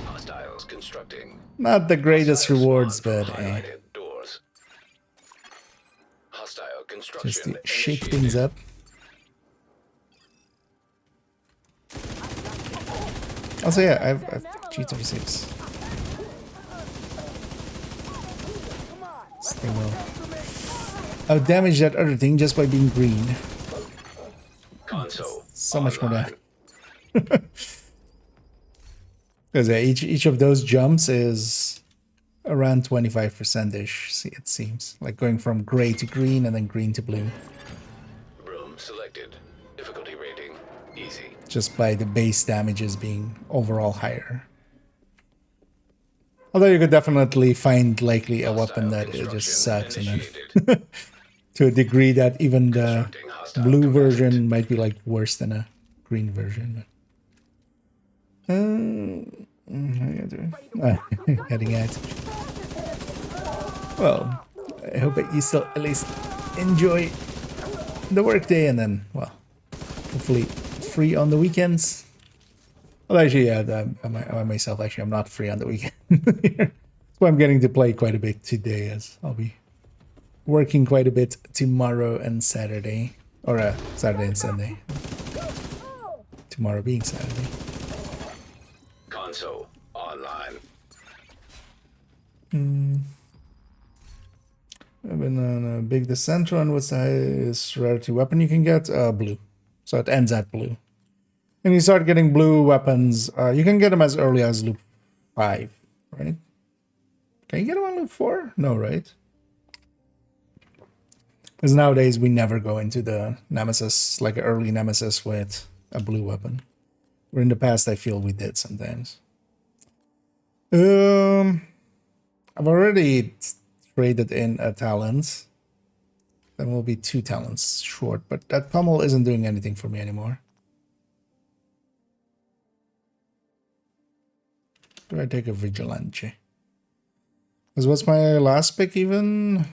S5: Hostiles constructing.
S1: Not the greatest rewards, but
S5: Doors. Hostile construction
S1: just to shake things up. Also, yeah, I've G36. Stay well. I'll damage that other thing just by being green.
S5: Console
S1: so much more damage. Because each of those jumps is around 25%-ish, it seems. Like going from gray to green and then green to blue.
S5: Room selected. Difficulty rating easy.
S1: Just by the base damages being overall higher. Although you could definitely find likely a weapon that it just sucks, and then to a degree that even the blue version might be like worse than a green version. How you doing? Heading out. Well, I hope that you still at least enjoy the workday, and then, well, hopefully free on the weekends. Well, actually, yeah, I myself, actually, I'm not free on the weekend. That's why I'm getting to play quite a bit today, as I'll be working quite a bit tomorrow and Saturday. Or Saturday and Sunday. Tomorrow being Saturday.
S5: Console online.
S1: I've been on a big descent run. What's the highest rarity weapon you can get? Blue. So it ends at blue. And you start getting blue weapons. You can get them as early as loop 5, right? Can you get them on loop 4? No, right? Because nowadays we never go into the Nemesis, like an early Nemesis with a blue weapon. Where in the past I feel we did sometimes. I've already traded in a talent. Then will be 2 talents short, but that pummel isn't doing anything for me anymore. Do I take a Vigilante? Because what's my last pick even?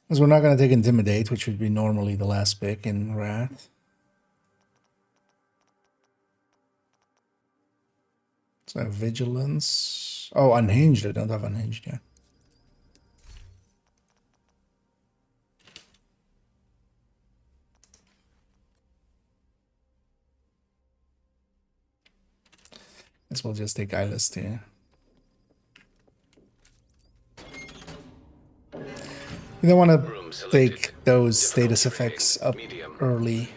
S1: Because we're not going to take Intimidate, which would be normally the last pick in Wrath. So Vigilance. Oh, Unhinged. I don't have Unhinged yet. Guess we'll just take Eyeless here. You don't want to take those status effects up early.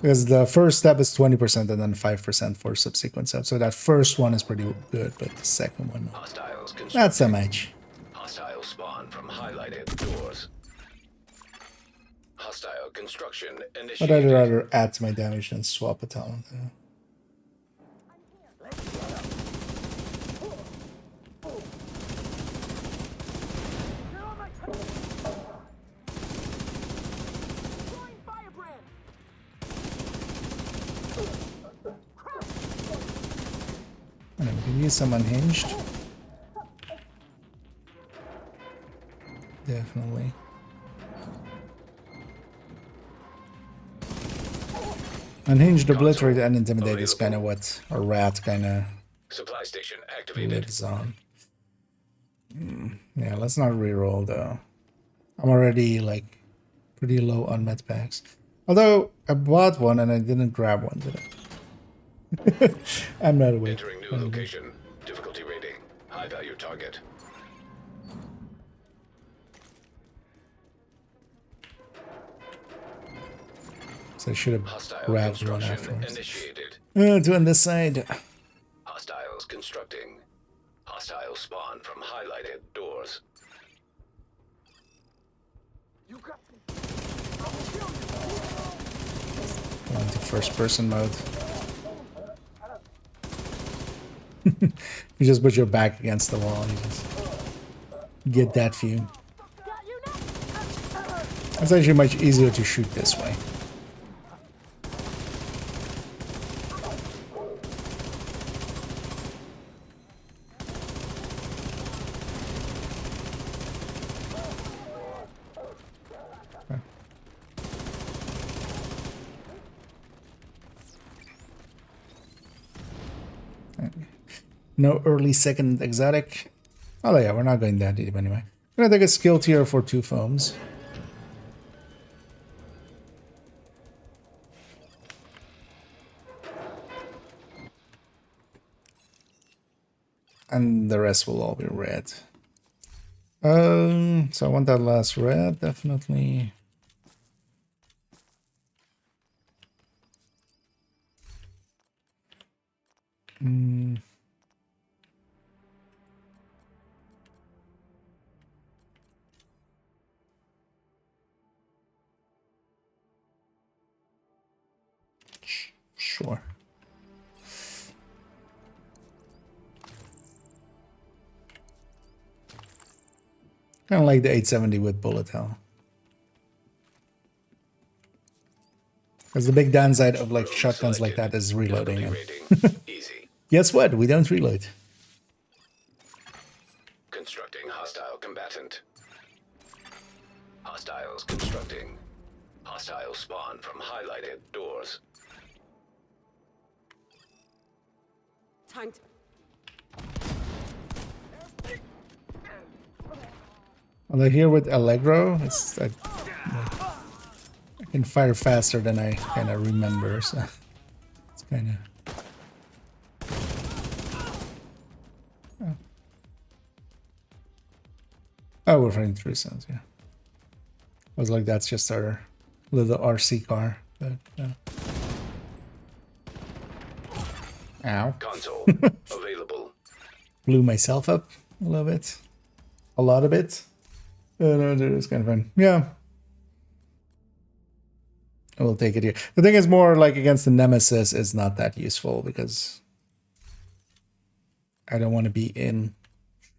S1: Because the first step is 20% and then 5% for subsequent steps. So that first one is pretty good, but the second one, not so much.
S5: Hostile spawn from highlighted doors. Hostile construction initiated.
S1: But I'd rather add to my damage than swap a talent. Can use some unhinged. Definitely. Unhinged, obliterate, and intimidate is kind of what a rat kind of
S5: Supply station activated.
S1: lives on. Yeah, let's not reroll though. I'm already like pretty low on med packs. Although I bought one and I didn't grab one today. I'm not aware.
S5: Entering new location. Difficulty rating. High value target.
S1: So I should have grabbed one afterwards.
S5: Initiated.
S1: To on this side.
S5: Hostiles constructing. Hostile spawn from highlighted doors.
S1: Go into first person mode. You just put your back against the wall. You just get that view. It's actually much easier to shoot this way. No early second exotic. Oh yeah, we're not going that deep anyway. I'm gonna take a skill tier for 2 foams. And the rest will all be red. So I want that last red, definitely. Sure. Kind of like the 870 with bullet hell. Because the big downside of like shotguns like that is reloading. And
S5: Easy.
S1: guess what? We don't reload.
S5: Constructing hostile combatant. Hostiles constructing. Hostile spawn from highlighted doors.
S2: Time to...
S1: Although here with Allegro, it's I can fire faster than I kind of remember, so it's kind of. Oh, we're fighting through sounds, yeah. I was like, that's just our little RC car, but. Ow.
S5: Console available.
S1: Blew myself up a little bit. A lot of it. No, it was kind of fun. Yeah. I will take it here. The thing is more like against the Nemesis is not that useful because I don't want to be in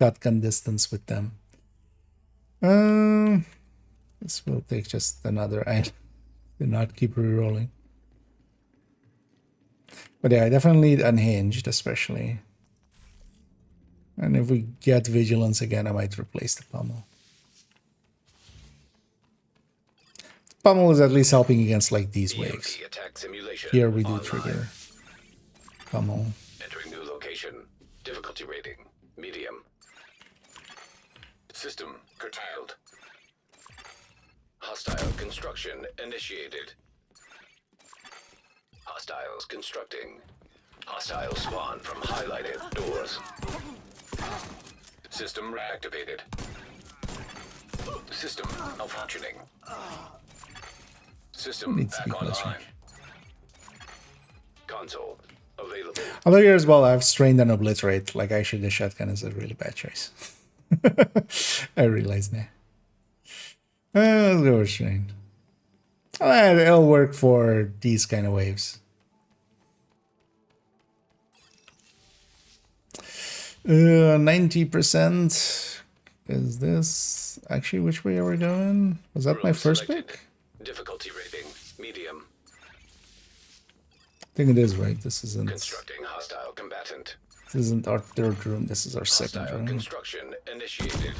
S1: shotgun distance with them. This will take just another item. Do not keep rerolling. But yeah, I definitely need unhinged, especially. And if we get vigilance again, I might replace the pommel. Pommel is at least helping against like these waves. Here we do trigger pommel.
S5: Entering new location. Difficulty rating medium. System curtailed. Hostile construction initiated. Hostiles constructing. Hostile spawn from highlighted doors. System reactivated. System malfunctioning. System
S1: Needs to be
S5: back
S1: closer.
S5: online. Console available.
S1: Although here as well, I've strained and obliterate. Like actually, the shotgun is a really bad choice. I realize now. Let's go with strain. It'll work for these kind of waves. 90% is this actually which way are we going? Was that my first pick?
S5: Difficulty rating medium.
S1: I think it is right. This isn't.
S5: Constructing hostile combatant.
S1: This isn't our third room, this is our second
S5: Hostile
S1: room.
S5: construction initiated.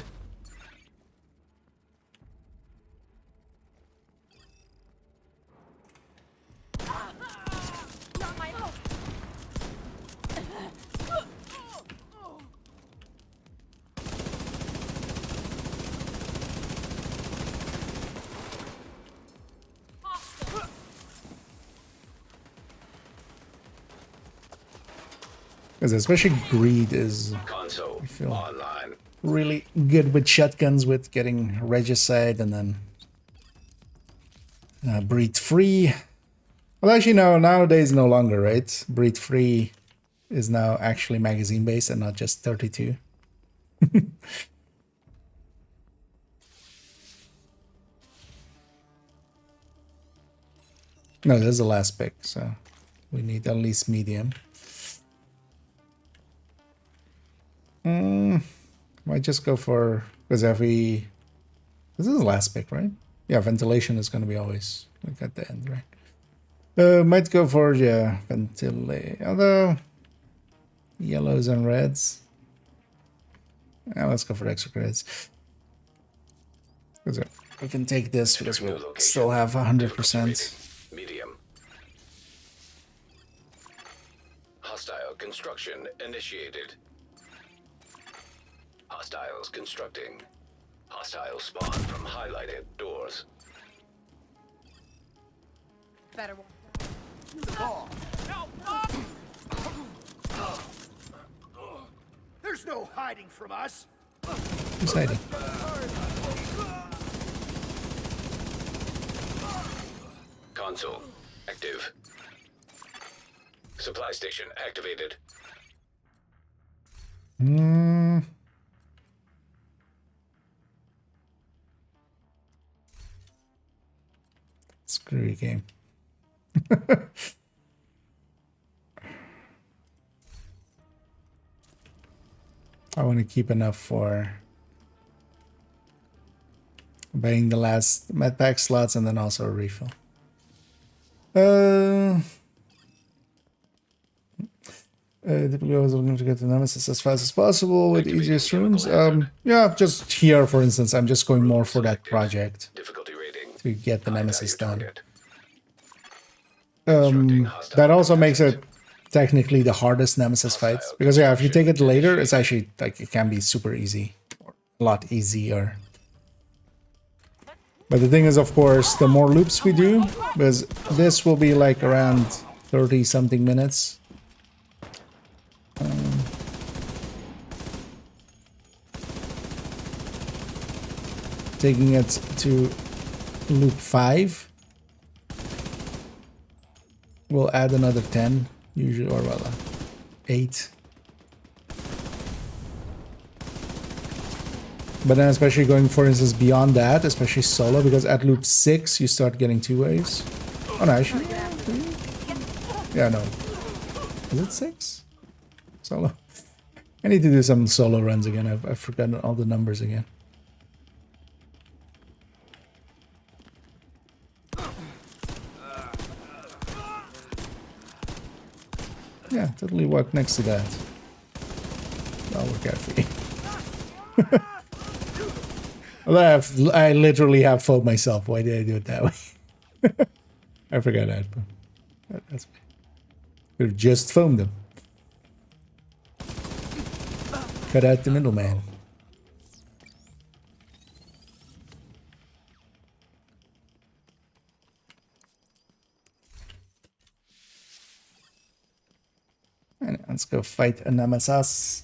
S1: Because especially Greed is,
S5: Console
S1: I feel,
S5: online.
S1: really good with shotguns, with getting Regicide, and then Breed Free. Well, actually, no, nowadays no longer, right? Breed Free is now actually magazine based and not just 32. No, this is the last pick, so we need at least medium. Might just go for, because every, this is the last pick, right? Yeah, ventilation is going to be always like at the end, right? Might go for, yeah, ventilation, although yellows and reds. Yeah, let's go for extra credits. Because we can take this because we'll still have 100%.
S5: Medium. Hostile construction initiated. Hostiles constructing. Hostile spawn from highlighted doors.
S2: Better one.
S13: There's no hiding from us.
S1: Who's hiding?
S5: Console active. Supply station activated.
S1: Screwy game. I want to keep enough for buying the last medpack slots and then also a refill. Typically I was looking to get the Nemesis as fast as possible with easiest rooms. Yeah, just here, for instance, I'm just going more for that project to get the Nemesis done. That also makes it technically the hardest Nemesis fight, because yeah, if you take it later, it's actually like it can be super easy, or a lot easier. But the thing is, of course, the more loops we do, because this will be like around 30 something minutes. Taking it to loop 5 will add another 10 usually, or well, 8. But then especially going, for instance, beyond that, especially solo, because at loop 6 you start getting 2 waves. Oh no, actually, yeah, no, is it 6 solo? I need to do some solo runs again. I've forgotten all the numbers again. Yeah, totally walk next to that. I'll work out for you. Well, I literally have fooled myself. Why did I do it that way? I forgot that. But that's could have just foamed them. Cut out the middleman. And let's go fight a Nemesis.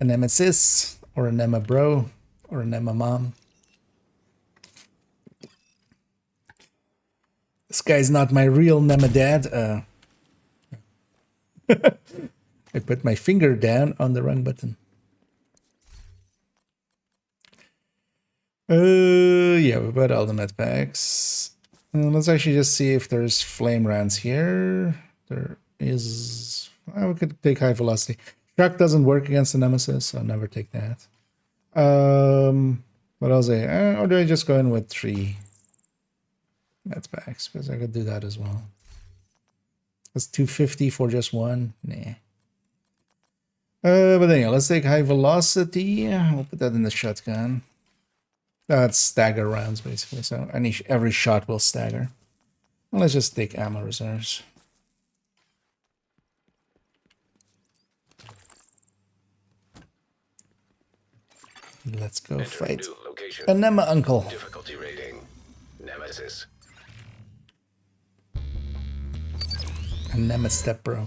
S1: A Nemesis, or a Nema bro, or a Nema mom. This guy's not my real Nema dad. I put my finger down on the wrong button. Yeah, we bought all the med packs. Let's actually just see if there's flame rounds here. There is. We could take high velocity. Shock doesn't work against the Nemesis, so I'll never take that. But I'll say, or do I just go in with 3 med packs? Because I could do that as well. It's 250 for just one. Nah. But then yeah, let's take high velocity. We'll put that in the shotgun. That's stagger rounds basically, so every shot will stagger. Well, let's just take ammo reserves. Let's go fight Anema Uncle.
S5: Difficulty rating Nemesis.
S1: Anema Step Bro.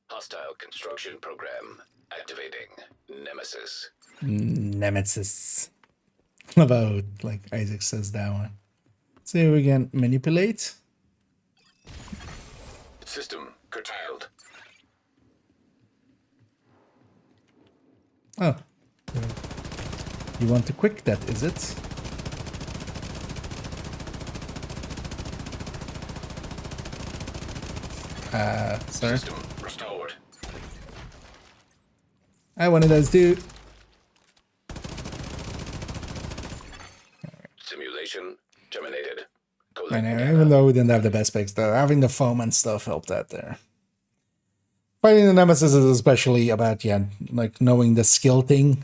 S5: Hostile construction program activating Nemesis.
S1: Nemesis. About like Isaac says that one. See if we can manipulate.
S5: System curtailed.
S1: Oh. You want to quick that, is it? Sorry.
S5: System restored.
S1: I wanted those too.
S5: Simulation terminated.
S1: I know, even though we didn't have the best picks, though, having the foam and stuff helped out there. Fighting the Nemesis is especially about, yeah, like knowing the skill thing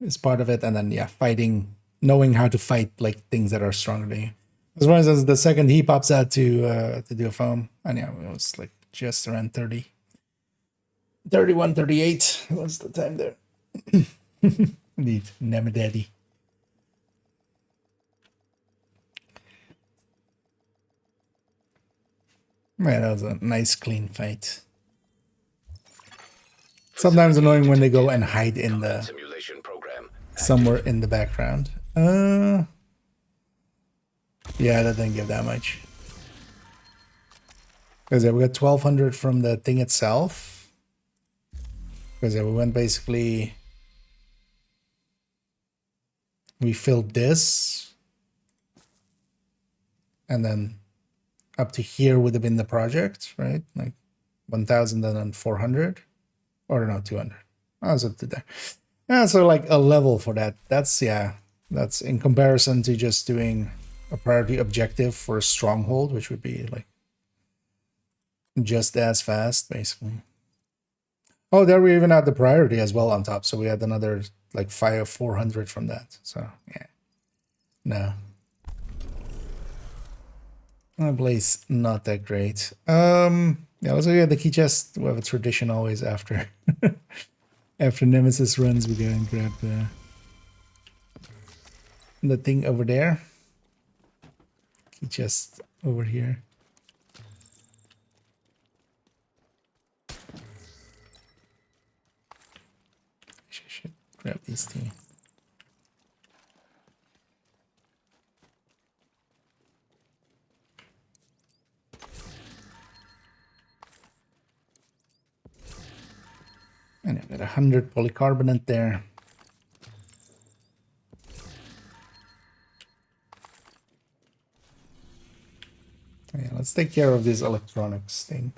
S1: is part of it, and then, yeah, fighting, knowing how to fight, like, things that are stronger than you. As far as the second he pops out to do a foam, and yeah, it was, like, just around 30. 31, 38 was the time there. Indeed, Nemadaddy. Man, that was a nice, clean fight. Sometimes annoying when they go and hide in the somewhere in the background. Yeah, that didn't give that much. Because yeah, we got 1200 from the thing itself. Because yeah, we went basically. We filled this, and then up to here would have been the project, right? Like 1,000 and then 400. Or no, 200. I was up to there. Yeah, so like a level for that. That's, yeah, that's in comparison to just doing a priority objective for a stronghold, which would be like just as fast, basically. Oh, there we even had the priority as well on top. So we had another like 400 from that. So, yeah. No. That place not that great. Yeah, let's look at the key chest. We have a tradition always after after Nemesis runs, we go and grab the thing over there. Key chest over here. Should grab these two. And I've got 100 polycarbonate there. Yeah, let's take care of this electronics thing.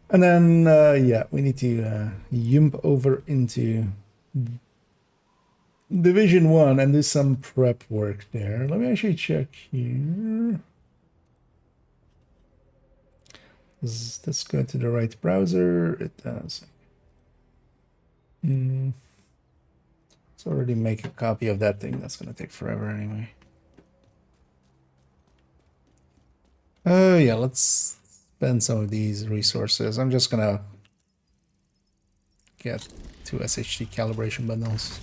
S1: And then, yeah, we need to jump over into Division 1 and do some prep work there. Let me actually check here. Does this go to the right browser? It does. Let's already make a copy of that thing. That's gonna take forever anyway. Yeah, let's spend some of these resources. I'm just gonna get 2 SHD calibration bundles.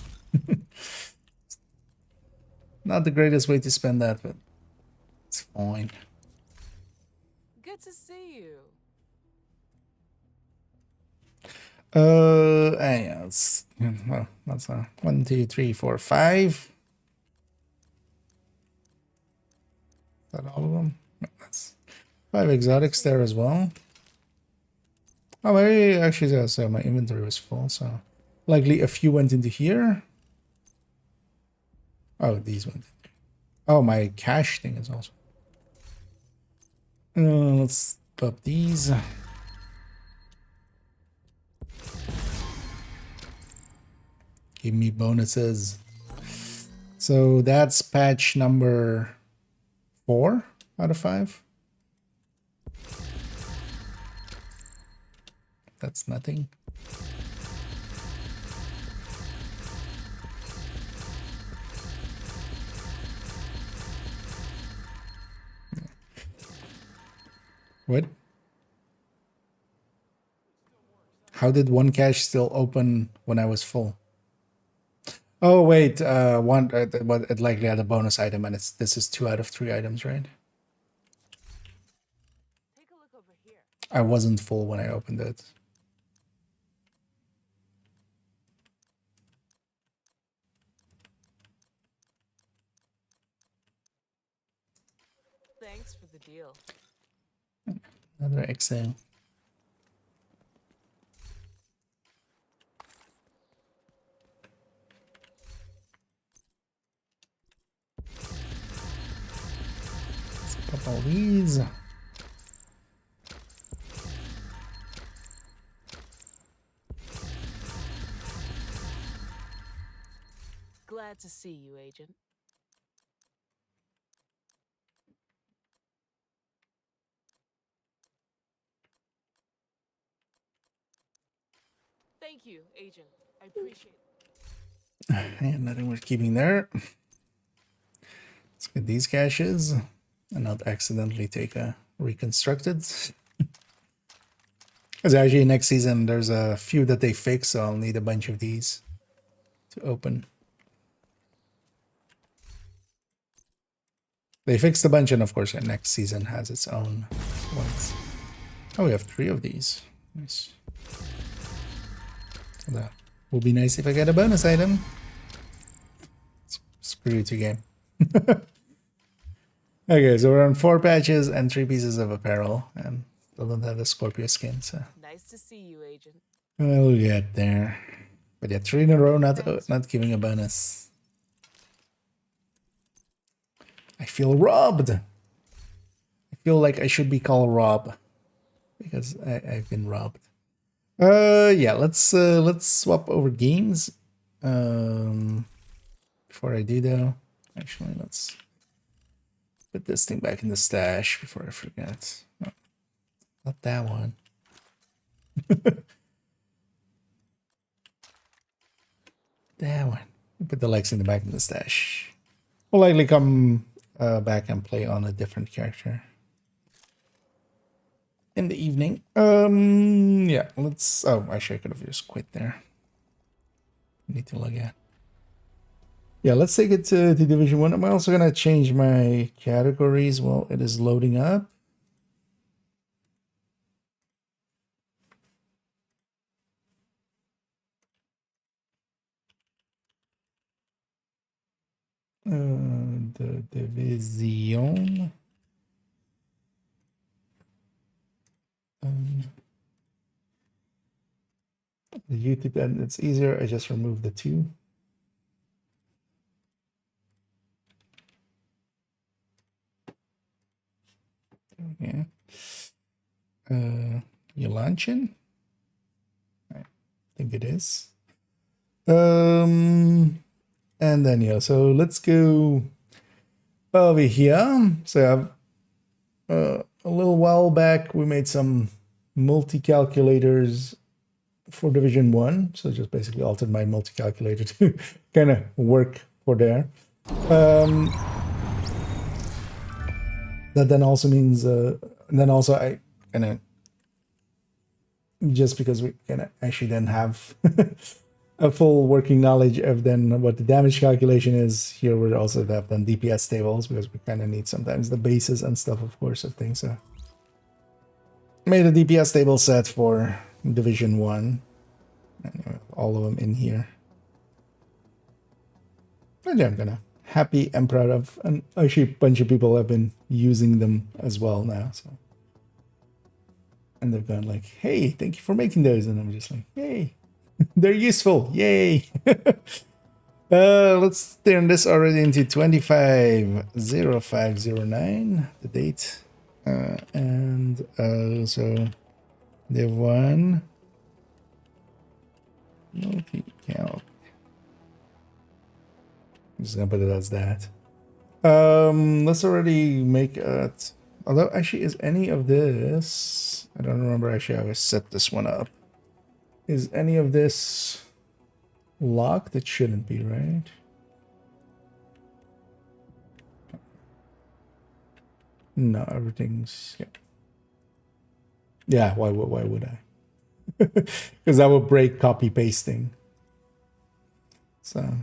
S1: Not the greatest way to spend that, but it's fine.
S2: Good to see you.
S1: Yeah, well, that's 1, 2, 3, 4, 5. Is that all of them? No, that's 5 exotics there as well. Oh, maybe actually, yeah, so my inventory was full, so likely a few went into here. Oh, these went. Oh, my cache thing is also. Let's pop these. Give me bonuses. So that's patch number 4 out of 5. That's nothing. What? How did one cache still open when I was full? Oh wait, but it likely had a bonus item, and this is 2 out of 3 items, right?
S10: Take a look over here.
S1: I wasn't full when I opened it.
S10: Thanks for the deal.
S1: Another exhale. Let's pop all these.
S10: Glad to see you, Agent. Thank you, Agent. I appreciate it.
S1: And nothing worth keeping there. Let's get these caches and not accidentally take a reconstructed. Because actually next season there's a few that they fix, so I'll need a bunch of these to open. They fixed a bunch, and of course next season has its own ones. Oh, we have 3 of these. Nice. So that will be nice if I get a bonus item. Screw you, 2 game. Okay, so we're on 4 patches and 3 pieces of apparel, and still don't have the Scorpio skin, so
S10: Nice to see you, Agent.
S1: we'll get there. But yeah, 3 in a row, not giving a bonus. I feel robbed. I feel like I should be called Rob because I've been robbed. Yeah, let's swap over games. Before I do though, actually let's put this thing back in the stash before I forget. No, not that one. That one. Put the legs in the back of the stash. We'll likely come back and play on a different character in the evening. Yeah, let's. Oh, actually, I could have just quit there. Need to log out. Yeah, let's take it to Division 1. I'm also gonna change my categories while it is loading up. The Division. The YouTube, and it's easier. I just remove the 2. Yeah. You launching? I think it is. And then yeah, so let's go over here. So a little while back we made some multi-calculators for Division 1. So just basically altered my multi-calculator to kind of work for there. That then also means then also I kind of, just because we kind of actually then have a full working knowledge of then what the damage calculation is, here we also have then DPS tables, because we kind of need sometimes the bases and stuff, of course, of things. So made a DPS table set for Division 1, and all of them in here. And yeah, I'm gonna happy and proud of, and actually a bunch of people have been using them as well now, so, and they've gone like, hey, thank you for making those, and I'm just like, yay. They're useful, yay. Let's turn this already into 25M05D09, the date, and so the one multi-count. I'm just gonna put it as that. Let's already make it. Although actually, is any of this? I don't remember actually how I set this one up. Is any of this locked? It shouldn't be, right? No, everything's yeah. Yeah, why would I? Because that would break copy pasting. So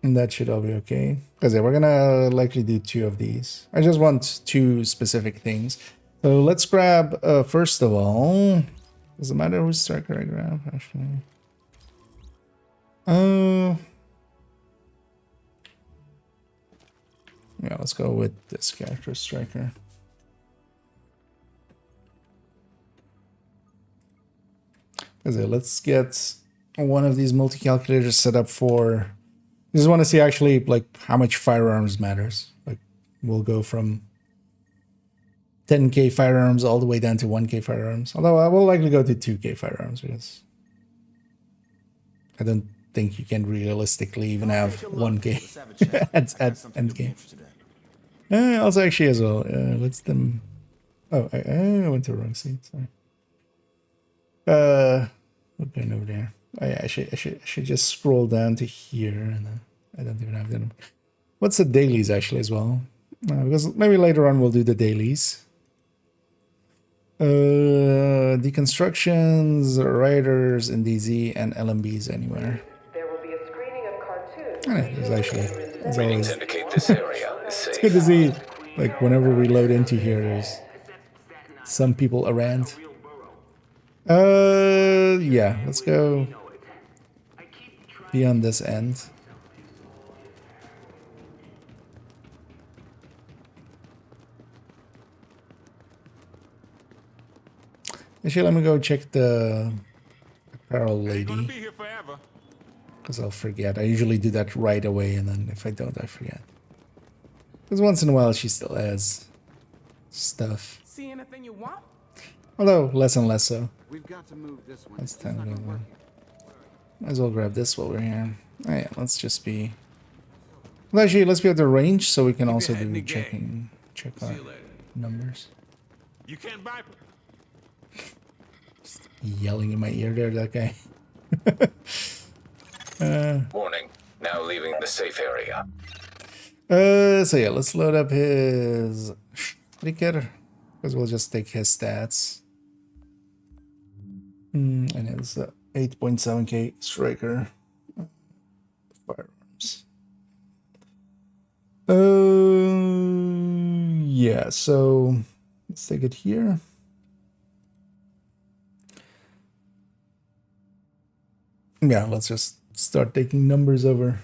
S1: and that should all be okay. Because yeah, we're gonna likely do 2 of these. I just want 2 specific things. So let's grab first of all. Does it matter which striker I grab actually? Yeah, let's go with this character striker. Let's get one of these multi-calculators set up for... I just want to see actually like how much firearms matters. Like we'll go from 10k firearms all the way down to 1k firearms. Although I will likely go to 2k firearms because I don't think you can realistically even have 1k at end game. Also actually as well, let's them... Oh, I went to the wrong seat, sorry. We're going over there. Oh yeah, I should just scroll down to here and then I don't even have them. What's the dailies actually as well? Because maybe later on we'll do the dailies. Deconstructions, writers in DZ, and LMBs anywhere.
S10: There will be a screening of cartoons.
S1: There's actually... It's
S5: Readings
S1: always...
S5: indicate this area is safe.
S1: It's good to see, like, whenever we load into here, there's some people around. Yeah, let's go be on this end. Actually, let me go check the apparel lady. Because I'll forget. I usually do that right away, and then if I don't, I forget. Because once in a while, she still has stuff.
S10: See anything you want?
S1: Although, less and less so.
S13: We've got to move this one.
S1: That's time to go. Might as well grab this while we're here. Oh yeah, let's just be... Well, actually, let's be at the range so we can also do check our numbers.
S13: You can't buy.
S1: Just yelling in my ear there, that guy.
S5: Warning. Now leaving the safe area.
S1: So yeah, let's load up his Striker, because we'll just take his stats. And his 8.7k striker firearms. Yeah, so let's take it here. Yeah, let's just start taking numbers over.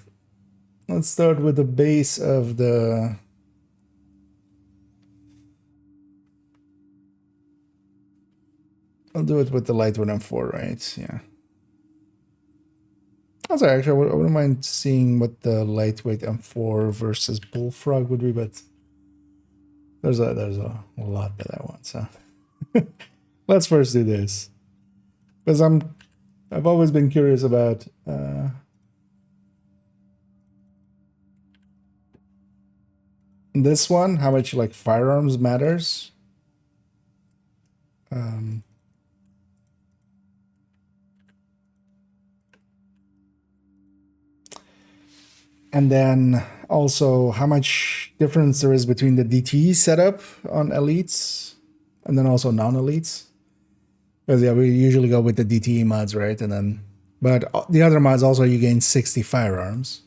S1: Let's start with the base of the... I'll do it with the lightweight M4, right? Yeah. Also, actually, I wouldn't mind seeing what the lightweight M4 versus Bullfrog would be, but there's a lot that I want, so let's first do this. Because I've always been curious about this one, how much like firearms matters. And then also how much difference there is between the DT setup on elites and then also non-elites. Because yeah, we usually go with the DTE mods, right? And then, but the other mods also you gain 60 firearms.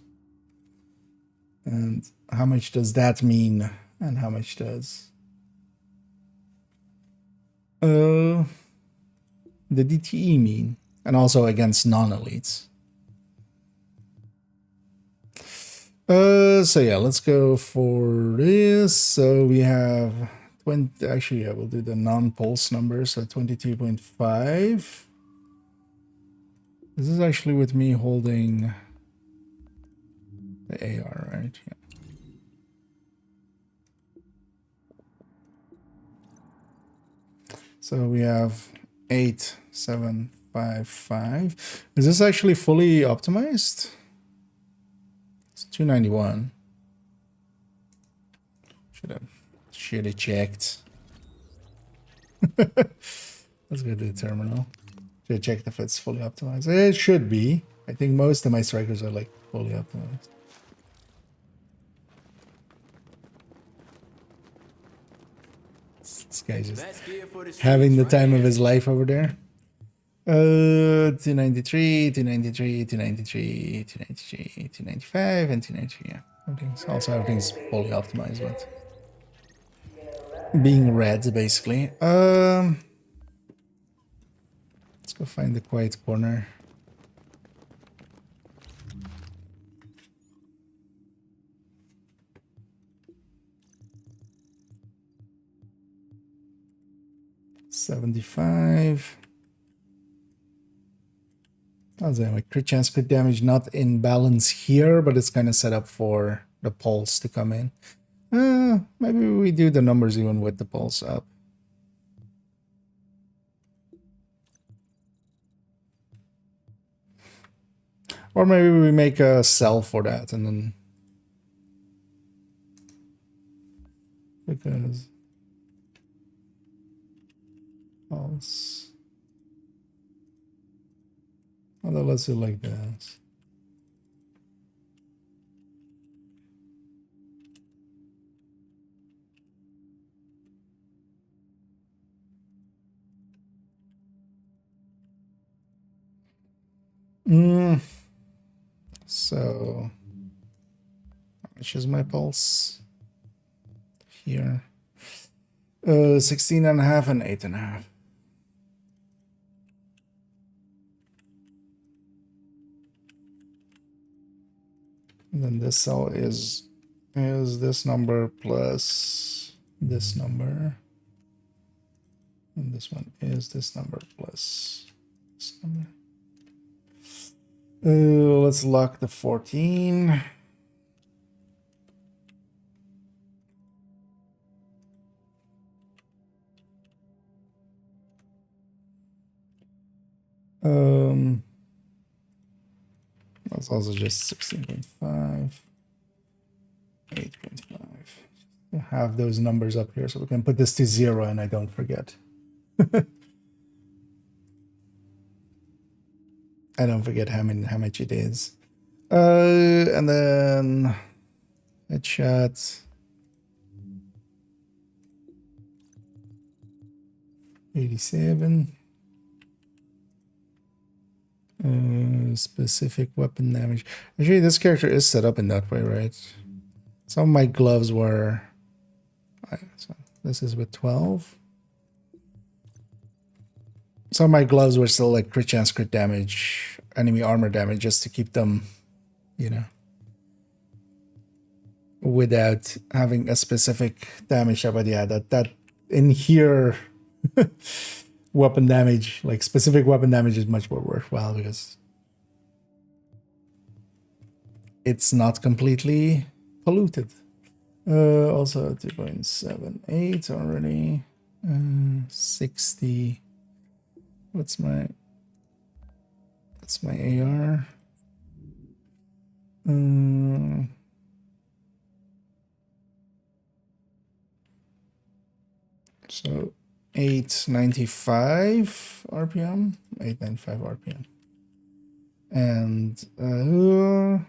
S1: And how much does that mean? And how much does the DTE mean? And also against non-elites. So yeah, let's go for this. So we have 20, actually, yeah, we'll do the non-pulse number. So 22.5. This is actually with me holding the AR, right? Yeah. So we have 8755. Is this actually fully optimized? It's 291. Should have checked. Let's go to the terminal to check if it's fully optimized. It should be. I think most of my strikers are like fully optimized. This guy's just having the time of his life over there. 293, 293, 293, 293, 295, and 293. Yeah, everything's fully optimized, but being red basically. Let's go find the quiet corner. $75. That's it. Like crit chance, crit damage, not in balance here, but it's kind of set up for the pulse to come in. Maybe we do the numbers even with the pulse up. Or maybe we make a cell for that and then... Because... Pulse... Although let's do like this. So, how much is my pulse? Here. 16.5 and 8.5. And then this cell is this number plus this number. And this one is this number plus this number. Let's lock the 14. That's also just 16.5, 8.5. Have those numbers up here so we can put this to 0 and I don't forget. I don't forget how much it is. And then headshot. 87. Specific weapon damage. Actually, this character is set up in that way, right? Some of my gloves were... So this is with 12. Some of my gloves were still like crit chance, crit damage, enemy armor damage, just to keep them, you know, without having a specific damage. But yeah, that in here, weapon damage, like specific weapon damage, is much more worthwhile because it's not completely polluted. Also 2.78 already. 60. What's my AR? So 895 RPM, 895 RPM. And I'm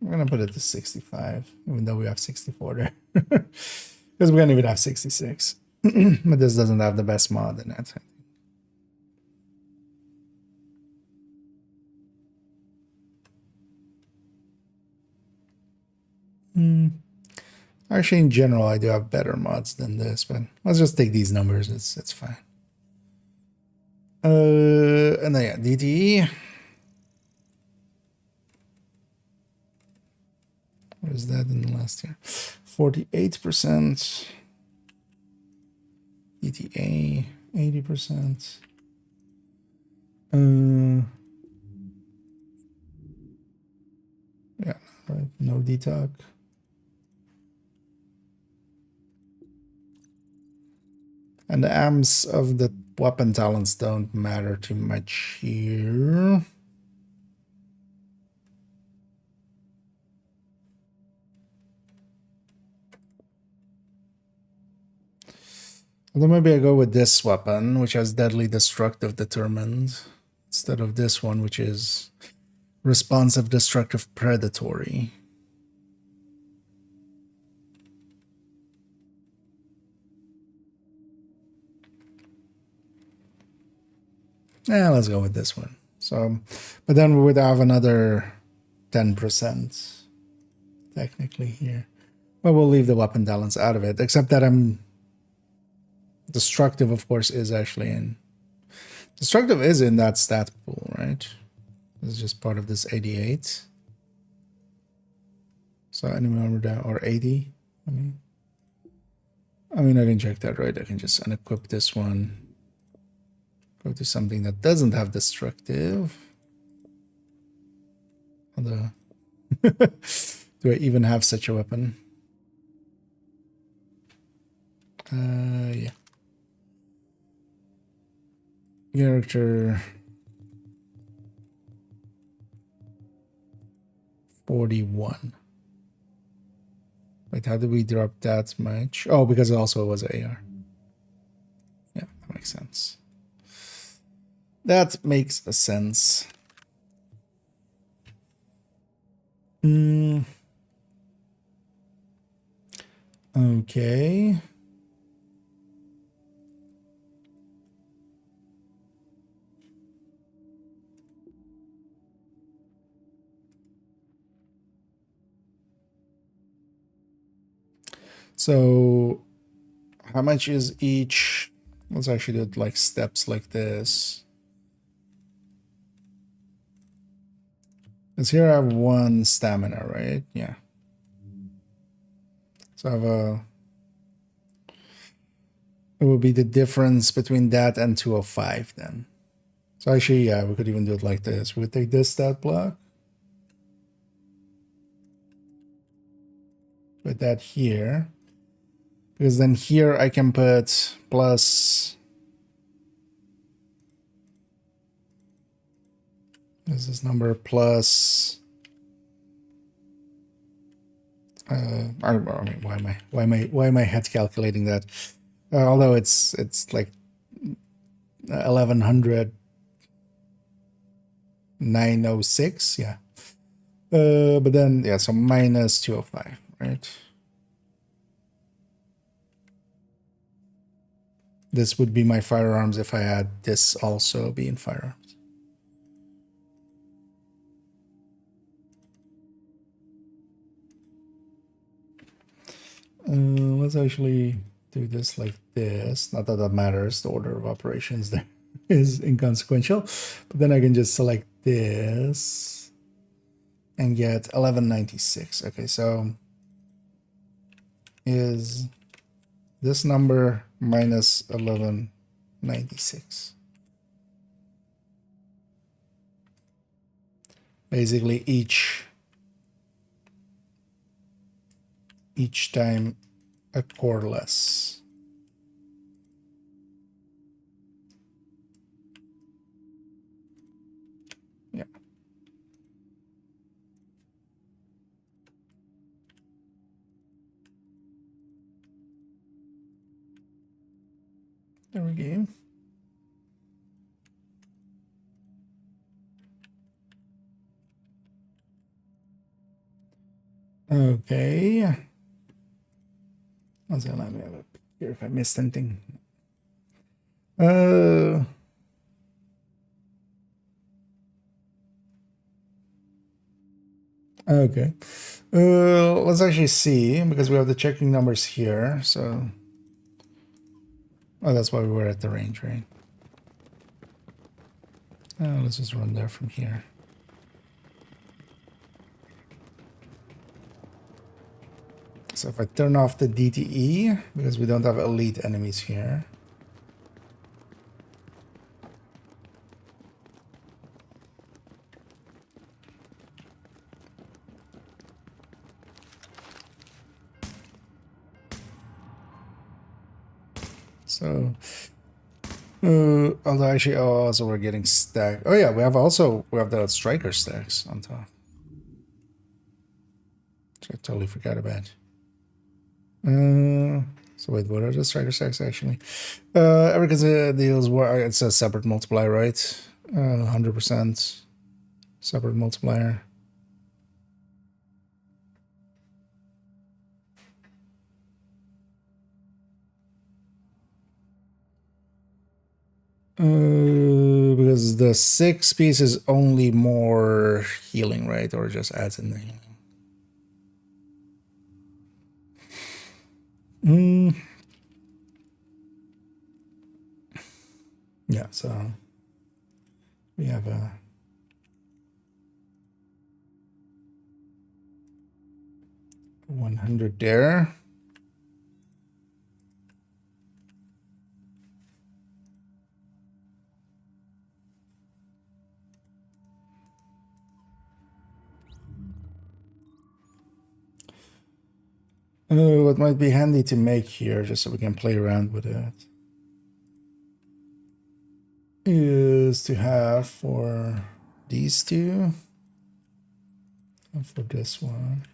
S1: gonna put it to 65, even though we have 64 there. Because we're gonna even have 66. But this doesn't have the best mod in that. Actually, in general, I do have better mods than this, but let's just take these numbers. It's fine. And then yeah, DTE. What is that in the last year? 48%. ETA 80%. Yeah, right. No detox. And the amps of the weapon talents don't matter too much here. Although maybe I go with this weapon, which has deadly destructive determined, instead of this one, which is responsive destructive predatory. Yeah, let's go with this one. So, but then we would have another 10% technically here. But we'll leave the weapon balance out of it, except that I'm destructive, of course, is actually in. Destructive is in that stat pool, right? This is just part of this 88. So enemy armor down, or 80. I mean, I can check that, right? I can just unequip this one. Go to something that doesn't have destructive. Although, do I even have such a weapon? Yeah. Character 41. Wait, how did we drop that much? Oh, because it also was AR. Yeah, that makes sense. That makes a sense. Okay. So how much is each? Let's actually do it like steps like this. Because here I have 1 stamina, right? Yeah. So I have a... It would be the difference between that and 205 then. So actually, yeah, we could even do it like this. We would take this stat block. Put that here. Because then here I can put plus... This is number plus... I mean, why am I head calculating that? Although it's like 1100 906, yeah. But then yeah, so minus 205, right? This would be my firearms if I had this also be in firearms. Let's actually do this like this. Not that that matters. The order of operations there is inconsequential. But then I can just select this and get 1196. Okay, so is this number minus 1196. Basically each time a core less. Yeah. There we go. Okay. Let me have a here if I missed anything. Okay. Let's actually see, because we have the checking numbers here, so oh, that's why we were at the range, right? Let's just run there from here. So if I turn off the DTE, because we don't have elite enemies here. So, although actually, oh, also we're getting stacked. Oh yeah, we have the striker stacks on top. Which I totally forgot about. So wait, what are the striker stacks actually? Every deals where it's a separate multiplier, right? 100% separate multiplier. Because the 6 piece is only more healing, right? Or just adds in the healing. Yeah, so we have a 100 there. What might be handy to make here, just so we can play around with it, is to have for these two and for this one.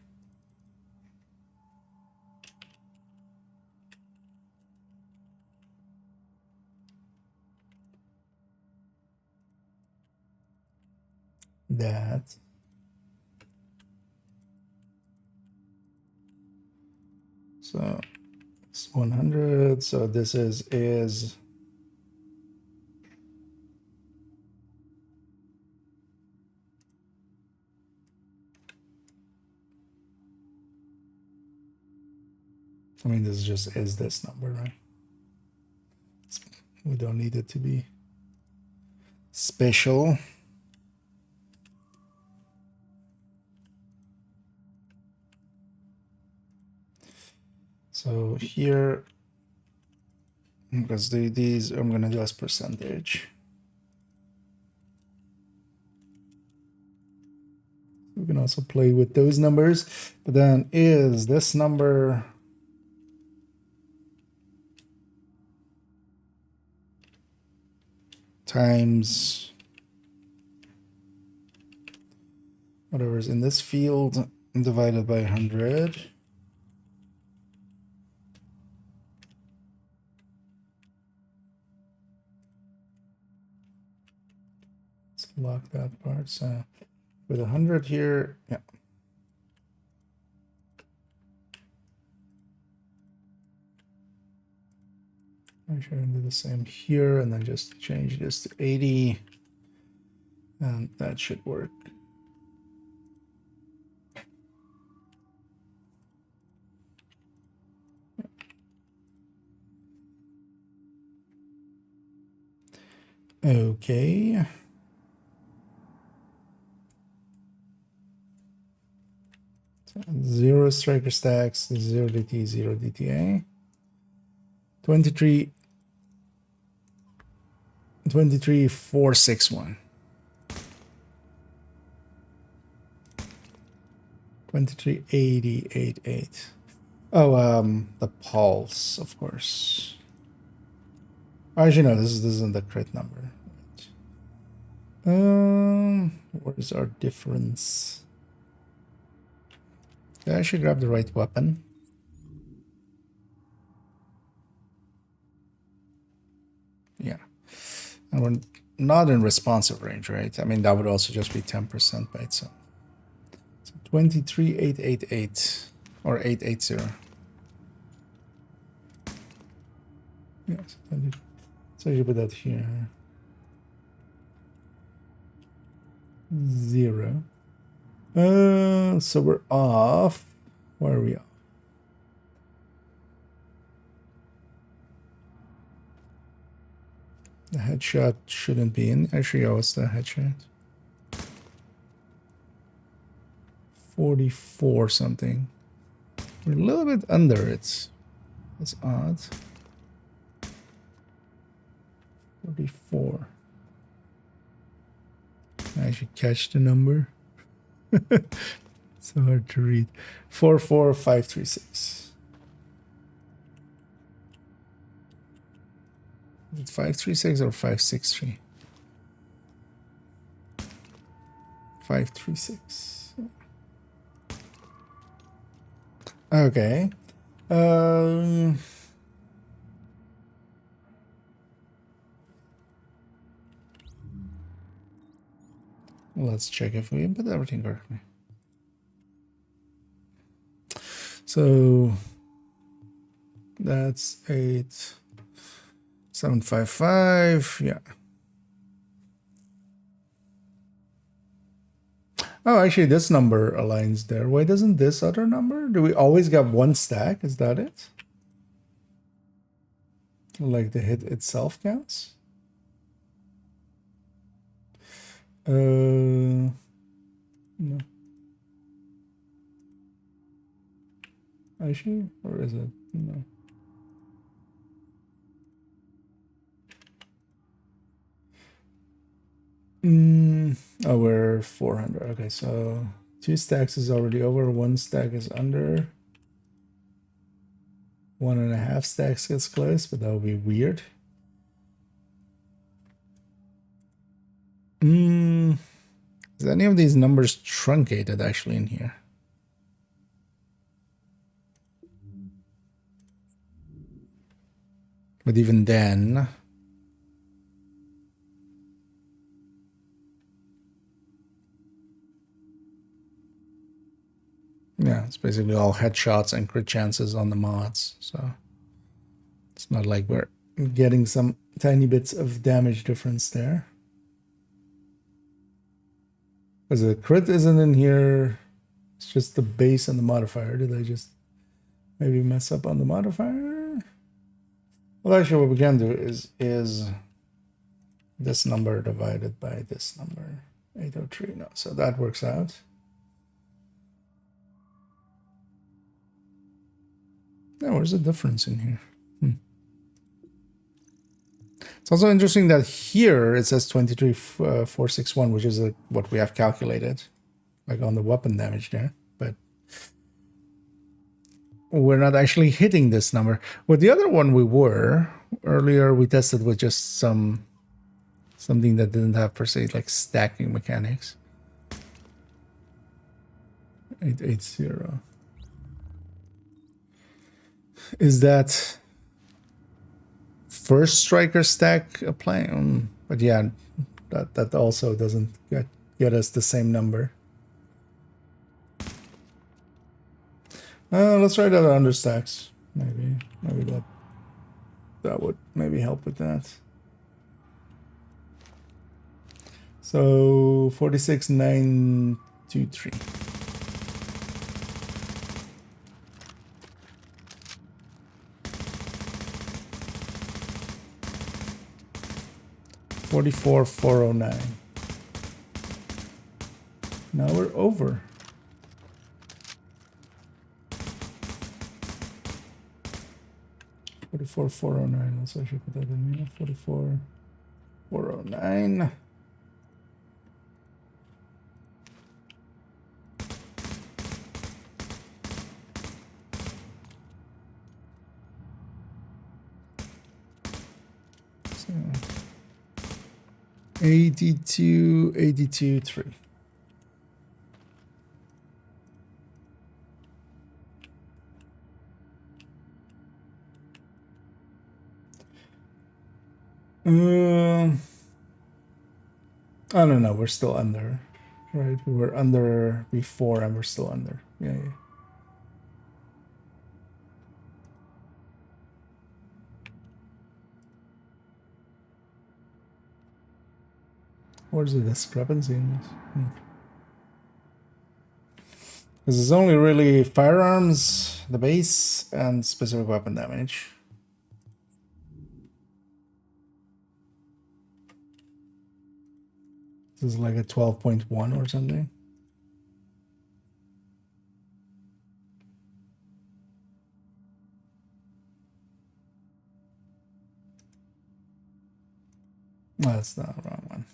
S1: That. So it's 100. So this is I mean, this just is this number, right? We don't need it to be special. So here, because these I'm gonna do as percentage. We can also play with those numbers, but then is this number times whatever is in this field divided by 100. Let's lock that part. So with 100 here, yeah. I'm sure I can do the same here and then just change this to 80. And that should work. Okay. So 0 striker stacks, 0 DT, 0 DTA. 23,461. 23,888. Oh, the pulse, of course. Actually, no, this isn't the crit number. What is our difference? Did I actually grab the right weapon? Yeah. And we're not in responsive range, right? I mean, that would also just be 10% by itself. So 23,888 or 880. Yes. So you put that here. 0. So we're off. Where are we off? The headshot shouldn't be in. Actually, what's the headshot? 44 something. We're a little bit under it. That's odd. 44. I should catch the number. So hard to read. 44536. Is it 536 or 563? 536. Okay. Let's check if we input everything correctly. So that's 8755. Yeah. Oh, actually, this number aligns there. Why doesn't this other number? Do we always get one stack? Is that it? Like the hit itself counts? No. Actually, or is it? No. Oh, we're 400. Okay, so 2 stacks is already over. 1 stack is under. 1.5 stacks gets close, but that would be weird. Is any of these numbers truncated actually in here? But even then, yeah, it's basically all headshots and crit chances on the mods. So it's not like we're getting some tiny bits of damage difference there. Because the crit isn't in here. It's just the base and the modifier. Did I just maybe mess up on the modifier? Well, actually, what we can do is this number divided by this number, 803. No, so that works out. Now, where's the difference in here? It's also interesting that here it says 23,461, which is what we have calculated, like on the weapon damage there, but we're not actually hitting this number. With the other one we were. Earlier we tested with just something that didn't have per se like stacking mechanics. 880. Is that first striker stack applying? But yeah, that also doesn't get us the same number. Let's try the other understacks. Maybe that would maybe help with that. So 46,923. $44,409. Now we're over. $44,409. Let's actually put that in here. $44,409. So 82,3. I don't know. We're still under, right? We were under before, and we're still under. Yeah. Where's the discrepancy in this? This is only really firearms, the base, and specific weapon damage. This is like a 12.1 or something. No, that's the wrong one.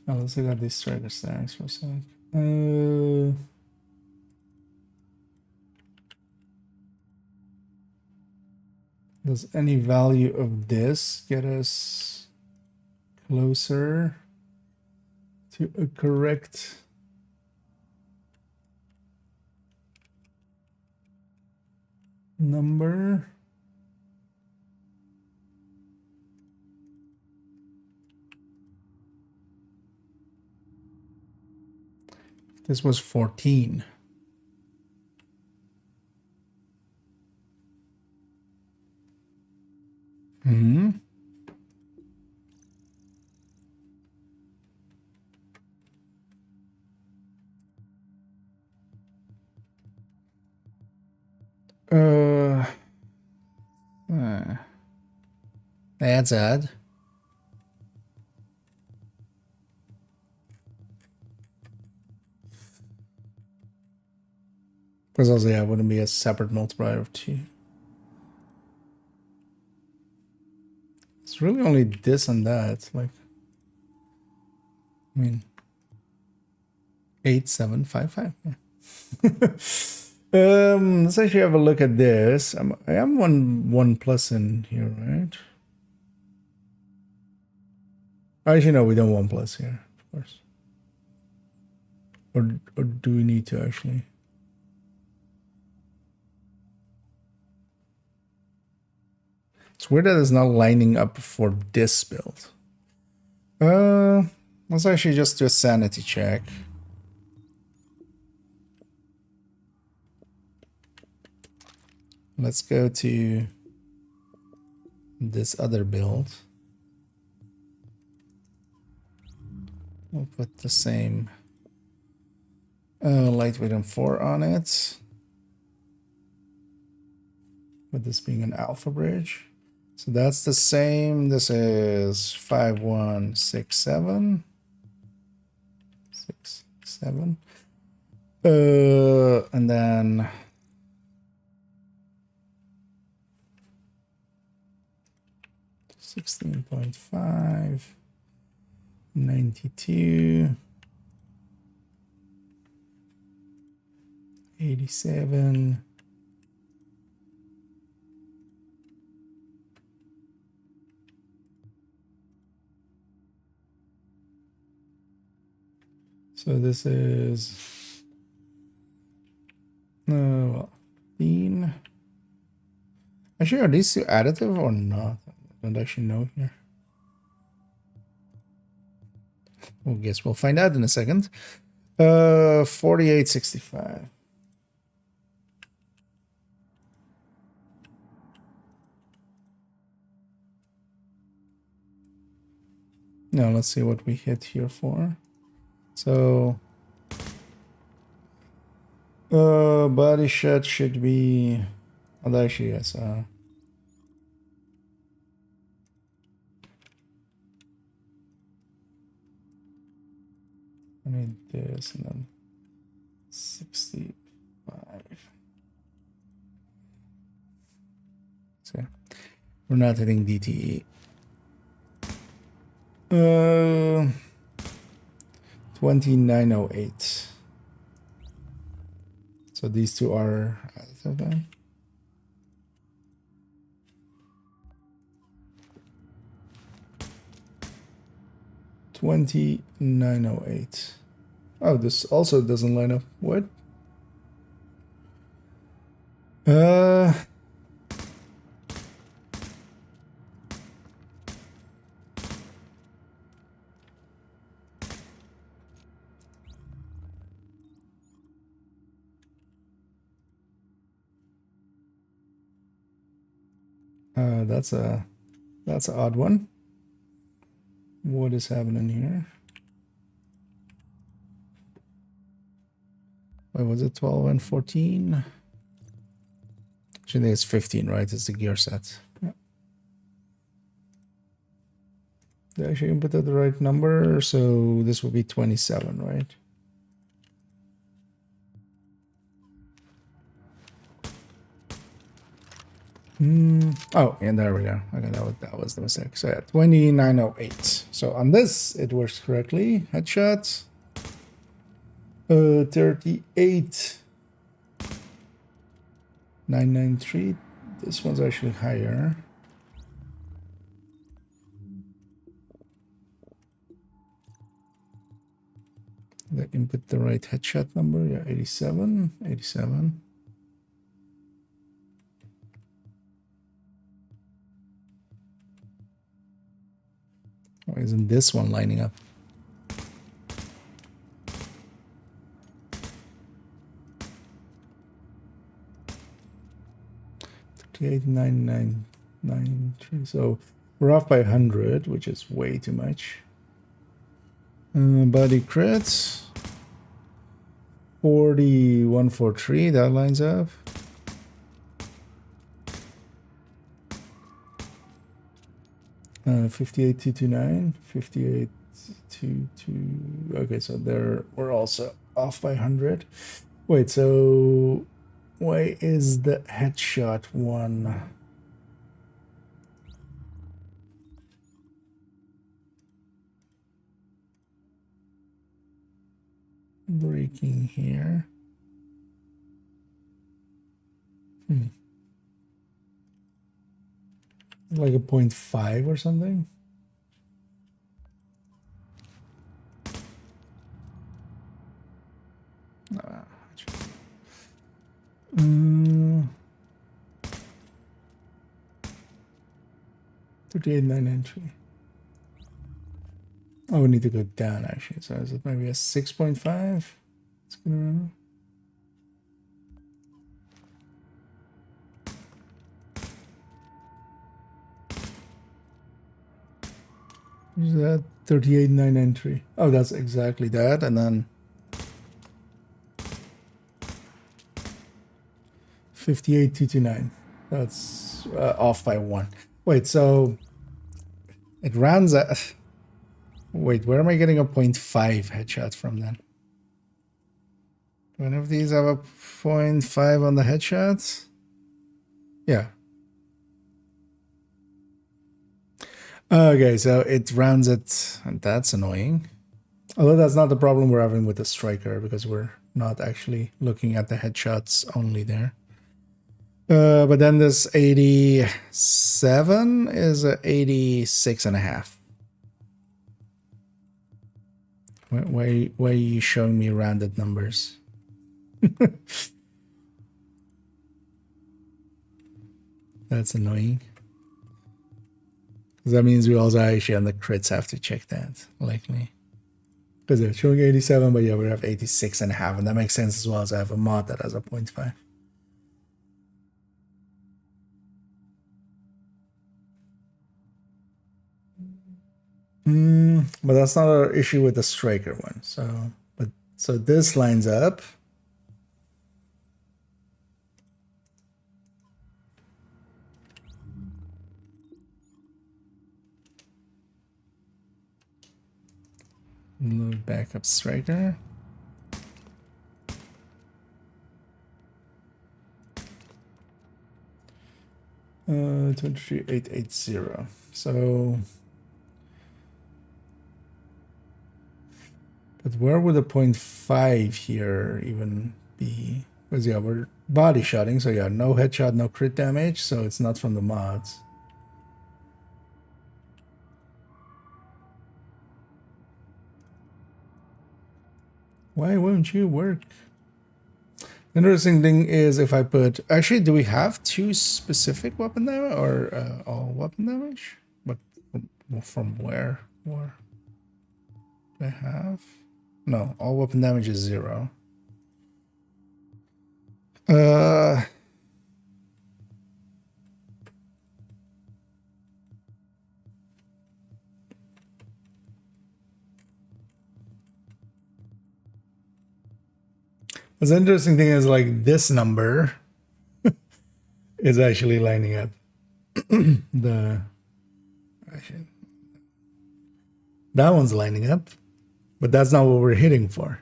S1: Now let's look at these striker stacks for a sec. Does any value of this get us closer to a correct number? This was 14. Hmm. That's odd. Because also, yeah, it wouldn't be a separate multiplier of 2. It's really only this and that. Like, I mean, 8, 7, 5, 5. Yeah. Let's actually have a look at this. I am one plus in here, right? Actually, no, we don't want plus here, of course. Or do we need to actually? It's weird that it's not lining up for this build. Let's actually just do a sanity check. Let's go to this other build. We'll put the same lightweight and 4 on it. With this being an alpha bridge. So that's the same. This is 5167. 6, 7. And then $16.5, 92, 87. So this is 15. Actually, are these two additive or not? I don't actually know here. Well, guess we'll find out in a second. 4865. Now let's see what we hit here for. So body shot should be, oh, actually yes, I need this and then 65. So we're not hitting DTE. 2908. So these two are additive then. $29.08. Oh, this also doesn't line up. What? That's an odd one. What is happening here? Wait, was it 12 and 14? Actually, I think it's 15, right? It's the gear set. Yeah. Did I actually input the right number? So this would be 27, right? Oh, and there we go. Okay, that was the mistake. So yeah, 2908. So on this, it works correctly. Headshot. 38. 993. This one's actually higher. Did I input the right headshot number? Yeah, 87, 87. Why isn't this one lining up? $38,993. So we're off by 100, which is way too much. Body crits 4143. That lines up. Uh, 58229, 5822. Okay, so there we're also off by 100. Wait, so why is the headshot one breaking here? Like a 0.5 or something? Ah, 38,993. Oh, we need to go down actually. So is it maybe a 6.5? It's gonna remember. Is that 38,993? Oh, that's exactly that. And then 58,229. That's off by 1. Wait, so it rounds at. Wait, where am I getting a 0.5 headshot from then? Do any of these have a 0.5 on the headshots? Yeah. Okay, so it rounds it, and that's annoying. Although that's not the problem we're having with the striker, because we're not actually looking at the headshots only there. But then this 87 is a 86.5. Why are you showing me rounded numbers? That's annoying. That means we also actually on the crits have to check that, likely. Because they're showing 87, but yeah, we have 86.5, and that makes sense as well as I have a mod that has a 0.5. But that's not an issue with the striker one. So this lines up. Load backup striker. Uh, 23880. So, but where would the 0.5 here even be? Because yeah, we're body shotting, so yeah, no headshot, no crit damage, so it's not from the mods. Why won't you work? Interesting thing is if I put... Actually, do we have 2 specific weapon damage or all weapon damage? But from where? Where? Do I have? No, all weapon damage is 0. What's interesting thing is like this number is actually lining up. That one's lining up, but that's not what we're hitting for.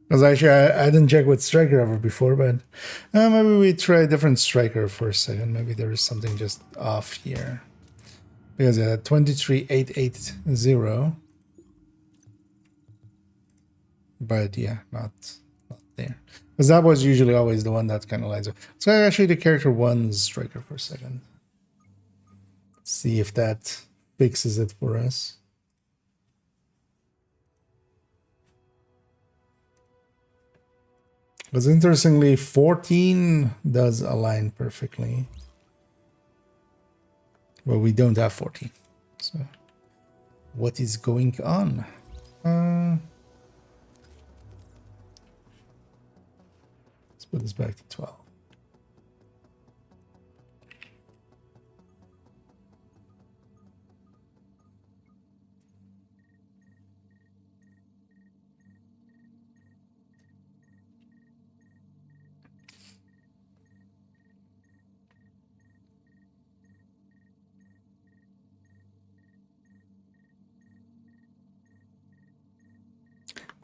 S1: Because actually I didn't check with striker ever before, but maybe we try a different striker for a second. Maybe there is something just off here. Because 23,880. But yeah, not there. Because that was usually always the one that kind of lights up. So actually the character 1's striker for a second. See if that fixes it for us. Because interestingly, 14 does align perfectly. Well, we don't have 14. So what is going on? Let's put this back to 12.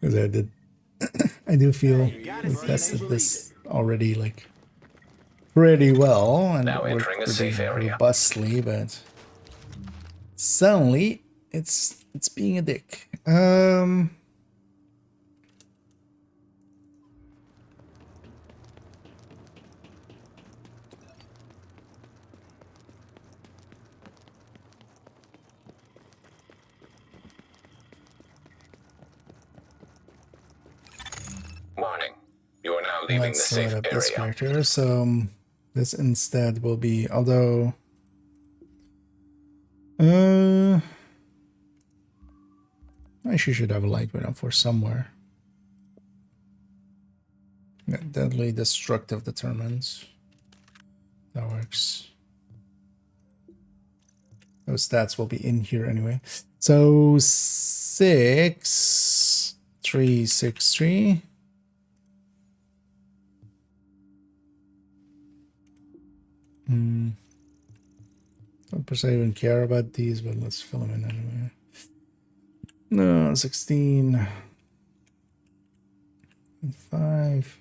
S1: Because I did, I do feel we tested this already like pretty well and
S5: Now
S1: it worked
S5: entering a
S1: pretty
S5: safe area.
S1: robustly, but suddenly it's being a dick.
S5: Warning. You are now leaving the
S1: Let's
S5: safe
S1: load up this
S5: area.
S1: character. So this instead will be, although I should have a light weapon for somewhere. Yeah, deadly destructive determinants. That works. Those stats will be in here anyway. So 6, 3, 6, 3. Don't per se even care about these, but let's fill them in anyway. No, 16. 5.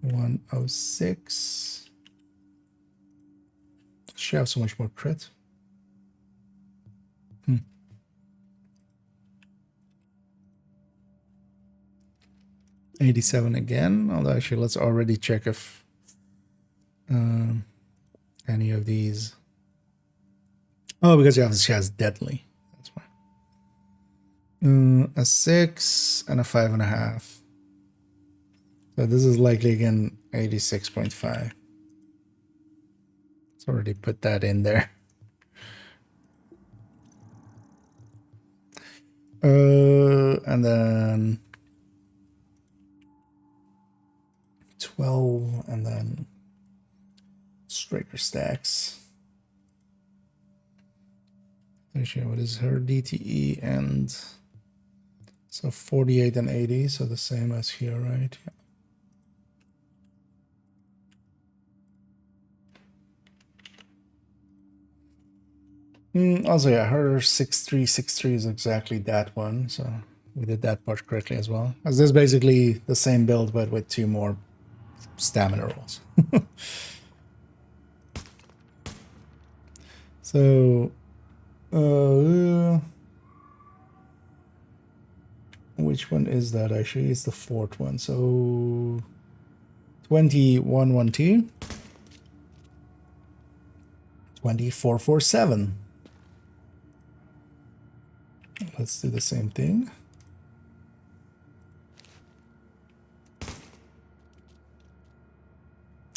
S1: 106. She have so much more crit. 87 again. Although actually, let's already check if any of these. Oh, because she has deadly. That's why. A 6 and a 5.5. So this is likely again 86.5. Let's already put that in there. And then 12, and then striker stacks. What is her DTE? And so 48 and 80, so the same as here, right? Yeah. Also, yeah, her 6363 is exactly that one, so we did that part correctly as well. As this is basically the same build, but with 2 more stamina rolls. So, which one is that actually? It's the 4th one. So 2112, 2447. Let's do the same thing.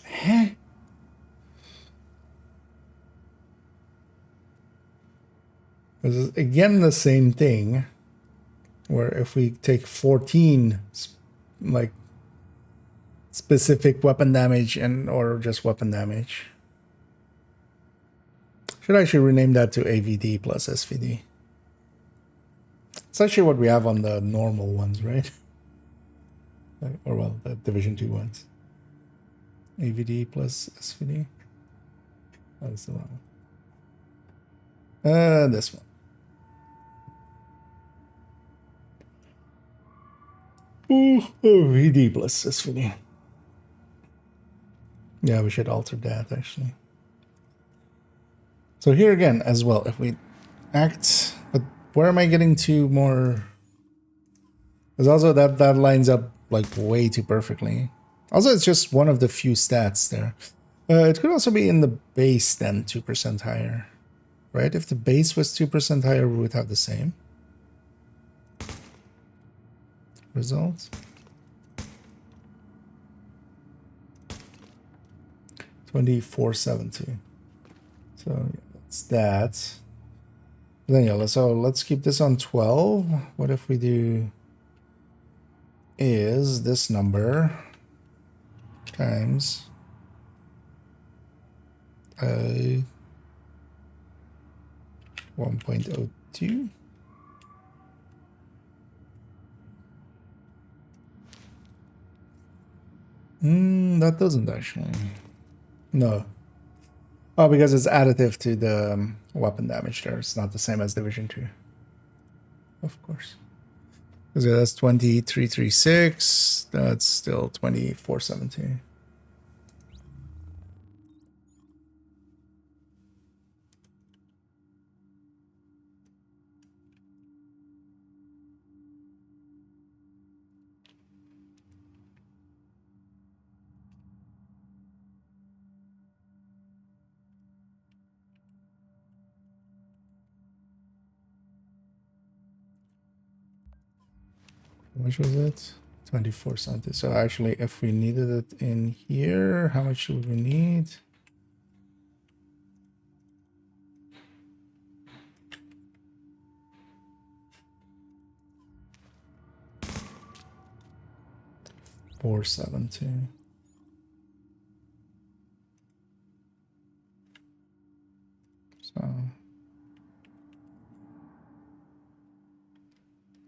S1: Huh? This is again the same thing, where if we take 14 like specific weapon damage and or just weapon damage. Should actually rename that to AVD plus SVD. It's actually what we have on the normal ones, right? Or well, the Division 2 ones. AVD plus SVD. That's the wrong one. This one. VD plus SVD. Yeah, we should alter that actually. So here again as well, if we but where am I getting to more? Because also that lines up like way too perfectly. Also, it's just one of the few stats there. It could also be in the base then 2% higher, right? If the base was 2% higher, we would have the same result. 2470. So yeah, that's that. Then yeah, let's keep this on 12. What if we do is this number times 1.02. That doesn't actually. No. Oh, because it's additive to the weapon damage there. It's not the same as Division 2. Of course. Because that's 2336. That's still 2470. Which was it? 2470. So actually, if we needed it in here, how much would we need? $470. So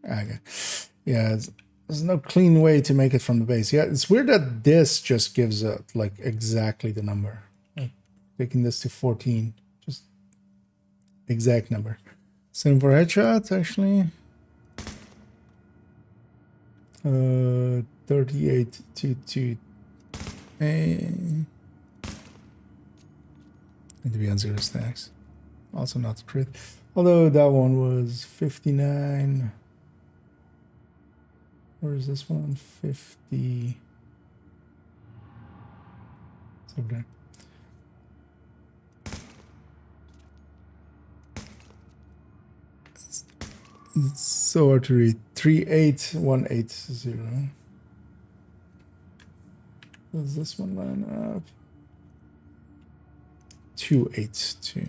S1: okay, yeah. There's no clean way to make it from the base. Yeah, it's weird that this just gives like exactly the number. Like taking this to 14, just exact number. Same for headshots, actually. 3822. Need to be on 0 stacks. Also not crit. Although that one was 59. Where is this one? 50. It's over there. It's so hard to read. 38180. Does this one line up? 282.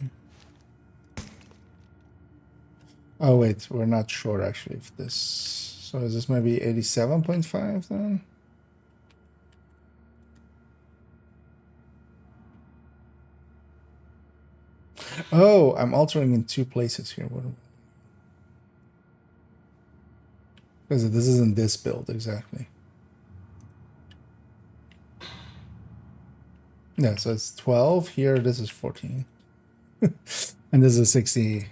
S1: Oh wait, we're not sure actually if this. So is this maybe 87.5 then? Oh, I'm altering in 2 places here. What? Because this isn't this build exactly. Yeah, so it's 12 here. This is 14, and this is 60.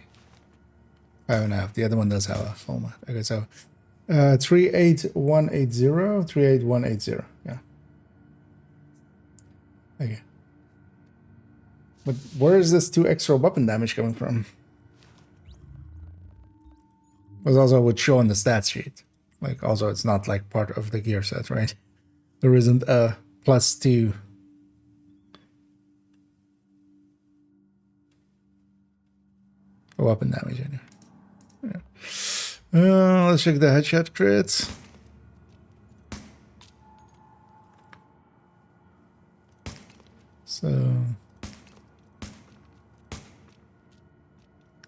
S1: 5.5. The other one does have a full mat. Okay, so 38180, 38180. Yeah. Okay. But where is this 2 extra weapon damage coming from? Was also would show on the stat sheet. Like also it's not like part of the gear set, right? There isn't a +2. Weapon damage in here. Yeah. Let's check the headshot crits. So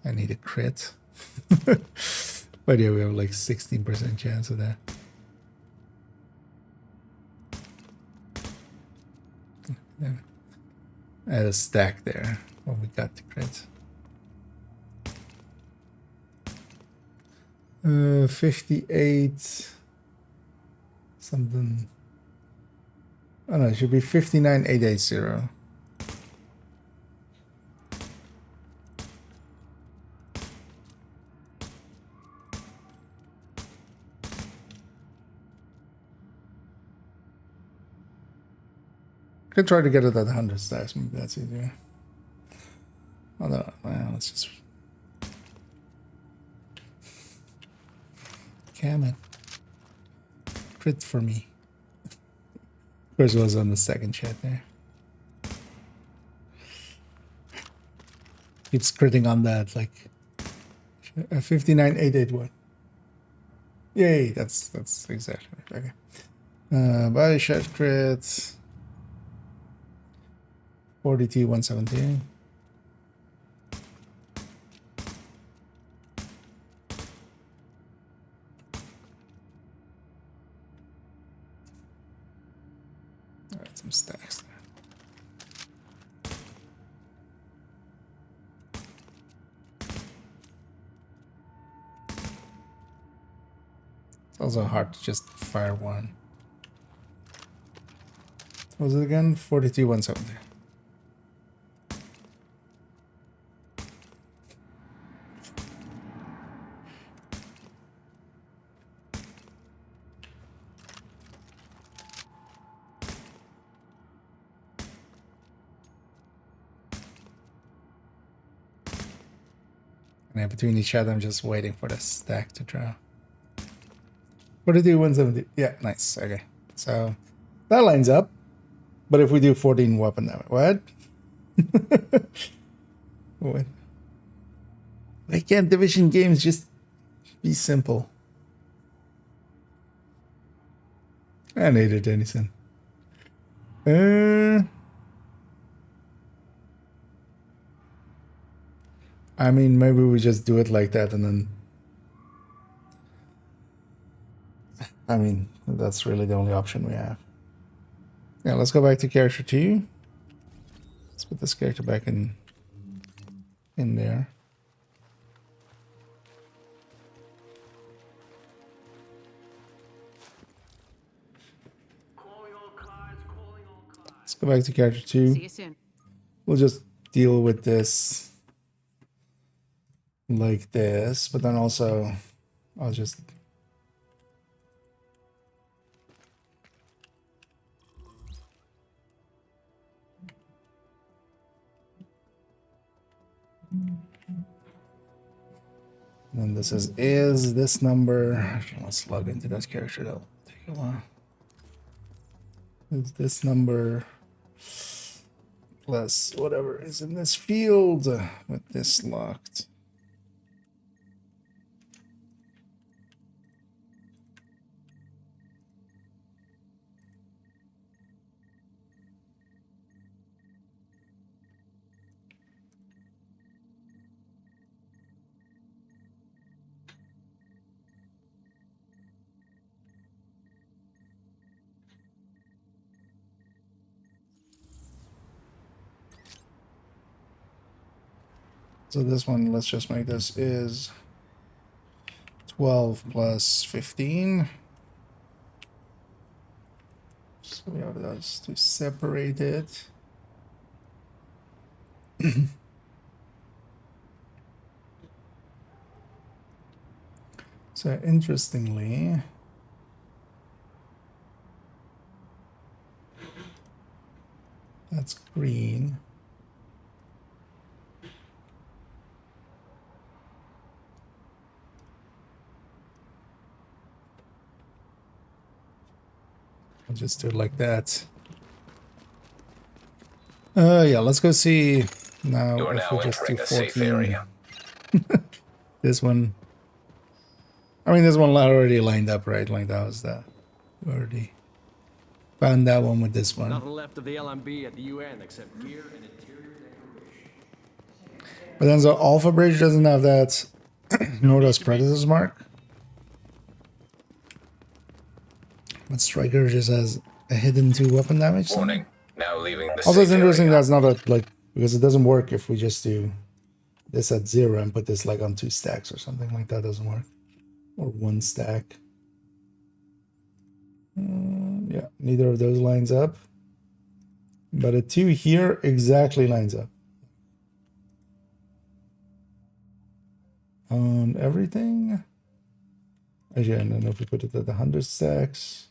S1: I need a crit. But yeah, we have like 16% chance of that. Add a stack there when we got the crit. 58 something. Oh no, it should be 59880. Could try to get it at 100 stacks, maybe that's easier. Although, well, let's just cam it. crit for me. Of course, it was on the second chat there. Keeps critting on that, like 59881. Yay, that's exactly right. Okay. Body shot crit 42-117. Alright, some stacks there. It's also hard to just fire one. What was it again? 42-170. And then between each other, I'm just waiting for the stack to draw. 42-170. Yeah, nice. Okay. So that lines up. But if we do 14 weapon damage, what? What? Why can't division games just be simple? I needed Denison. I mean, maybe we just do it like that and then... I mean, that's really the only option we have. Yeah, let's go back to character 2. Let's put this character back in there. Let's go back to character 2.
S11: See you soon.
S1: We'll just deal with this like this, but then also I'll just... And this is this number. Actually, let's log into that character. That'll take a while. Is this number plus whatever is in this field with this locked. So this one, let's just make this is 12 plus 15. So we have those to separate it. So interestingly, that's green. I'll just do it like that. Yeah, let's go see now if we just do 14. This one. I mean, this one already lined up, right? Like that was that. We already found that one with this one.
S14: Nothing left of the LMB at the UN except gear and interior decoration.
S1: But then the Alpha Bridge doesn't have that, nor does Predator's Mark. But Striker just has a hidden 2 weapon damage.
S5: Warning. Now leaving the
S1: Also, it's
S5: safe
S1: interesting
S5: area.
S1: that's not a, like, because it doesn't work if we just do this at 0 and put this like on 2 stacks or something like that. Doesn't work. Or 1 stack. Yeah, neither of those lines up. But a 2 here exactly lines up. On everything. Actually, I don't know if we put it at the 100 stacks.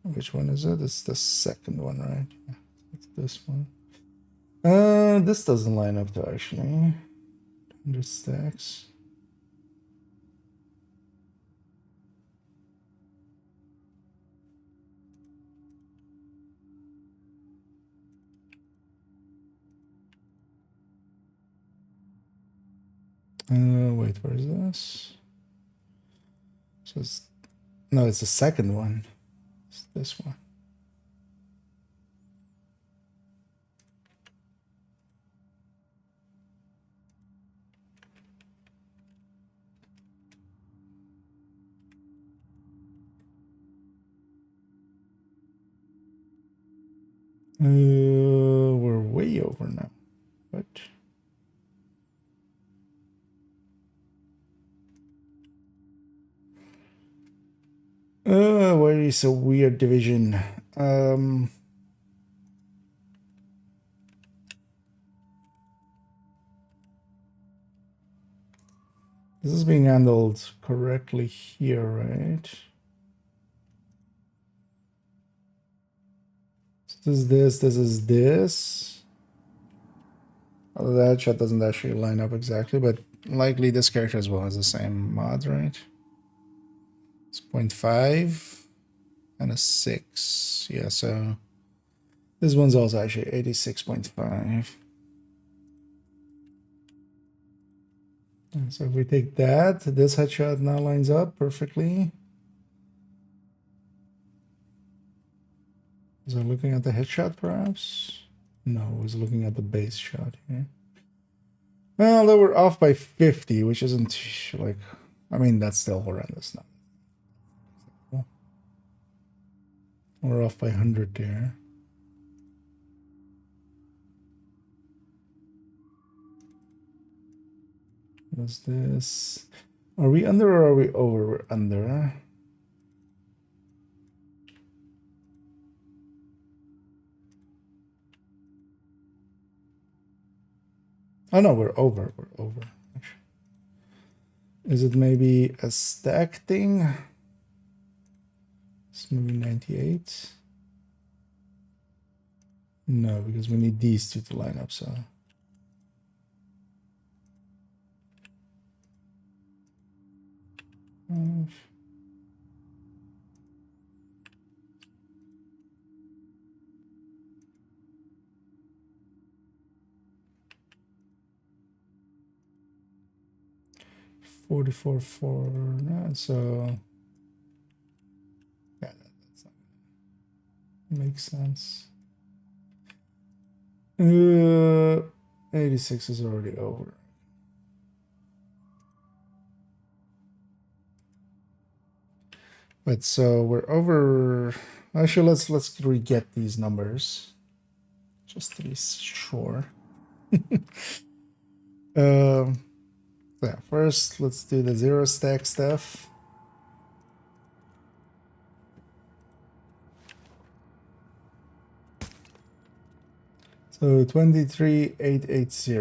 S1: Which one is it? It's the second one, right? Yeah, it's this one. This doesn't line up though, actually. 100 stacks. Wait, where is this? So it's, no, it's the second one. It's this one. We're way over now. What? Where is a weird division? This is being handled correctly here, right? So this is this. Although the headshot doesn't actually line up exactly, but likely this character as well has the same mod, right? It's 0.5 and a 6. Yeah, so this one's also actually 86.5. So if we take that, this headshot now lines up perfectly. Was I looking at the headshot perhaps? No, I was looking at the base shot here. Well, they were off by 50, which isn't like, I mean, that's still horrendous now. We're off by 100 there. What's this? Are we under or are we over? We're under. Oh no, we're over. We're over. Is it maybe a stack thing? It's maybe 98. No, because we need these two to line up, so. Mm. 44 for that, so yeah, that's not makes sense. 86 is already over. But so we're over. Actually, let's re-get these numbers just to be sure. Yeah, first let's do the 0 stack stuff. So 23,880.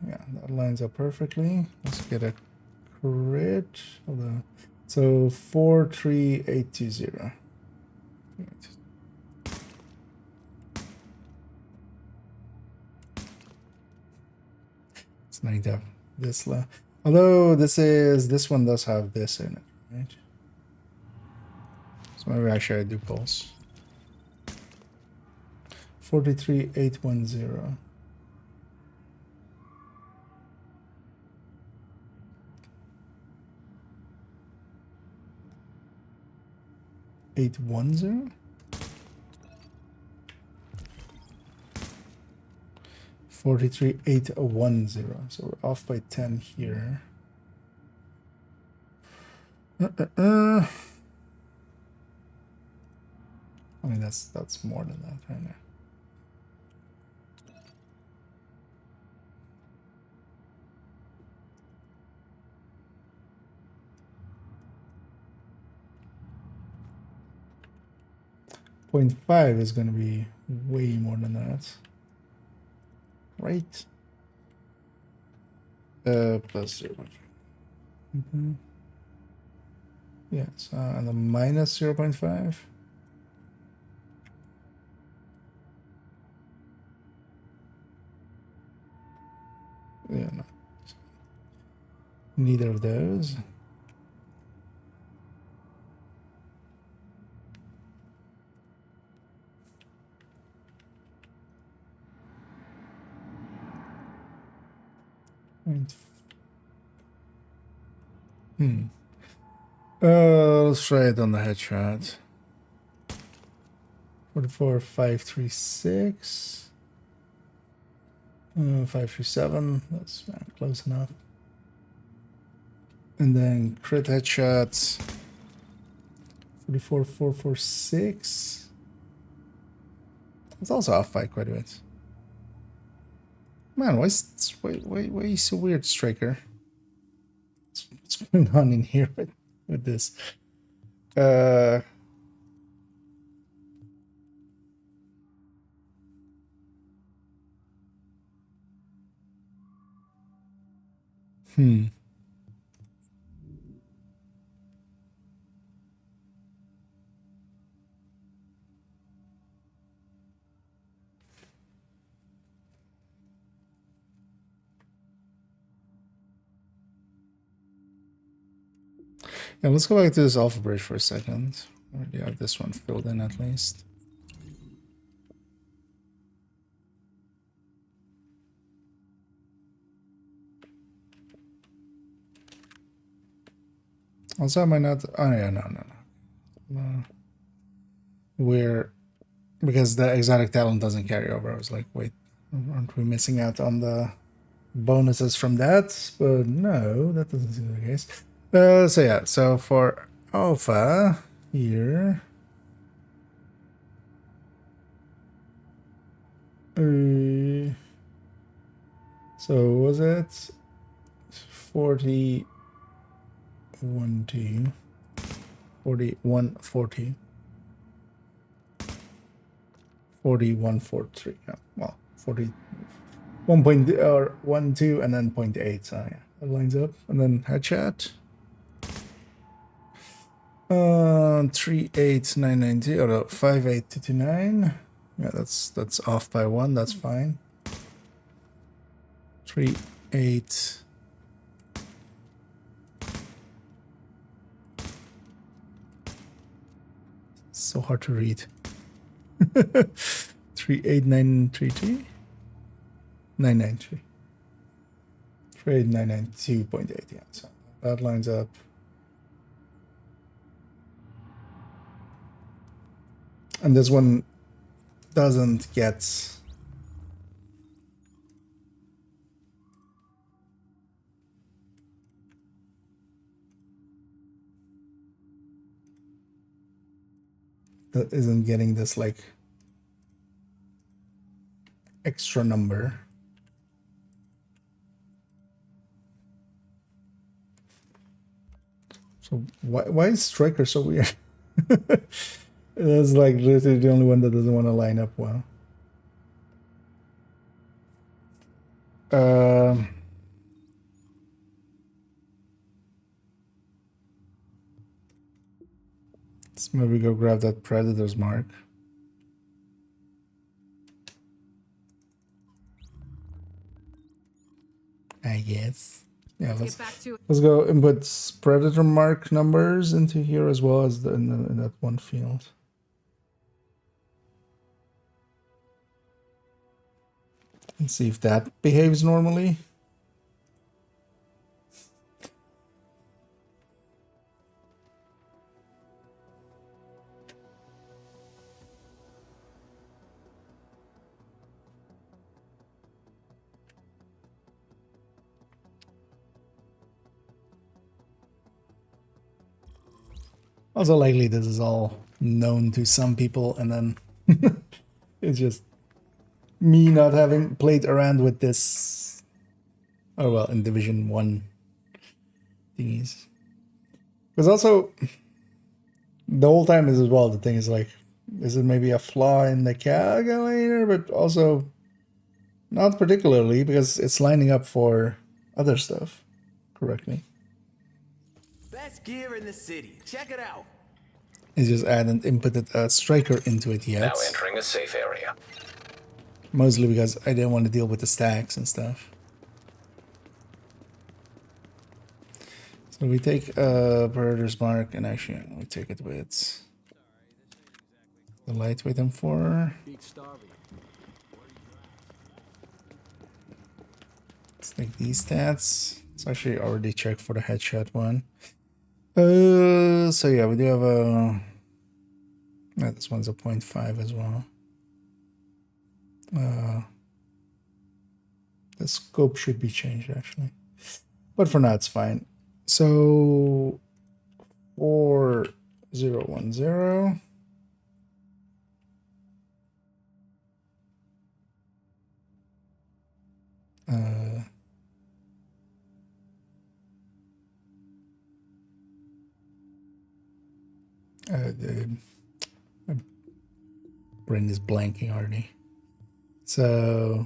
S1: Yeah, that lines up perfectly. Let's get a crit. Hold on. So 43820. It's not up this low. Although this one does have this in it, right? So maybe actually I do pulse. 43,810. Eight 43,810. So we're off by 10 here. I mean that's more than that right now. .5 is going to be way more than that, right? Plus 0. Yes, and a minus 0.5. Yeah, no. Neither of those. Let's try it on the headshot. 44,536. 537. That's close enough. And then crit headshots. 44,446. It's also off by quite a bit. Man, why are you so weird, Striker? What's going on in here with this? Yeah, let's go back to this alpha bridge for a second. I already have this one filled in at least. Also, I might not. Oh, yeah, no. We're. Because the exotic talent doesn't carry over. I was like, wait, aren't we missing out on the bonuses from that? But no, that doesn't seem the case. So yeah, so for alpha here. So was it 40? 41, 40. 4143. Yeah, well, 40. 1.12 and then 0.8. So yeah, that lines up. And then headshot. 38990 or 58229. Yeah, that's off by 1. That's fine. 38. So hard to read. 38933. 993. 38992.8. Yeah, so that lines up. And this one doesn't get that isn't getting this like extra number. So why is Striker so weird? That's like literally the only one that doesn't want to line up well. Let's maybe go grab that Predator's mark. I guess. Yeah, let's go input Predator mark numbers into here as well as in that one field. And see if that behaves normally. Also likely this is all known to some people and then it's just me not having played around with this. Oh well, in Division 1 thingies. Because also the whole time is as well, the thing is like, is it maybe a flaw in the calculator? But also not particularly because it's lining up for other stuff correctly.
S15: Best gear in the city. Check it out.
S1: It's just added inputted a Striker into it yet.
S5: Now entering a safe area.
S1: Mostly because I didn't want to deal with the stacks and stuff. So we take Predator's mark and actually we take it with the lightweight M4. Let's take these stats. It's actually already checked for the headshot one. So yeah, we do have a... Yeah, this one's a 0.5 as well. The scope should be changed actually. But for now it's fine. So 4010. My brain is blanking already. So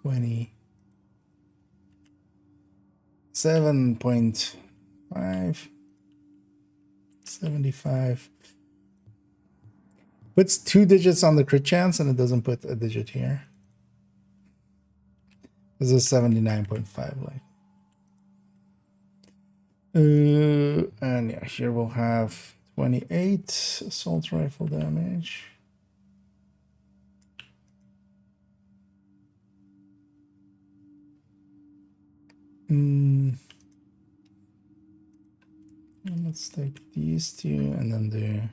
S1: 27.5, 75. Puts 2 digits on the crit chance and it doesn't put a digit here. This is 79.5 like. And yeah, here we'll have 28 assault rifle damage. Let's take these two and then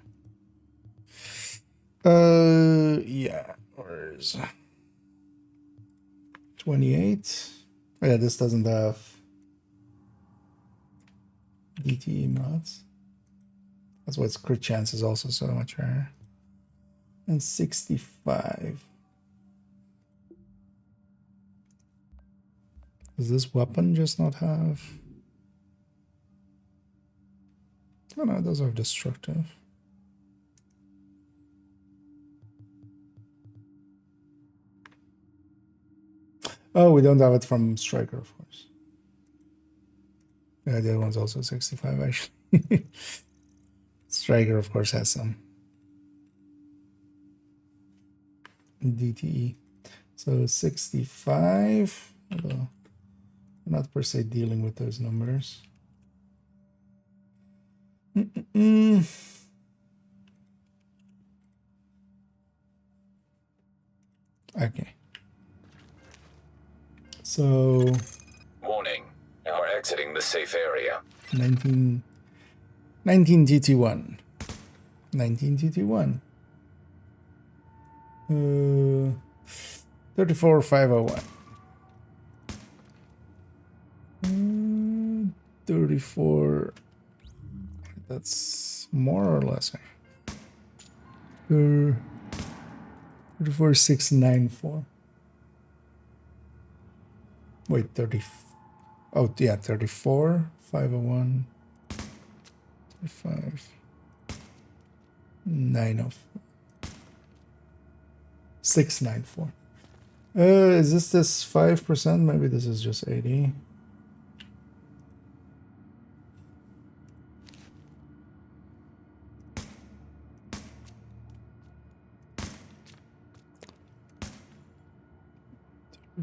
S1: yeah, where's 28? Oh, yeah, this doesn't have DTE mods. That's why its crit chance is also so much higher. And 65. Does this weapon just not have? Oh no, it does have destructive. Oh, we don't have it from Striker, of course. Yeah, the other one's also 65 actually. Striker, of course, has some DTE. So 65. Although I'm not per se dealing with those numbers. Okay. So
S5: Warning. You are exiting the safe area.
S1: 19 TT1. 19 TT1. 34501. 34. That's more or less. 34694. Wait, 30. Oh, yeah, 34, 501, 35, 904, 694. Is this 5%? Maybe this is just 80.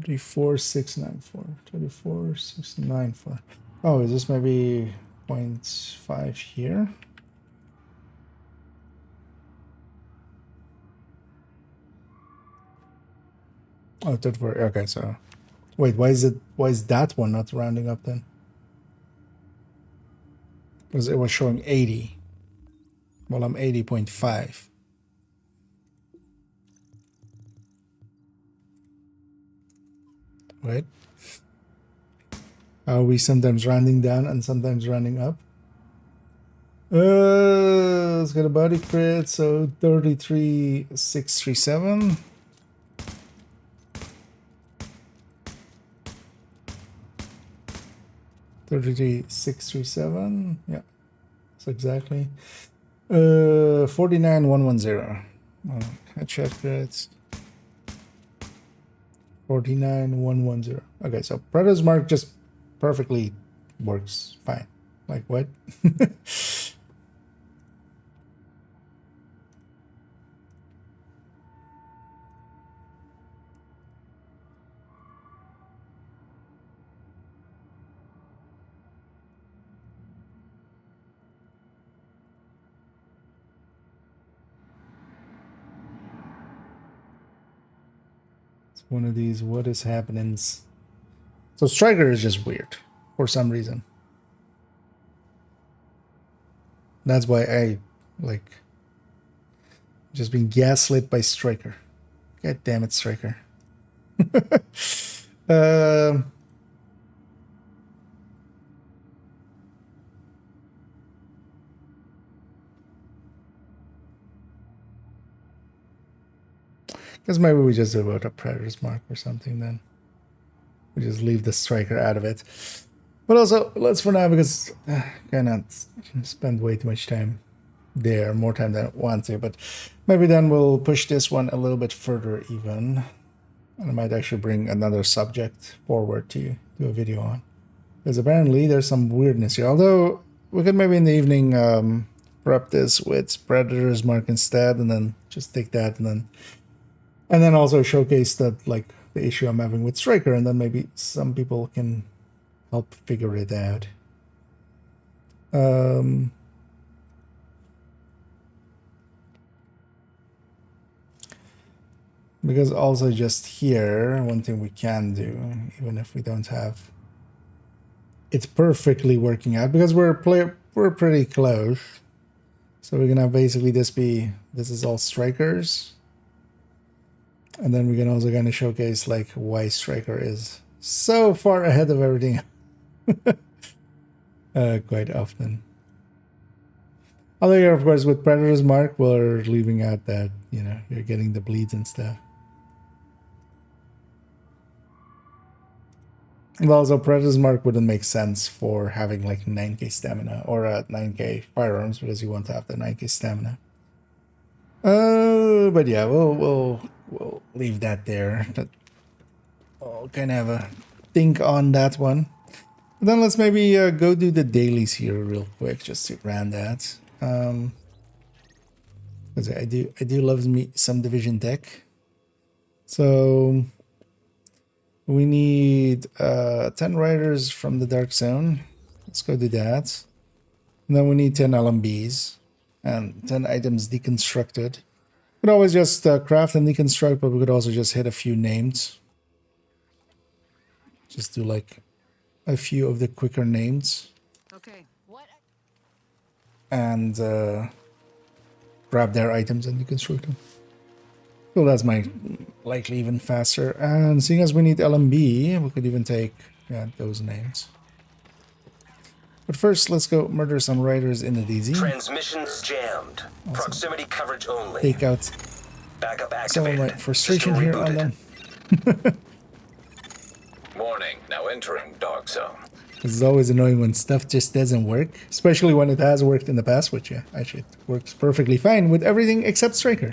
S1: $34,694. Oh, is this maybe 0.5 here? Oh, 34. Okay, so wait, why is that one not rounding up then? Because it was showing 80. Well, I'm 80.5. Right? Are we sometimes rounding down and sometimes rounding up? Let's get a body crit. So 33,637. 33,637. Yeah, that's exactly. 49,110. Headshot crits. 49,110. Okay, so Predator's Mark just perfectly works fine. Like what? One of these what is happenings. So Striker is just weird. for some reason. That's why I like just been gaslit by Striker. God damn it, Striker. Guess maybe we just do about a Predator's Mark or something then. We just leave the Striker out of it. But also, let's for now, because I cannot spend way too much time there, more time than I want to, but maybe then we'll push this one a little bit further even. And I might actually bring another subject forward to do a video on. Because apparently there's some weirdness here. Although, we could maybe in the evening prep this with Predator's Mark instead, and then just take that and then also showcase that, like, the issue I'm having with Striker, and then maybe some people can help figure it out. Because also just here, one thing we can do, even if we don't have it perfectly working out, because we're pretty close. So we're gonna basically this is all Strikers. And then we can also kind of showcase like why Striker is so far ahead of everything quite often. Although here, of course, with Predator's Mark, we're leaving out that, you know, you're getting the bleeds and stuff. And also, Predator's Mark wouldn't make sense for having like 9k stamina or 9k firearms, because you want to have the 9k stamina. But yeah, we'll leave that there. I'll kind of have a think on that one. And then let's maybe go do the dailies here real quick, just to round that. Because I do love me some Division tech. So we need 10 riders from the Dark Zone. Let's go do that. And then we need 10 LMBs and 10 items deconstructed. We could always just craft and deconstruct, but we could also just hit a few names. Just do like a few of the quicker names.
S11: Okay. What?
S1: And grab their items and deconstruct them. So that's likely even faster. And seeing as we need LMB, we could even take those names. But first, let's go murder some riders in the DZ.
S5: Transmissions jammed.
S1: Also,
S5: proximity coverage only.
S1: Take out
S5: Backup
S1: some of my
S5: activated.
S1: frustration
S5: System
S1: here
S5: rebooted.
S1: on them.
S5: Warning, now entering Dark Zone.
S1: It's always annoying when stuff just doesn't work, especially when it has worked in the past, which actually it works perfectly fine with everything except Striker.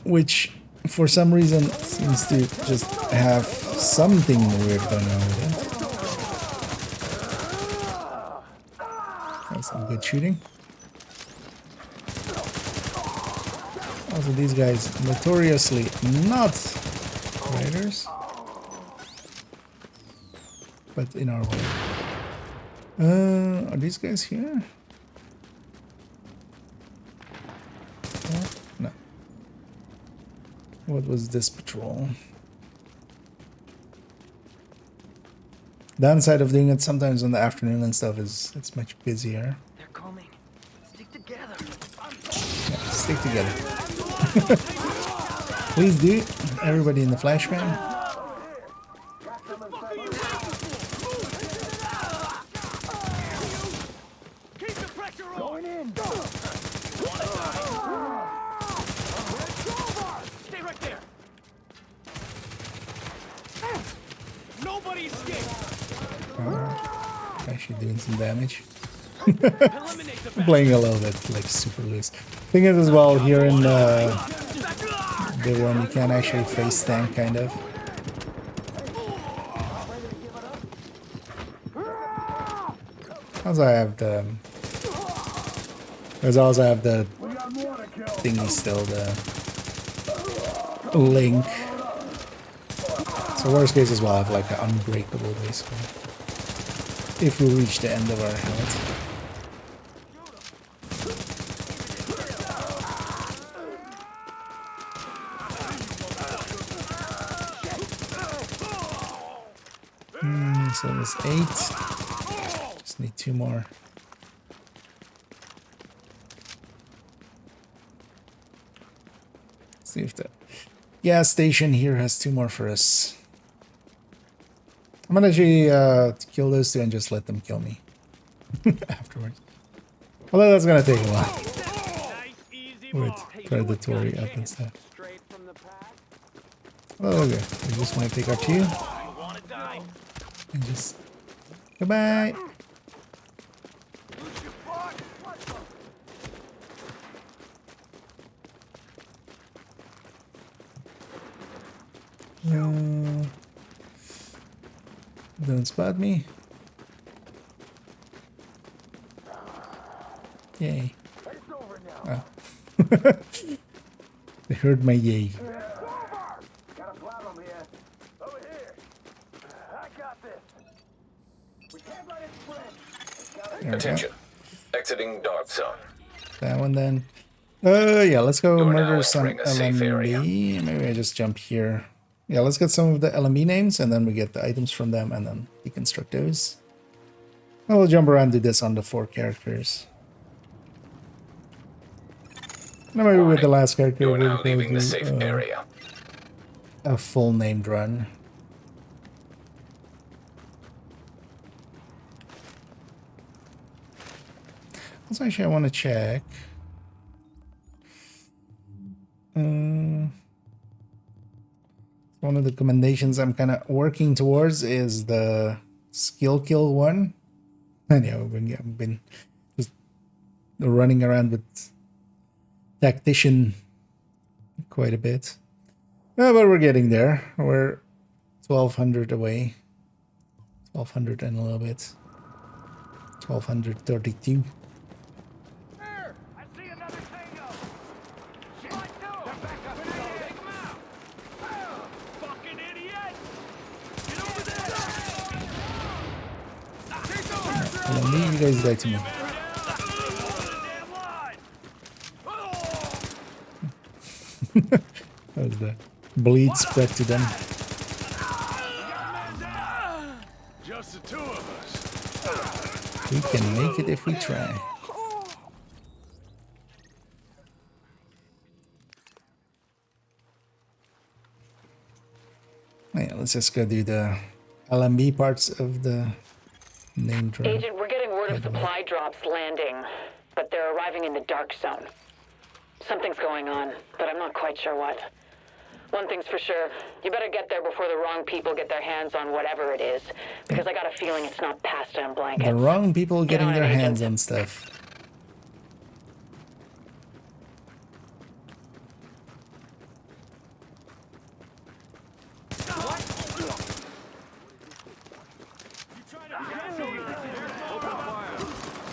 S1: Which, for some reason, seems to just have something weird going on with it. That's some good shooting. Also, these guys notoriously not riders, but in our way. Are these guys here? No. What was this patrol? Downside of doing it sometimes in the afternoon and stuff is it's much busier.
S15: They're coming. Stick together.
S1: Yeah, stick together. Please do. Everybody in the flashbang.
S12: Keep the pressure on. Going in. Stay right there. Nobody escaped.
S1: Actually doing some damage. Playing a little bit like super loose. Thing is as well here in the one you can actually face tank kind of. Also I have the thingy still, the link. So worst case as well I have like an unbreakable basically. If we reach the end of our health. So there's 8. Just need 2 more. See if the gas station here has 2 more for us. I'm gonna actually kill those 2 and just let them kill me afterwards. Although that's gonna take a while. With predatory up and stuff. Oh, okay. We're just gonna take our 2 and just goodbye. Don't spot me. Yay. Oh. They heard my yay.
S6: Got a problem here. Over here. I got this. We can't let it spread.
S5: Attention. Exiting dark zone.
S1: That one then. Yeah, let's go
S5: You're now
S1: murder some
S5: entering a safe area.
S1: LMB. Maybe I just jump here. Yeah, let's get some of the LMB names and then we get the items from them and then deconstruct those. And we'll jump around, do this on the 4 characters. And maybe with the last character,
S5: You're
S1: we'll
S5: now
S1: go
S5: leaving the
S1: do,
S5: safe area.
S1: a full named run. Also, actually, I want to check. One of the commendations I'm kind of working towards is the skill kill one. And yeah, I've been just running around with tactician quite a bit. But we're getting there. We're 1200 away. 1200 and a little bit. 1232. You guys die to me. How's the bleed spread to them?
S13: Just the 2 of us.
S1: We can make it if we try. Yeah, let's just go do the LMB parts of the name drop.
S16: Agent, we're getting word of supply drops landing, but they're arriving in the dark zone. Something's going on, but I'm not quite sure what. One thing's for sure, you better get there before the wrong people get their hands on whatever it is, because I got a feeling it's not pasta and blankets.
S1: The wrong people getting their hands on stuff.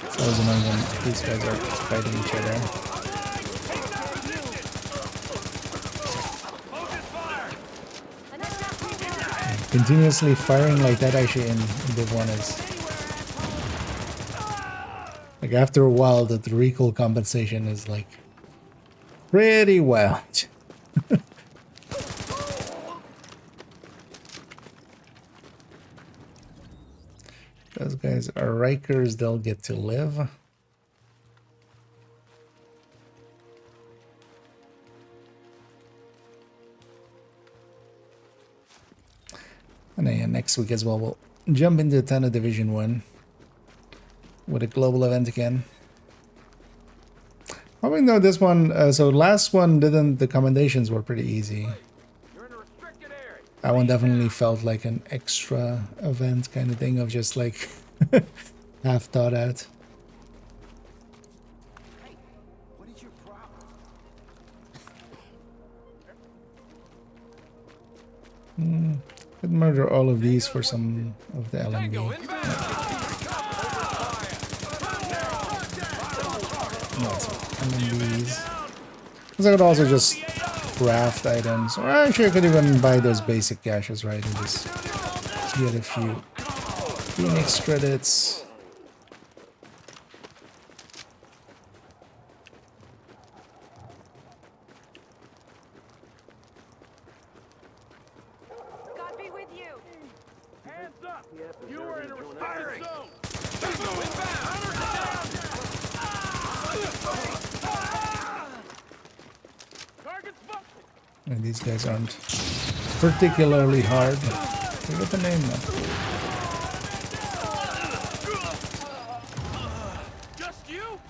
S1: It's always annoying when these guys are fighting each other. Continuously firing like that actually in Div 1 is... Like after a while the recoil compensation is like... pretty wild. Those guys are Rikers, they'll get to live. And then next week as well, we'll jump into Tana Division 1 with a global event again. I know this one, so last one didn't, the commendations were pretty easy. That one definitely felt like an extra event kind of thing of just like half thought out. Could murder all of these for some of the LMB. LMBs. Because I could also just craft items, or actually I could even buy those basic caches, right, and just get a few Phoenix credits.
S6: God be with you. Hands
S13: You were in a restricted zone.
S1: And these guys aren't particularly hard. Forget the name now.
S13: Just you?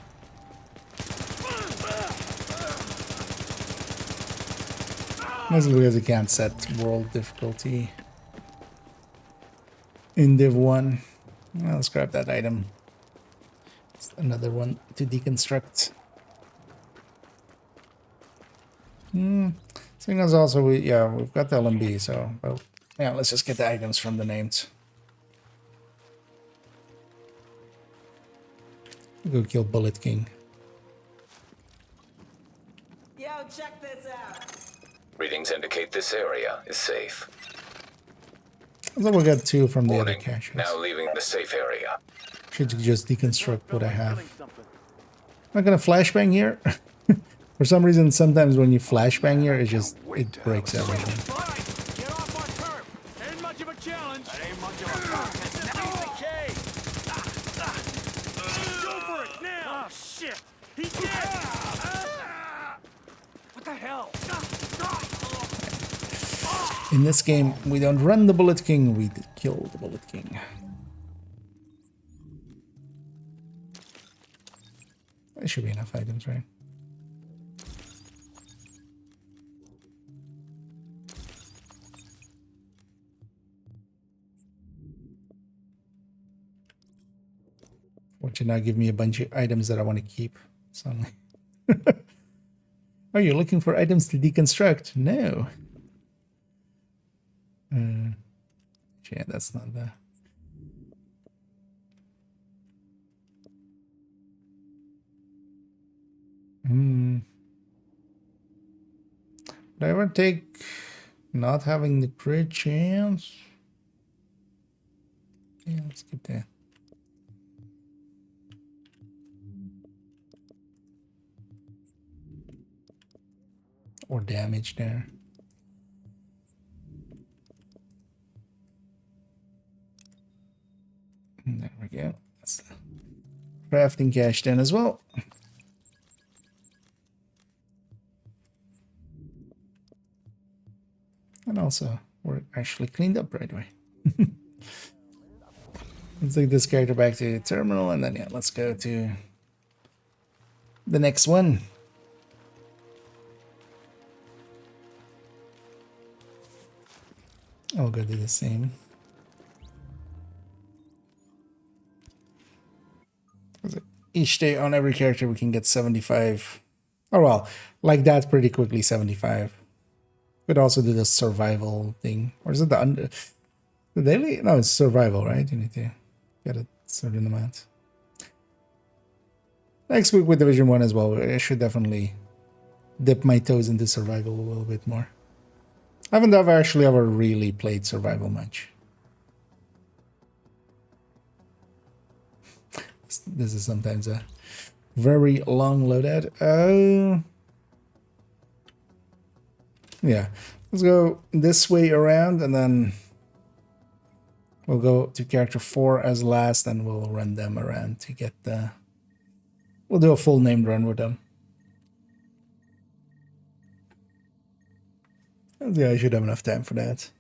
S1: Mostly because you can't set world difficulty in Div 1. Well, let's grab that item. It's another one to deconstruct. Signals also, we've got the LMB, so, well, yeah, let's just get the items from the names. Go kill Bullet King.
S15: Yo, check this out.
S5: Readings indicate this area is safe.
S1: So we got 2 from the
S5: Warning,
S1: other caches.
S5: now leaving the safe area.
S1: Should just deconstruct what I have. I'm not gonna flashbang here. For some reason, sometimes when you flashbang here, it breaks everything.
S13: Get off our curb. Ain't much of a challenge. That ain't much of a contest. Go for it now. Oh shit. He's dead. What the hell?
S1: In this game, we don't run the Bullet King, we kill the Bullet King. There should be enough items, right? What should not give me a bunch of items that I want to keep suddenly. Are you looking for items to deconstruct? No. Yeah, that's not the... Would I ever take not having the crit chance? Yeah, let's keep that. Or damage there. There we go. That's the crafting cache then as well. And also, we're actually cleaned up right away. Let's take this character back to the terminal, and then, yeah, let's go to the next one. I'll go do the same. Each day on every character we can get 75. Oh well, like that pretty quickly, 75. Could also do the survival thing. Or is it the daily? No, it's survival, right? You need to get a certain amount. Next week with Division 1 as well, I should definitely dip my toes into survival a little bit more. I haven't actually ever really played survival much. This is sometimes a very long loadout. Yeah, let's go this way around, and then we'll go to character 4 as last, and we'll run them around to get the... We'll do a full named run with them. Yeah, I should have enough time for that.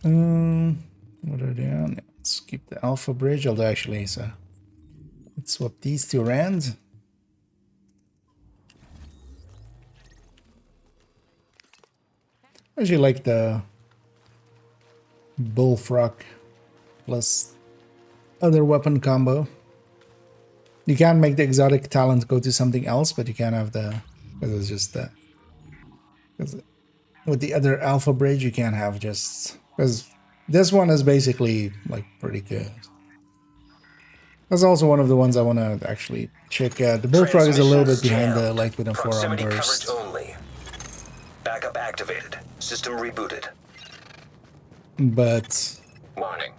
S1: What are they on? Let's keep the Alpha Bridge. Although actually, so let's swap these two around. I actually like the Bullfrog plus other weapon combo. You can make the exotic talent go to something else, but you can't have the... Because it's just the... Because with the other Alpha Bridge, you can't have just... Because this one is basically, like, pretty good. That's also one of the ones I want to actually check out. The Bullfrog is a little bit behind the Light Within 4 on burst.
S5: Only. Backup activated. System rebooted.
S1: But...
S5: Warning.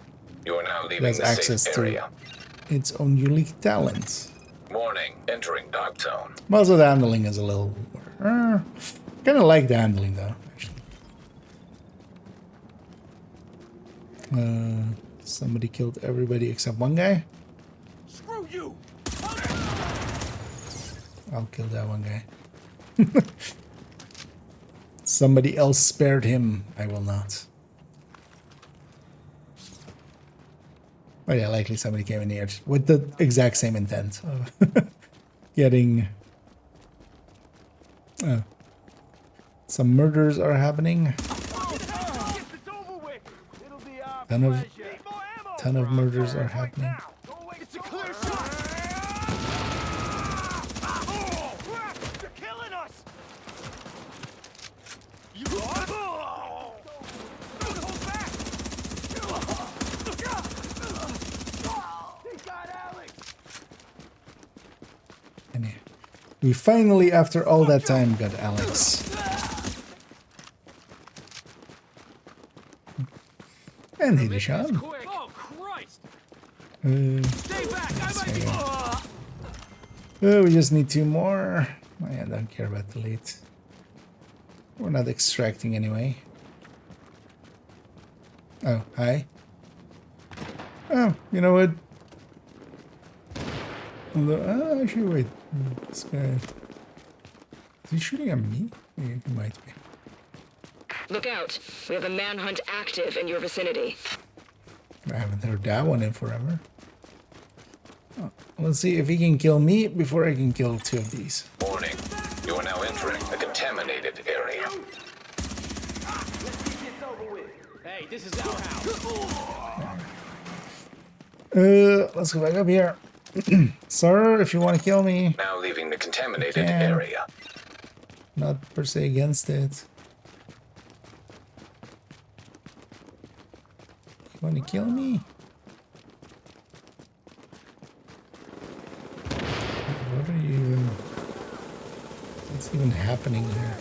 S5: You are now
S1: it
S5: leaving
S1: has
S5: the
S1: access
S5: safe
S1: to
S5: area.
S1: its own unique talents.
S5: Warning, entering dark zone.
S1: Also, the handling is a little... kind of like the handling, though, actually. Somebody killed everybody except one guy.
S13: Screw you!
S1: I'll kill that one guy. Somebody else spared him. I will not. Oh yeah, likely somebody came in here with the exact same intent of getting... some murders are happening. Ton of murders are happening.
S13: It's a clear shot! They're killing us! You are? Don't hold back! He got Alex!
S1: And we finally, after all that time, got Alex. And he shot him.
S13: Oh, Christ!
S1: Stay back! Oh, we just need 2 more. Oh, yeah, I don't care about the lead. We're not extracting anyway. Oh, hi. Oh, you know what? Oh, actually, wait. This guy... Is he shooting at me? Yeah, he might be.
S8: Look out. We have a manhunt active in your vicinity.
S1: I haven't heard that one in forever. Oh, let's see if he can kill me before I can kill 2 of these.
S5: Warning, you are now entering a contaminated area.
S14: Hey, this is our house.
S1: Let's go back up here. Sir, if you want to kill me.
S5: Now leaving the contaminated area.
S1: Not per se against it. You want to kill me? What are you... What's even happening here?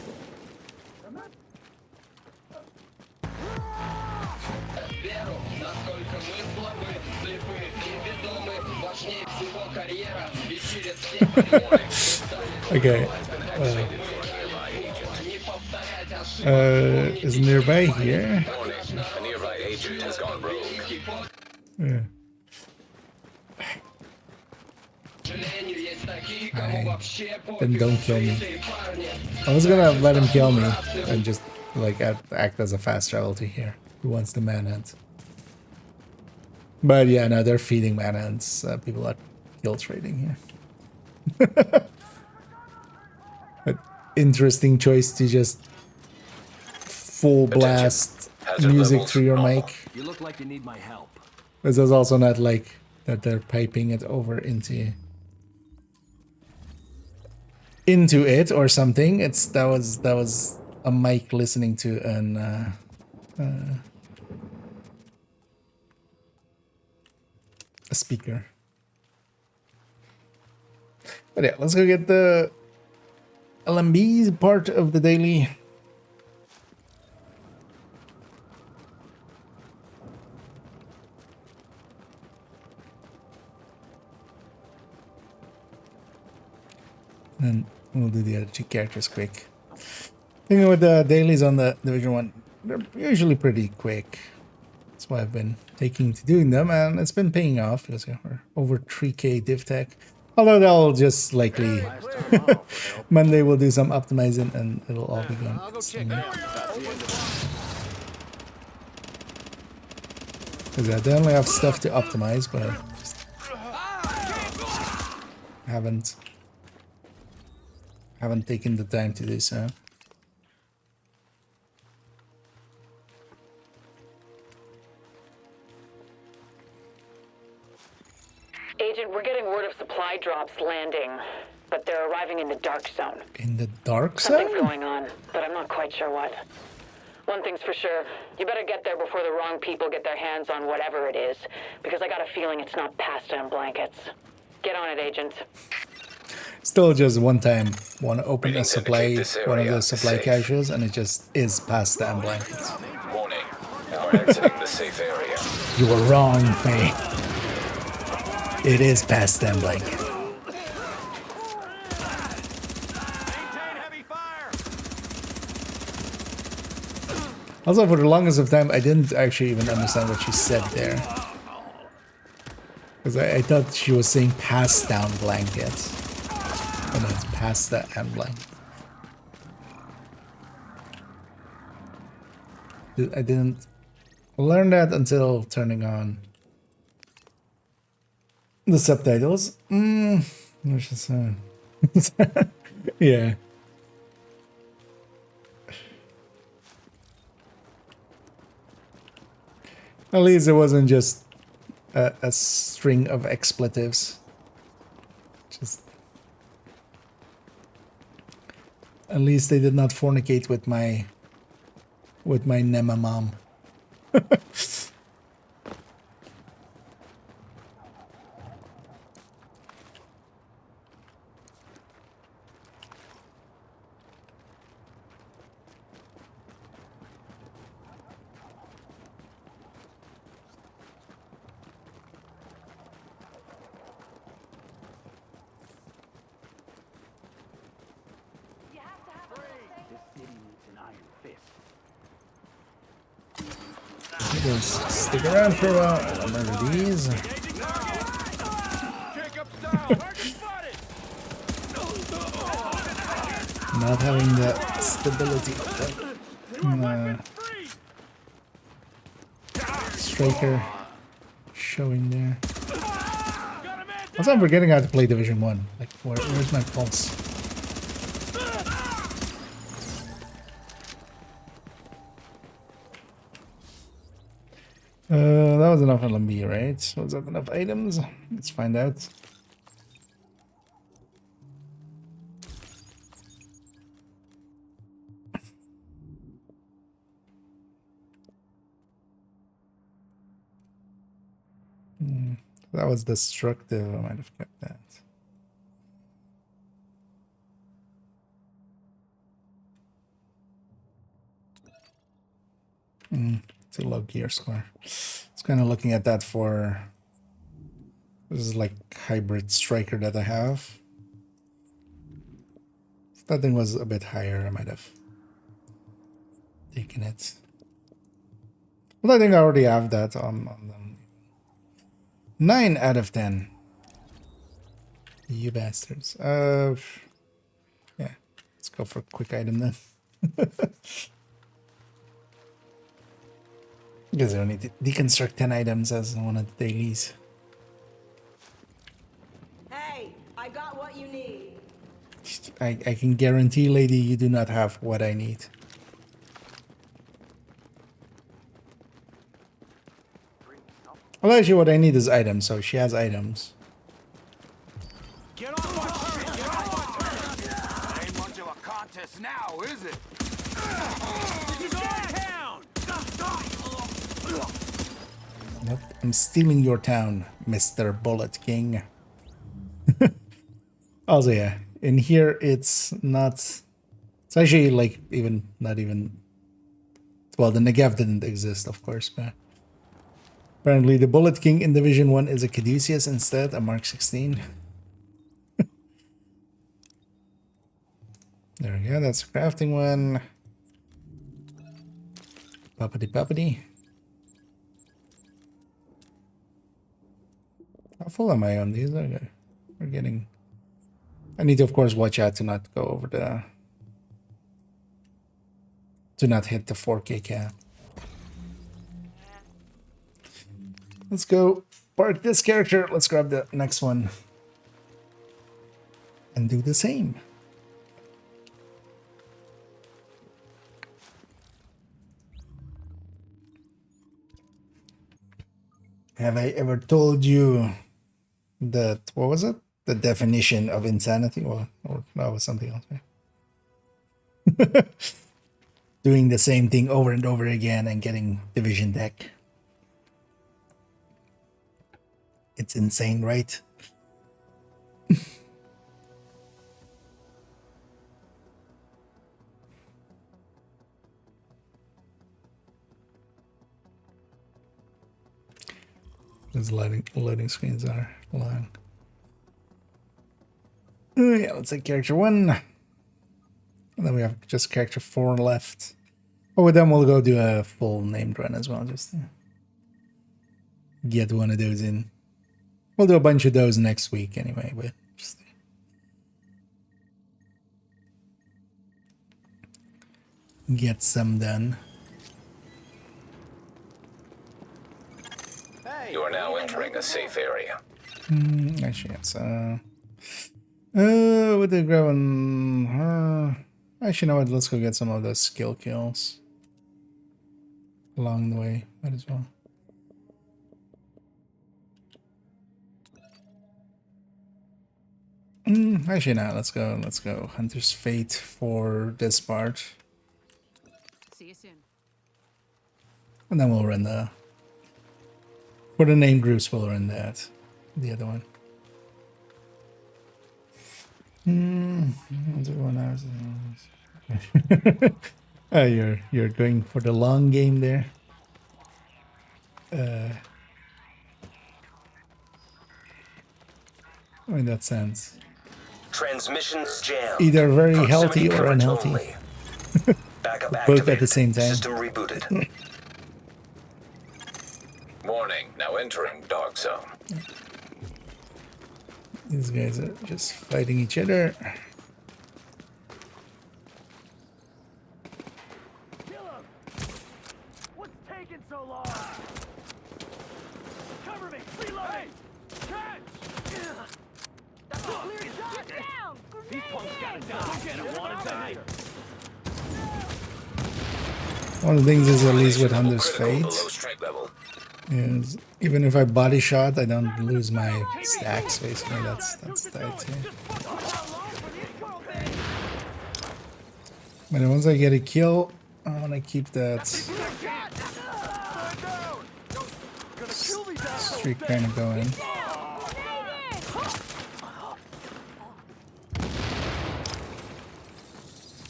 S1: Okay. Is nearby here?
S5: A nearby agent has gone rogue.
S1: Yeah. Then don't kill me. I was gonna let him kill me and just like act as a fast travel to here. Who wants the manhunt? But yeah, no, they're feeding manhunts. People are kill trading here. But interesting choice to just full blast music through your mic.
S14: You look like you need my help.
S1: This is also not like that they're piping it over into it or something. It's that was a mic listening to an a speaker. But yeah, let's go get the LMB's part of the daily. And we'll do the other 2 characters quick. Thinking with the dailies on the Division 1, they're usually pretty quick. That's why I've been taking to doing them, and it's been paying off because we're over 3k div tech. Although they'll just likely Monday we'll do some optimizing and it'll all be gone. Because I definitely have stuff to optimize, but haven't taken the time to do so.
S16: Agent, we're getting word of supply drops landing, but they're arriving in the dark zone.
S1: In the dark zone?
S16: Something's going on, but I'm not quite sure what. One thing's for sure, you better get there before the wrong people get their hands on whatever it is, because I got a feeling it's not pasta and blankets. Get on it, Agent.
S1: Still just one time, want to open a supply, one of those supply caches, and it just is pasta and blankets.
S5: Warning, now we're exiting the safe area.
S1: You were wrong, Faye. It is pasta and blankets. Also, for the longest of time, I didn't actually even understand what she said there. Because I thought she was saying pass down blankets. Oh no, it's pass that and blanket. I didn't learn that until turning on the subtitles. What's she saying? Yeah. At least it wasn't just a string of expletives. Just at least they did not fornicate with my Nema mom. Just stick around for a while. I'll murder these. Not having the stability. Striker showing there. Also, I'm forgetting how to play Division 1. Like, where's my pulse? That was enough LMB, right? Was that enough items? Let's find out. That was destructive. I might have kept that. It's a low gear score. It's kind of looking at that for... This is like hybrid striker that I have. If that thing was a bit higher, I might have taken it. But I think I already have that on them. 9 out of 10. You bastards. Yeah. Let's go for a quick item then. Because I don't need to deconstruct 10 items as one of the dailies.
S10: Hey, I got what you need.
S1: I can guarantee, lady, you do not have what I need. Well, actually, what I need is items, so she has items.
S13: Get off my turret! Get off my turret! Ain't much of a contest now, is it? He's on town!
S1: Nope, I'm stealing your town, Mr. Bullet King. Also, yeah, in here it's not... It's actually like not even... Well, the Negev didn't exist, of course, but... Apparently the Bullet King in Division 1 is a Caduceus instead, a Mark 16. There we go, that's a crafting one. Poppity. How full am I on these? Okay. We're getting... I need to, of course, watch out to not go over the... To not hit the 4K cap. Let's go park this character. Let's grab the next one. And do the same. Have I ever told you that, what was it? The definition of insanity? Or no, it was something else. Right? Doing the same thing over and over again and getting division deck. It's insane, right? These loading screens are long. Yeah, let's say character 1. And then we have just character 4 left. Oh, then we'll go do a full named run as well, just to get one of those in. We'll do a bunch of those next week anyway, but just get some done.
S5: You are now entering a safe area.
S1: Actually, yes. With the grabbing. Actually, you know what? Let's go get some of those skill kills along the way. Might as well. Actually, no. Let's go. Let's go. Hunter's Fate for this part,
S11: See you soon.
S1: and then we'll run the. For the name groups, we'll run that. The other one. I'll do 1 hour. Oh, you're going for the long game there. In that sense.
S5: Transmissions jammed.
S1: Either very
S5: Proximity
S1: healthy or
S5: coverage
S1: unhealthy.
S5: only. Backup
S1: Both at the
S5: activated.
S1: same time.
S5: System rebooted. Warning, now entering dark zone.
S1: These guys are just fighting each other.
S13: What's taking so long? Cover me! Reload! Hey! Catch! That's a clear shot!
S2: Get down!
S13: These punks gotta die! Get him, wanna die!
S1: One of the things is, at least with Hunter's
S5: Critical
S1: Fate,
S5: below strike level.
S1: is even if I body shot, I don't lose my stacks. Basically, that's that too. But once I get a kill, I want to keep that streak kind of going.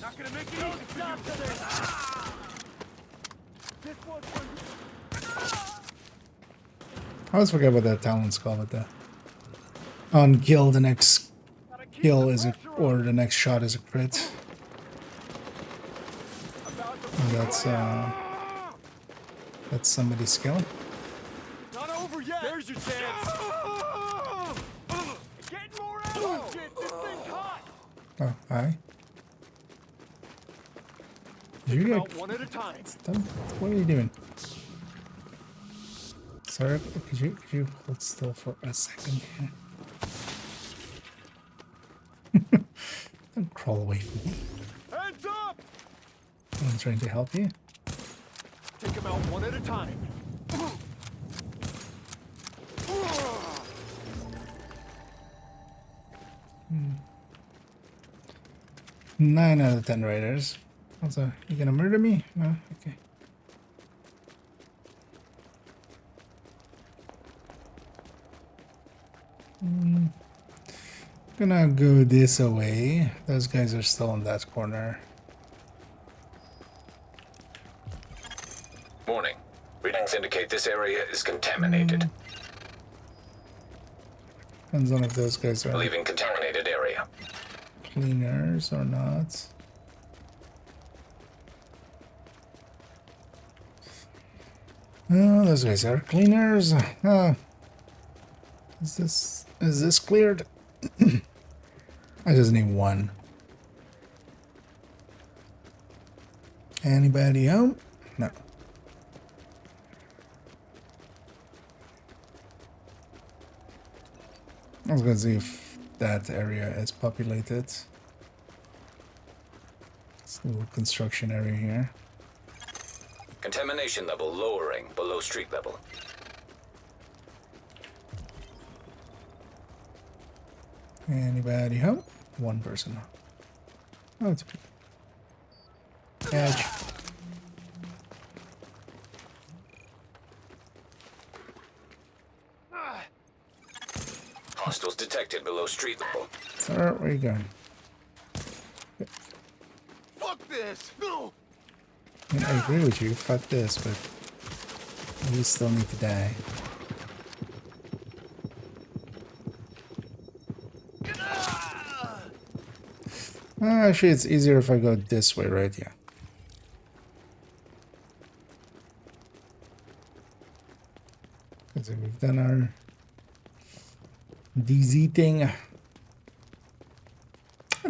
S13: Not gonna make it easy for you. This one's for you.
S1: I always forget what that talent's called, but the on kill, the next kill is a, or the next shot is a crit. And that's somebody's skill.
S13: Not over yet. There's your chance. Getting more ammo. Shit, this thing's hot.
S1: Oh, hi. Did you
S13: Out
S1: get
S13: one at a time.
S1: done? What are you doing? Sorry, could you hold still for a second here? Don't crawl away from me.
S13: Hands up.
S1: I'm trying to help you.
S13: Take them out one at a time.
S1: 9 out of 10 raiders. Also, you gonna murder me? No? Okay. Gonna go this away. Those guys are still in that corner.
S5: Warning. Readings indicate this area is contaminated.
S1: Depends on if those guys are
S5: Leaving contaminated area.
S1: cleaners or not. Oh, those guys are cleaners. Is this cleared? I just need one. Anybody home? No. I was gonna see if that area is populated. It's a little construction area here.
S5: Contamination level lowering below street level.
S1: Anybody home? One person home. Oh, it's Edge.
S5: Hostiles detected below street level.
S1: Sir, where you going?
S13: Fuck this. No.
S1: I mean, I agree with you. Fuck this, but we still need to die. Actually, it's easier if I go this way, right? Yeah. Because we've done our DZ thing. I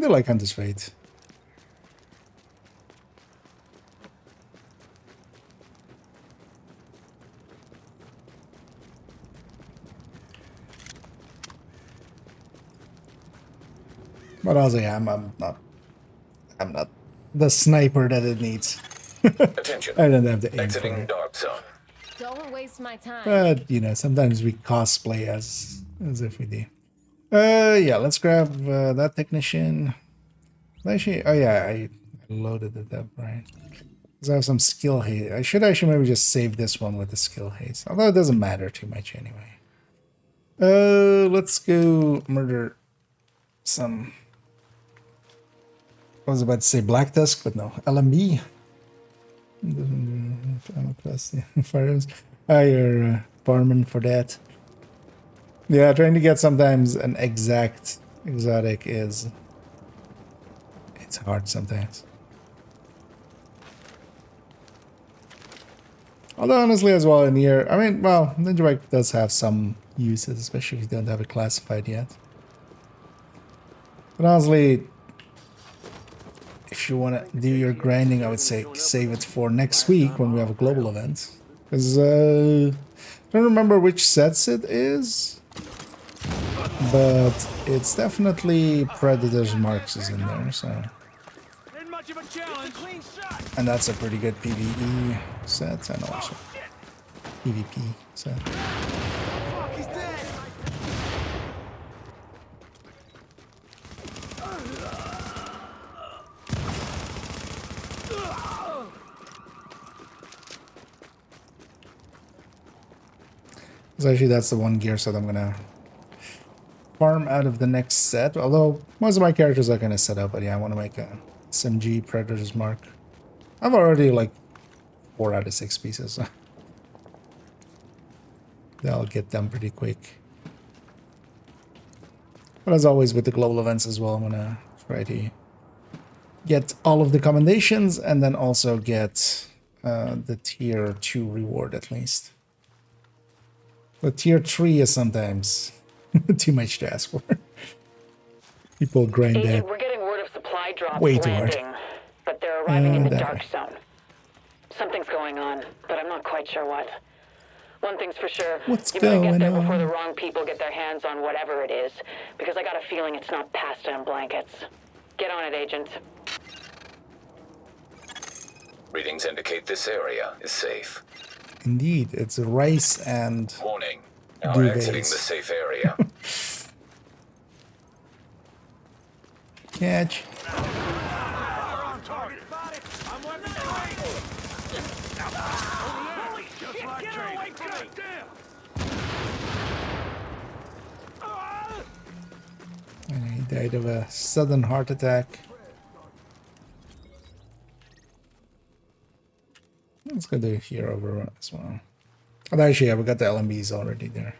S1: do like Hunter's Fate. But also, yeah, I'm not the sniper that it needs.
S5: Attention.
S1: I don't have the aim for
S5: Exiting
S1: it.
S5: dark zone.
S2: Don't waste my time.
S1: But you know, sometimes we cosplay as if we do. Yeah, let's grab that technician. Actually, oh yeah, I loaded it up, right? Because I have some skill haste. I should actually maybe just save this one with the skill haste, although it doesn't matter too much anyway. Let's go murder some. I was about to say Black Tusk, but no, LMB. Plus firearms. You're farming for that. Yeah, trying to get sometimes an exact exotic is. It's hard sometimes. Although honestly as well in here, I mean, well, Ninja Bike does have some uses, especially if you don't have it classified yet. But honestly, if you want to do your grinding, I would say save it for next week when we have a global event. Because I don't remember which sets it is, but it's definitely Predator's Marks is in there, so. And that's a pretty good PvE set, and also PvP set. So actually that's the one gear set I'm gonna farm out of the next set, although most of my characters are gonna set up, but yeah, I want to make a SMG Predator's Mark. I've already like 4 out of 6 pieces, so they'll get done pretty quick. But as always with the global events as well, I'm gonna try to get all of the commendations and then also get the tier 2 reward at least. But tier 3 is sometimes too much to ask for. People grind that.
S16: We're getting word of supply drops
S1: way too hard.
S16: landing, but they're arriving in the dark zone. Something's going on, but I'm not quite sure what. One thing's for sure.
S1: What's
S16: you better
S1: going
S16: get there
S1: on?
S16: before the wrong people get their hands on whatever it is, because I got a feeling it's not pasta and blankets. Get on it, Agent.
S5: Readings indicate this area is safe.
S1: Indeed, it's rice and
S5: Warning. Now we're exiting the
S1: duvets.
S5: safe area.
S1: Catch. And he died of a sudden heart attack. Let's go do here over as well. Oh, actually, yeah, we got the LMBs already there.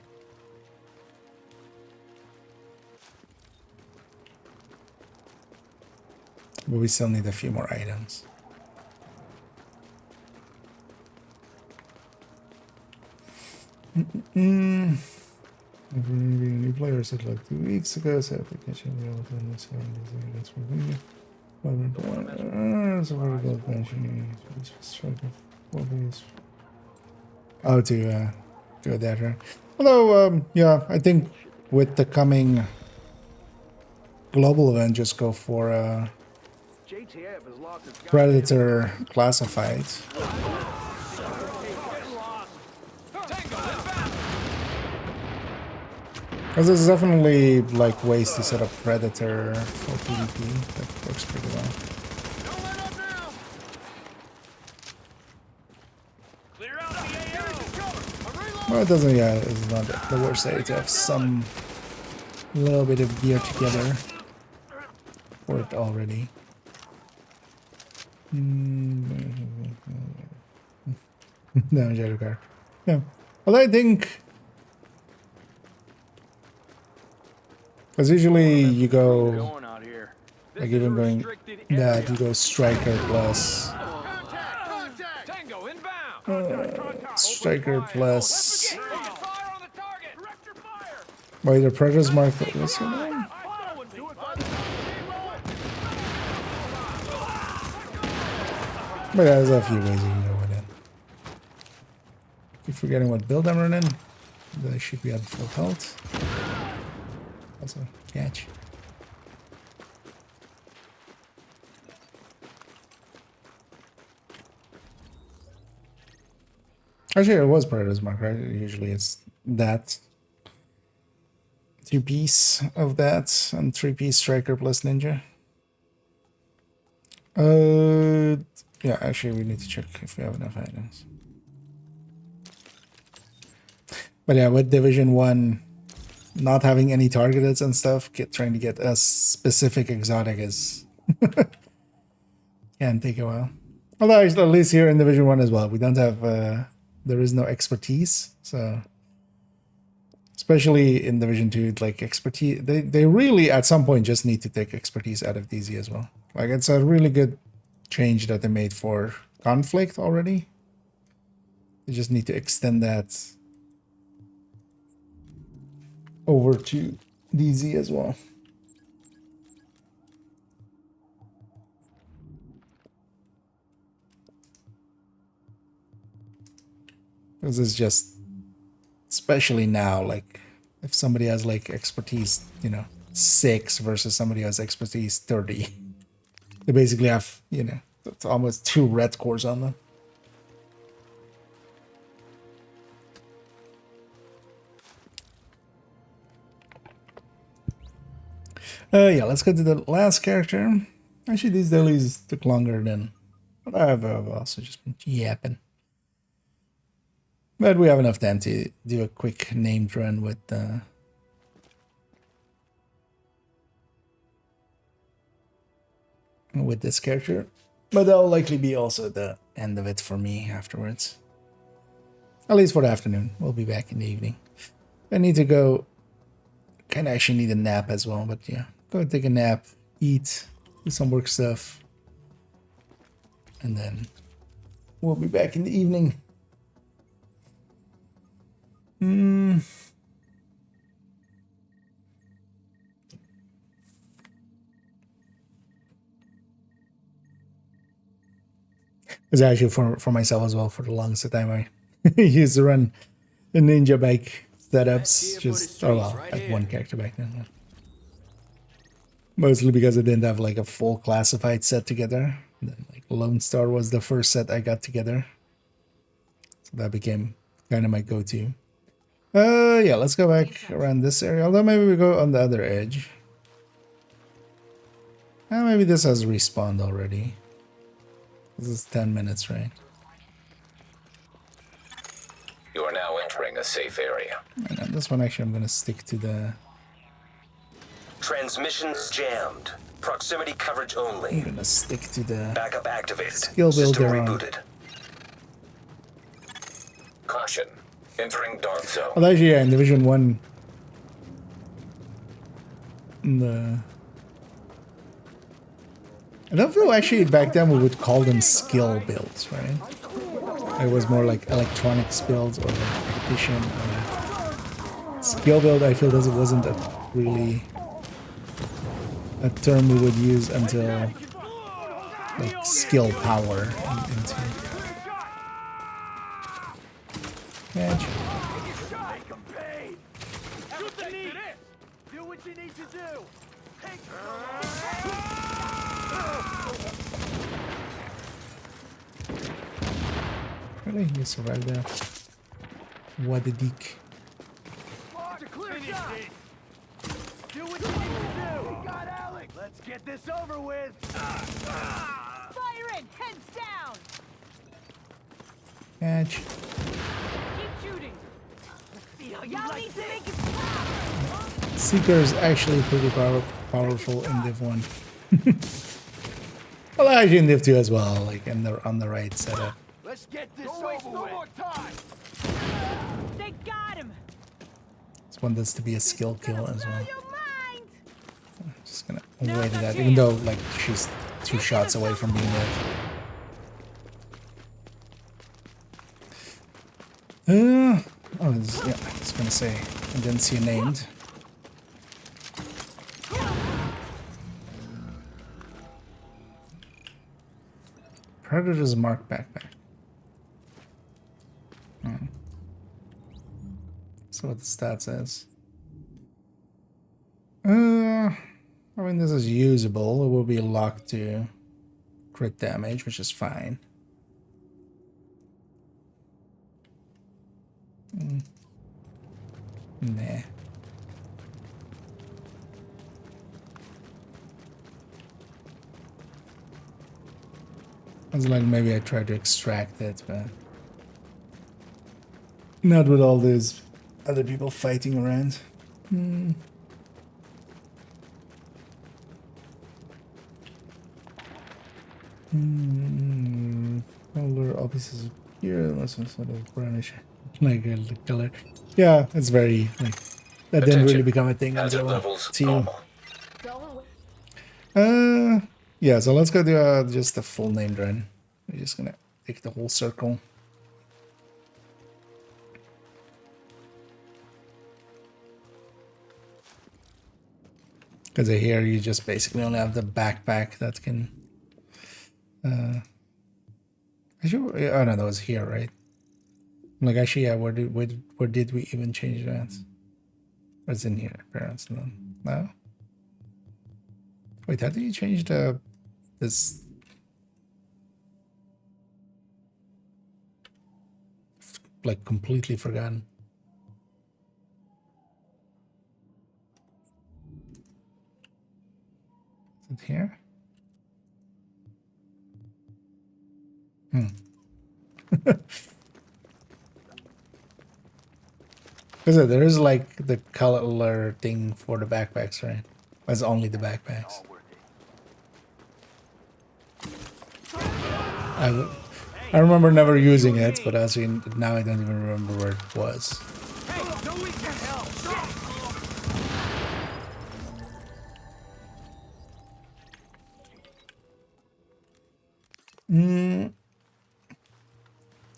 S1: But we still need a few more items. New players said like 2 weeks ago, so application oh, to do that, right? Although, yeah, I think with the coming global event, just go for Predator classified. Because there's definitely like ways to set up Predator for PvP that works pretty well. Well, it doesn't, yeah, it's not the worst idea to have some little bit of gear together for it already. No, Shadow Car. Yeah. Well, I think. Because usually you go. Like even going that, you go Striker plus. Striker plus By the Predator's mark. What's your name? But there's a few ways you can go with it. Keep forgetting what build I'm running. They should be at full health. Also, catch. Actually, it was Predator's mark, right? Usually it's that. 2-piece of that and 3-piece striker plus ninja. Yeah, actually we need to check if we have enough items. But yeah, with Division 1 not having any targeted and stuff, trying to get a specific exotic is can take a while. Although at least here in Division 1 as well, we don't have there is no expertise, so especially in Division 2, like expertise, they really at some point just need to take expertise out of DZ as well. Like it's a really good change that they made for conflict already. They just need to extend that over to DZ as well. Because it's just, especially now, like if somebody has like expertise, 6 versus somebody who has expertise 30, they basically have, it's almost 2 red cores on them. Yeah, let's go to the last character. Actually, these dailies took longer than what I've also just been yapping. But we have enough time to do a quick named run with this character. But that'll likely be also the end of it for me afterwards. At least for the afternoon. We'll be back in the evening. I need to go. Kind of actually need a nap as well, but yeah. Go and take a nap, eat, do some work stuff. And then we'll be back in the evening. It's actually for myself as well. For the longest time, I used to run the ninja bike setups. Just I had one character back then. Mostly because I didn't have like a full classified set together. And then like Lone Star was the first set I got together, so that became kind of my go-to. Yeah, let's go back around this area. Although maybe we go on the other edge. Maybe this has respawned already. This is 10 minutes, right?
S5: You are now entering a safe area.
S1: And on this one, actually, I'm going to stick to the...
S5: Transmissions jammed. Proximity coverage only.
S1: I'm going to stick to the...
S5: Backup activated.
S1: Skill
S5: System
S1: builder
S5: rebooted. Caution. Entering dark zone.
S1: Well, actually, yeah, in Division 1... I don't feel actually back then we would call them skill builds, right? It was more like electronics builds or addition. Skill build, I feel that it wasn't really a term we would use until like skill power into. Yeah.
S13: Do what you need to do.
S1: Really? You survived that? What a dick.
S13: Do what you need to do. We got Alex. Let's get this over with.
S2: Fire in! Heads down!
S1: Catch.
S2: Keep shooting! Y'all need to make it stop!
S1: Seeker is actually pretty powerful in Div 1. Well, actually in Div 2 as well, like on the right setup.
S13: Let's get this over with. No more time.
S2: They got him!
S1: This one does to be a skill kill as well. I'm just gonna wait to that, even though like she's 2 shots away from being dead. I was gonna say I didn't see a named. Predator's Mark backpack. Hmm. So what the stat says. I mean, this is usable. It will be locked to crit damage, which is fine. Nah. I was like, maybe I tried to extract it, but not with all these other people fighting around. Color offices here. That's some sort of brownish, like the color. Yeah, it's very like that didn't really become a thing
S5: Hazard
S1: until
S5: levels
S1: two.
S5: normal.
S1: Yeah. So let's go to just the full named run. We're just gonna take the whole circle. Because here you just basically only have the backpack that can. Actually, oh no, that was here, right? Like actually, yeah. Where did we even change that? What's in here? Appearance, no. Wait, how did you change this? Like completely forgotten. Is it here? Because there is like the color thing for the backpacks, right? That's only the backpacks. I remember never using it, but as in now I don't even remember where it was.
S13: Hey, no we can help.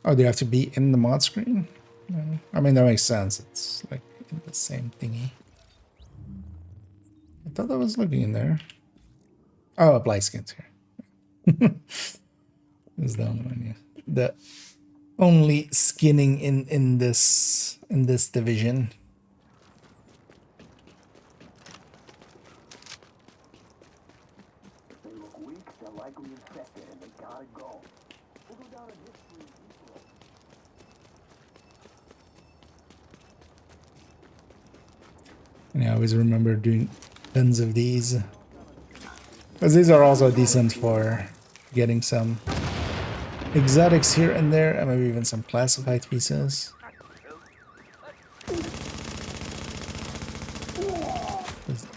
S1: Oh, do you have to be in the mod screen? I mean, that makes sense. It's like in the same thingy. I thought I was looking in there. Oh, apply skins here. This is the only one, yeah. The only skinning in this division.
S13: They look weak, they're likely infected, and they gotta go. We'll go down in history.
S1: And I always remember doing tons of these. Because these are also decent for getting some exotics here and there, and maybe even some classified pieces.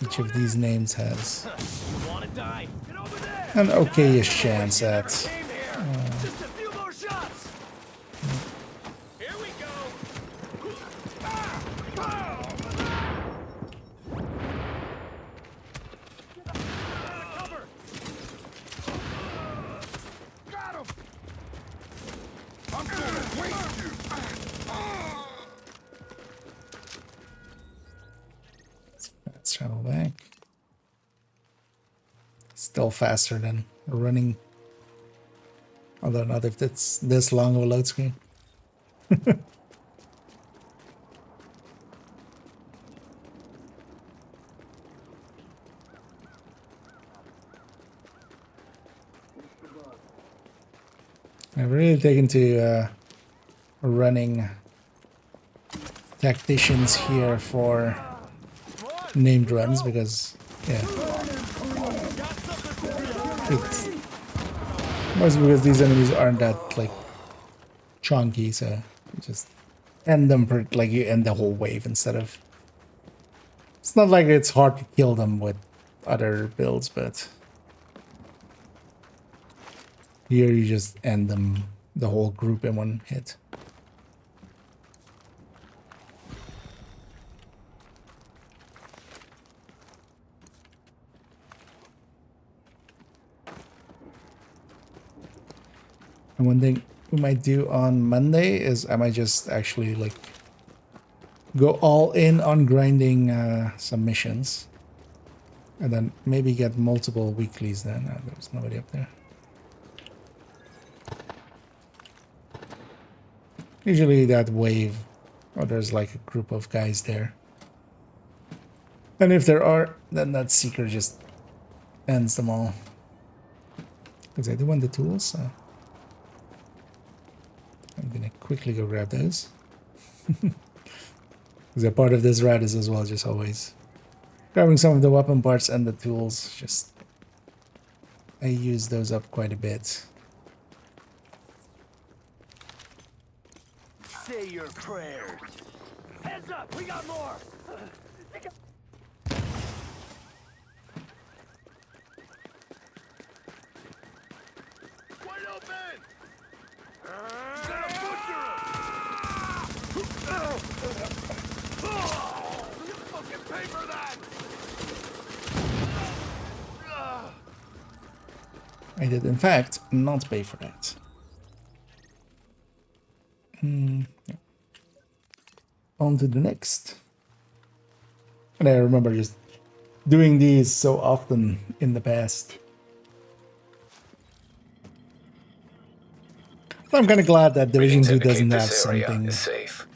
S1: Each of these names has an okay-ish chance at let's travel back. Still faster than running. Although not if it's this long of a load screen. I've really taken to running tacticians here for named runs because, yeah, it's mostly because these enemies aren't that like chunky, so you just end them for like you end the whole wave instead of. It's not like it's hard to kill them with other builds, but here you just end them, the whole group in one hit. And one thing we might do on Monday is I might just actually like go all in on grinding some missions. And then maybe get multiple weeklies then. There was nobody up there. Usually that wave, or there's like a group of guys there. And if there are, then that seeker just ends them all. Because I do want the tools, so I'm gonna quickly go grab those. Because a part of this rat is as well just always grabbing some of the weapon parts and the tools. Just I use those up quite a bit.
S13: Say your prayers. Heads up, we got more. Wide open. Gonna butcher him. You fucking pay for that.
S1: I did, in fact, not pay for that. Yeah. On to the next. And I remember just doing these so often in the past. So I'm kind of glad that Division 2 doesn't have something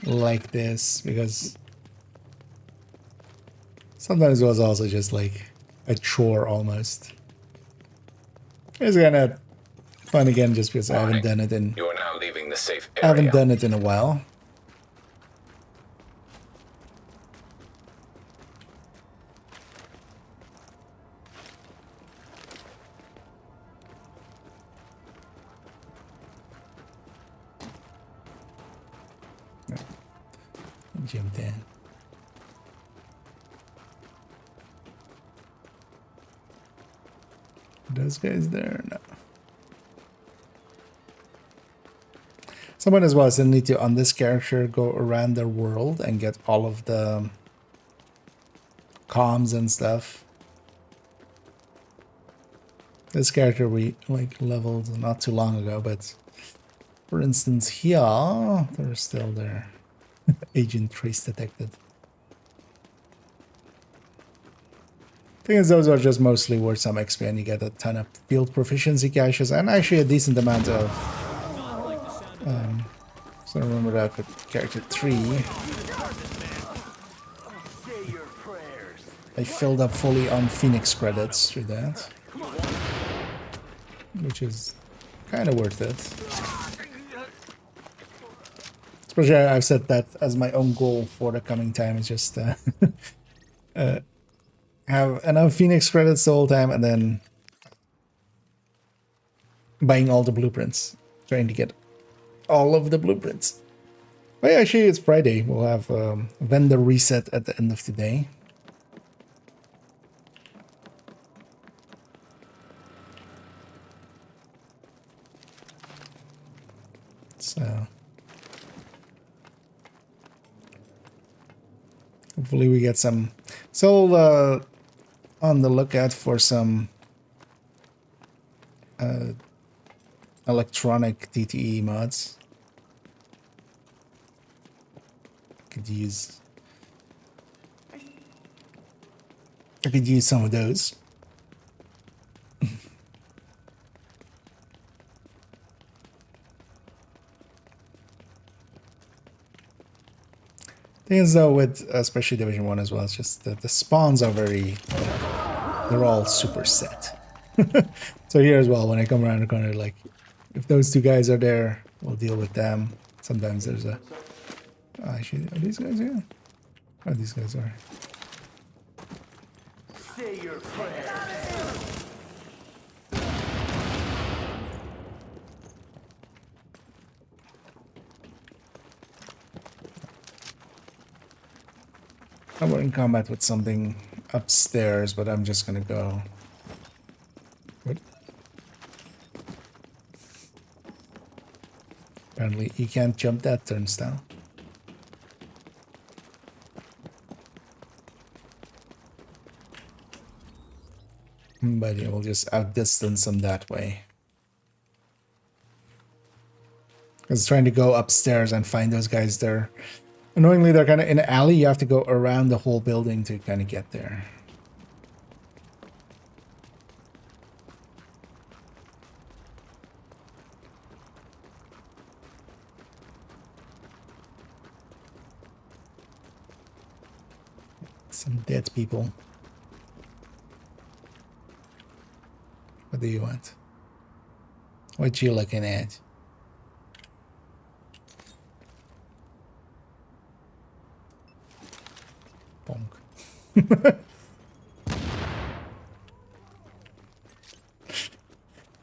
S1: like this, because sometimes it was also just like a chore almost. It's kind of fun again just because I haven't done it in.
S5: You are now leaving the safe
S1: I haven't
S5: area.
S1: done it in a while. Jumped in. Those guys there? No. Someone as well still need to, on this character, go around the world and get all of the comms and stuff. This character we like leveled not too long ago, but for instance here, they're still there. Agent trace detected. Thing is, those are just mostly worth some XP and you get a ton of field proficiency caches and actually a decent amount of so remember that with character 3 I filled up fully on Phoenix credits through that, which is kind of worth it. Especially I've set that as my own goal for the coming time, is just have enough Phoenix credits the whole time and then buying all the blueprints, trying to get all of the blueprints. But yeah, actually it's Friday. We'll have a vendor reset at the end of the day. So hopefully we get some. So on the lookout for some electronic DTE mods. I could use some of those. Things though with especially Division 1 as well, it's just that the spawns are very, they're all super set. So here as well, when I come around the corner, like if those two guys are there, we'll deal with them. Sometimes there's a actually, are these guys here? Oh, these guys are.
S13: Say your prayers.
S1: I'm in combat with something upstairs, but I'm just gonna go. What? Apparently, you can't jump that turnstile. But yeah, we'll just outdistance them that way. Because trying to go upstairs and find those guys there. Annoyingly, they're kind of in an alley. You have to go around the whole building to kind of get there. Some dead people. What do you want? What you looking at? Bonk.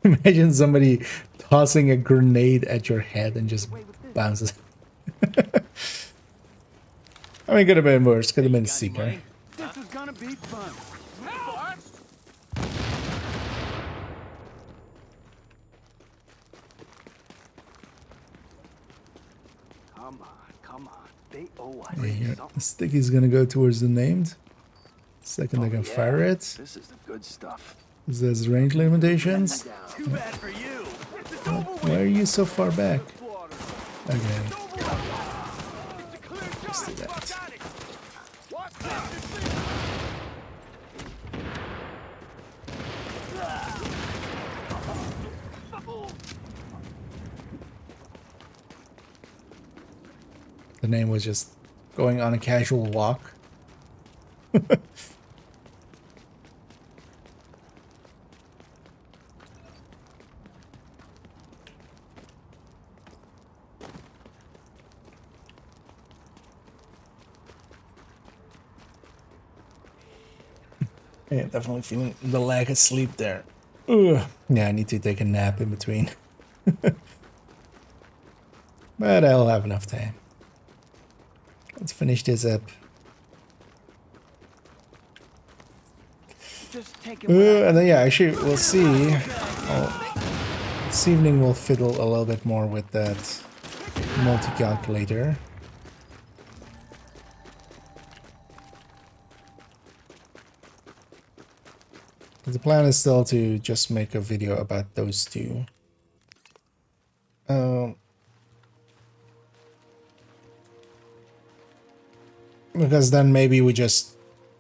S1: Imagine somebody tossing a grenade at your head and just bounces. I mean, could have been worse. Could have been Seeker.
S13: This is gonna be fun. Come on. They owe us
S1: Here,
S13: something.
S1: the stick is gonna go towards the named. Second, I can fire it.
S13: This is the good stuff.
S1: There's range limitations.
S13: Too bad for you.
S1: Why are you so far back? Okay. Just do that. The name was just going on a casual walk. Yeah, definitely feeling the lack of sleep there. Ugh. Yeah, I need to take a nap in between. But I'll have enough time. Let's finish this up. And then, yeah, actually, we'll see. This evening we'll fiddle a little bit more with that multi-calculator. The plan is still to just make a video about those two. Because then maybe we just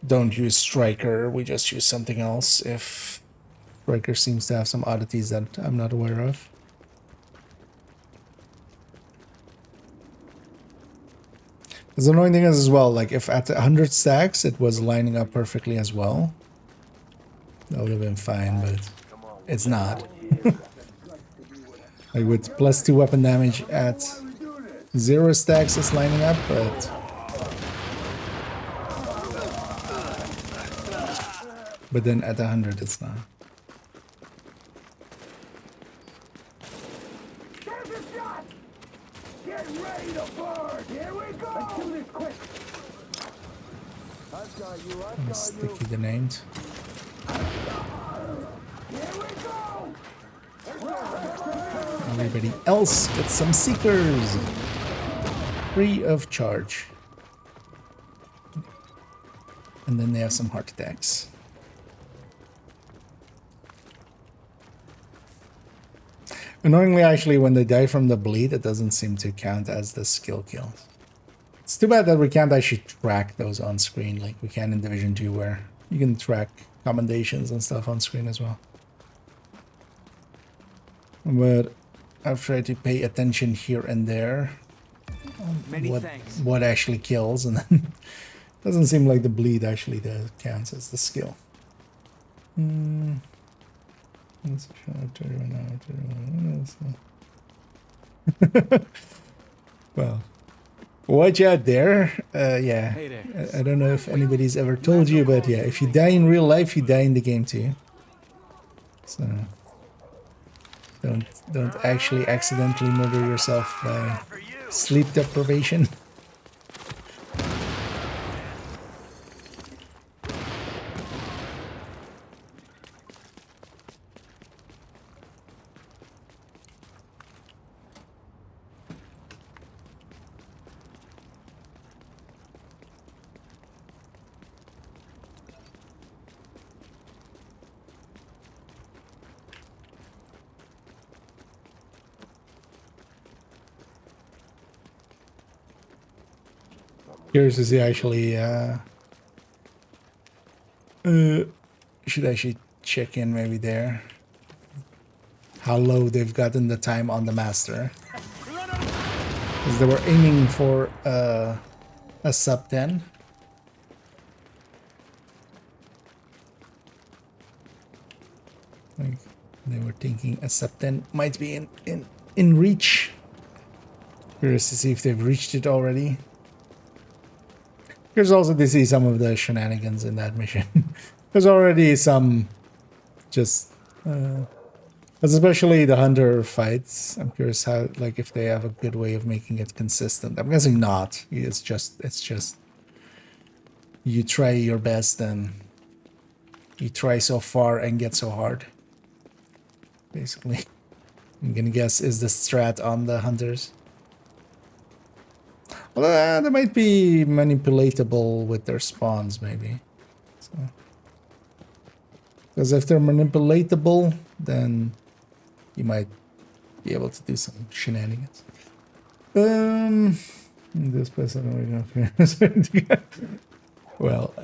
S1: don't use Striker, we just use something else if Striker seems to have some oddities that I'm not aware of. The annoying thing is as well, like if at 100 stacks it was lining up perfectly as well, that would have been fine, but it's not. Like with +2 weapon damage at 0 stacks it's lining up, but then at 100 it's not.
S13: Get ready to burn. Here we go. Let's do this quick.
S1: Sticky the names. Everybody else gets some seekers. Free of charge. And then they have some heart attacks. Annoyingly, actually, when they die from the bleed, it doesn't seem to count as the skill kills. It's too bad that we can't actually track those on screen like we can in Division 2, where you can track commendations and stuff on screen as well. But I've tried to pay attention here and there on what actually kills, and then it doesn't seem like the bleed actually counts as the skill. Well, watch out there. Yeah, I don't know if anybody's ever told you, but yeah, if you die in real life, you die in the game too. So don't actually accidentally murder yourself by sleep deprivation. Curious to see actually, should actually check in maybe there. How low they've gotten the time on the master. Because they were aiming for a sub 10. thinking a Septen might be in reach. Curious to see if they've reached it already. Here's also to see some of the shenanigans in that mission. There's already some just especially the hunter fights. I'm curious how, like, if they have a good way of making it consistent. I'm guessing not. It's just you try your best and you try so far and get so hard. Basically, I'm gonna guess is the strat on the hunters. Well, they might be manipulatable with their spawns, maybe. So, because if they're manipulatable, then you might be able to do some shenanigans. This person, okay. Well,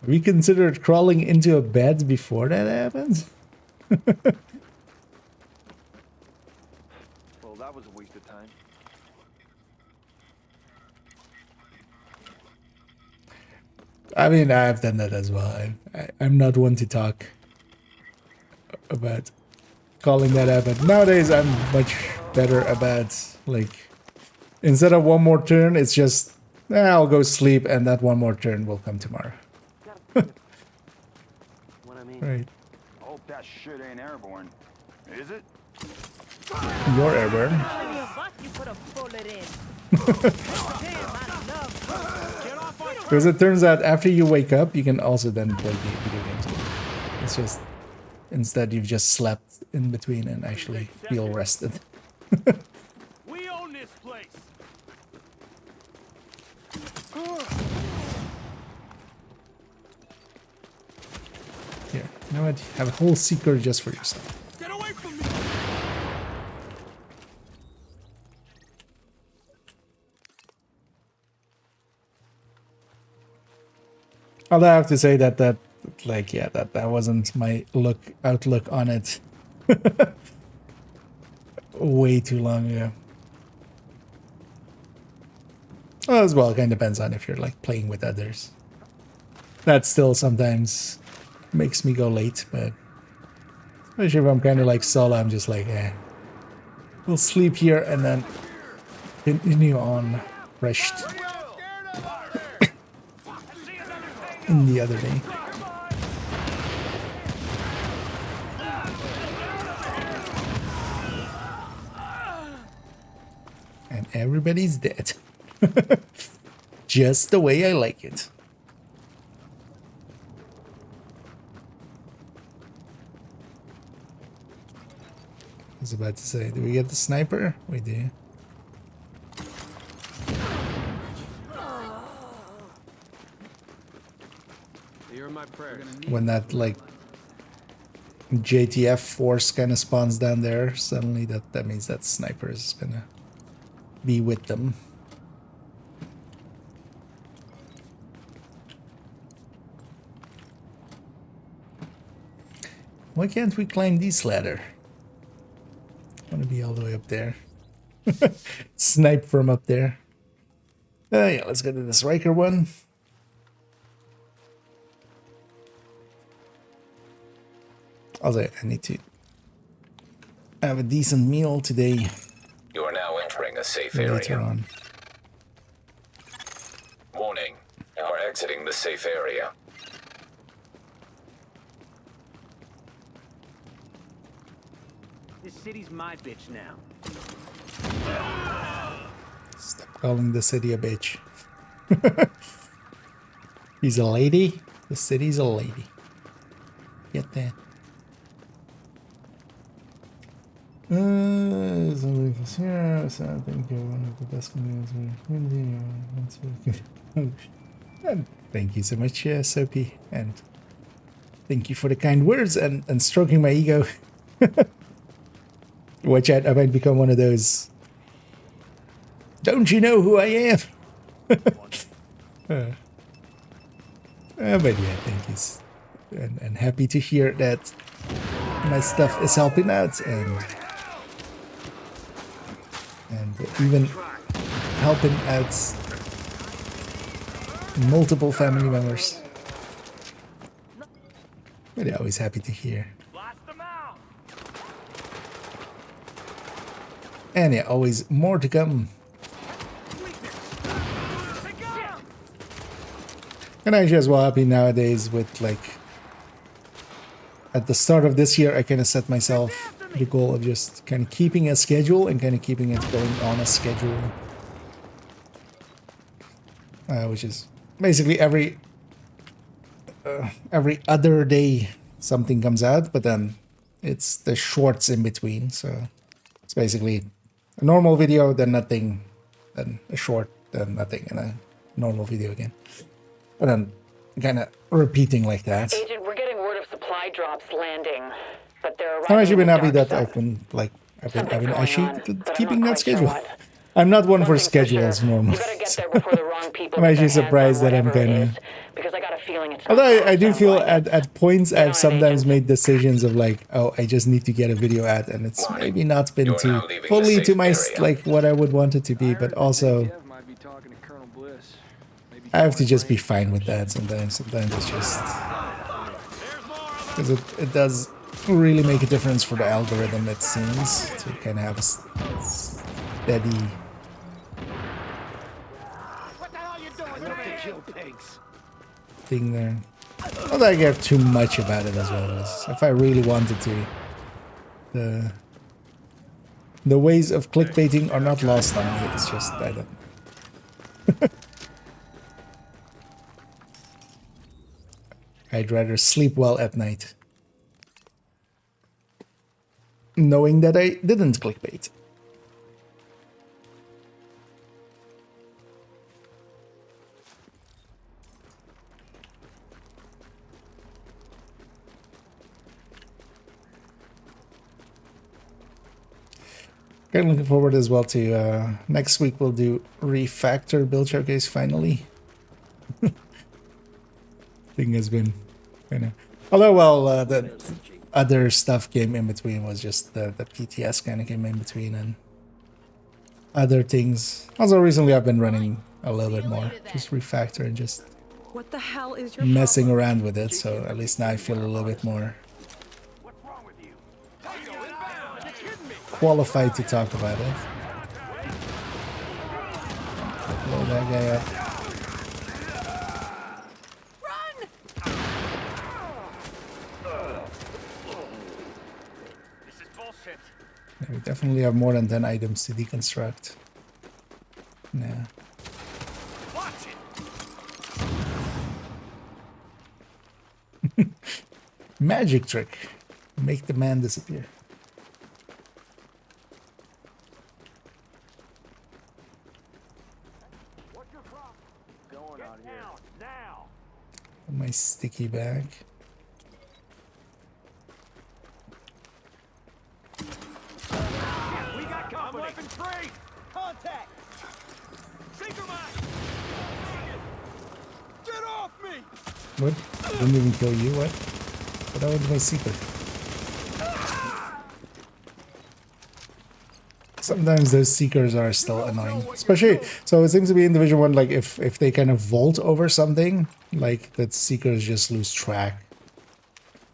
S1: we considered crawling into a bed before that happens.
S13: Well, that was a waste of time.
S1: I mean, I've done that as well. I'm not one to talk about calling that out, but nowadays I'm much better about, like, instead of one more turn, it's just, I'll go sleep and that one more turn will come tomorrow.
S13: What I mean.
S1: Right.
S13: I hope that shit ain't airborne. Is it?
S1: You're airborne.
S10: You put a bullet in.
S1: Because it turns out after you wake up, you can also then play video games. It's just, instead you've just slept in between and actually feel rested.
S12: We own this place.
S1: Here, you know what? Have a whole secret just for yourself.
S12: Get away from me.
S1: Although I have to say that like, yeah, that wasn't my outlook on it way too long ago. Well, as well, it kind of depends on if you're like playing with others. That still sometimes makes me go late, but especially if I'm kind of like solo, I'm just like, we'll sleep here and then continue on rushed in the other day. And everybody's dead. Just the way I like it. I was about to say, do we get the sniper? We do.
S14: You're my prayer.
S1: When that like JTF force kind of spawns down there, suddenly that means that sniper is gonna be with them. Why can't we climb this ladder? I want to be all the way up there. Snipe from up there. Yeah, let's go to this Riker one. Also, I need to have a decent meal today.
S5: You are now entering a safe
S1: Later
S5: area.
S1: on.
S5: Warning, you are exiting the safe area.
S15: This city's my bitch now.
S1: Stop calling the city a bitch. He's a lady. The city's a lady. Get that. Somebody was here, so I think you're one of the best comedians and thank you so much, Soapy, and thank you for the kind words and stroking my ego. Watch out, I might become one of those. Don't you know who I am? But yeah, thank you. And happy to hear that my stuff is helping out and even helping out multiple family members. But yeah, always happy to hear. And yeah, always more to come. And actually as well happy nowadays with like at the start of this year I kind of set myself the goal of just kind of keeping a schedule and kind of keeping it going on a schedule. Which is basically every other day something comes out, but then it's the shorts in between. So it's basically a normal video, then nothing, then a short, then nothing, and a normal video again. But then kind of repeating like that.
S16: Agent, we're getting word of supply drops landing, but they're
S1: I've actually been happy that
S16: zone.
S1: I've been like I've been
S16: Something's
S1: actually
S16: going on,
S1: keeping
S16: but I'm not
S1: that
S16: quite
S1: schedule.
S16: sure what.
S1: I'm not one
S16: One
S1: for
S16: thing's
S1: schedules
S16: sure,
S1: normally.
S16: You better get
S1: So
S16: there before the wrong people
S1: I'm
S16: get
S1: actually
S16: their hands
S1: surprised
S16: on
S1: that I'm
S16: whatever it
S1: gonna.
S16: is, because I got a feeling it's not
S1: Although I
S16: passed
S1: do
S16: on
S1: feel
S16: well yet.
S1: at points
S16: You know
S1: I've
S16: it,
S1: sometimes
S16: Agent.
S1: made decisions of like, oh, I just need to get a video out, and it's maybe not been
S5: You're
S1: to
S5: now leaving the
S1: fully to
S5: safe
S1: my
S5: area.
S1: like what I would want it to be, but also I have to just be fine with that sometimes. Sometimes it's just because it does really make a difference for the algorithm, it seems, to kind of have a steady thing there. Not that I care too much about it as well as if I really wanted to. The ways of clickbaiting are not lost on me. It's just I don't know. I'd rather sleep well at night, knowing that I didn't clickbait. Okay, looking forward as well to next week we'll do refactor build showcase finally. Thing has been kind of, although well the other stuff came in between, was just the PTS kind of came in between and other things. Also recently I've been running a little bit more, just refactor and just
S17: What the hell is your
S1: messing around with it, so at least now I feel a little bit more qualified to talk about it. Blow that guy up. Yeah, we definitely have more than 10 items to deconstruct. Yeah. Magic trick. Make the man disappear. My sticky bag.
S13: We got company. I'm weapon free. Contact. Seeker mine. Get off me.
S1: What? Didn't even kill you, what? What happened to my secret? Sometimes those seekers are still annoying. Especially, so it seems to be in Division 1, like if they kind of vault over something, like that seekers just lose track.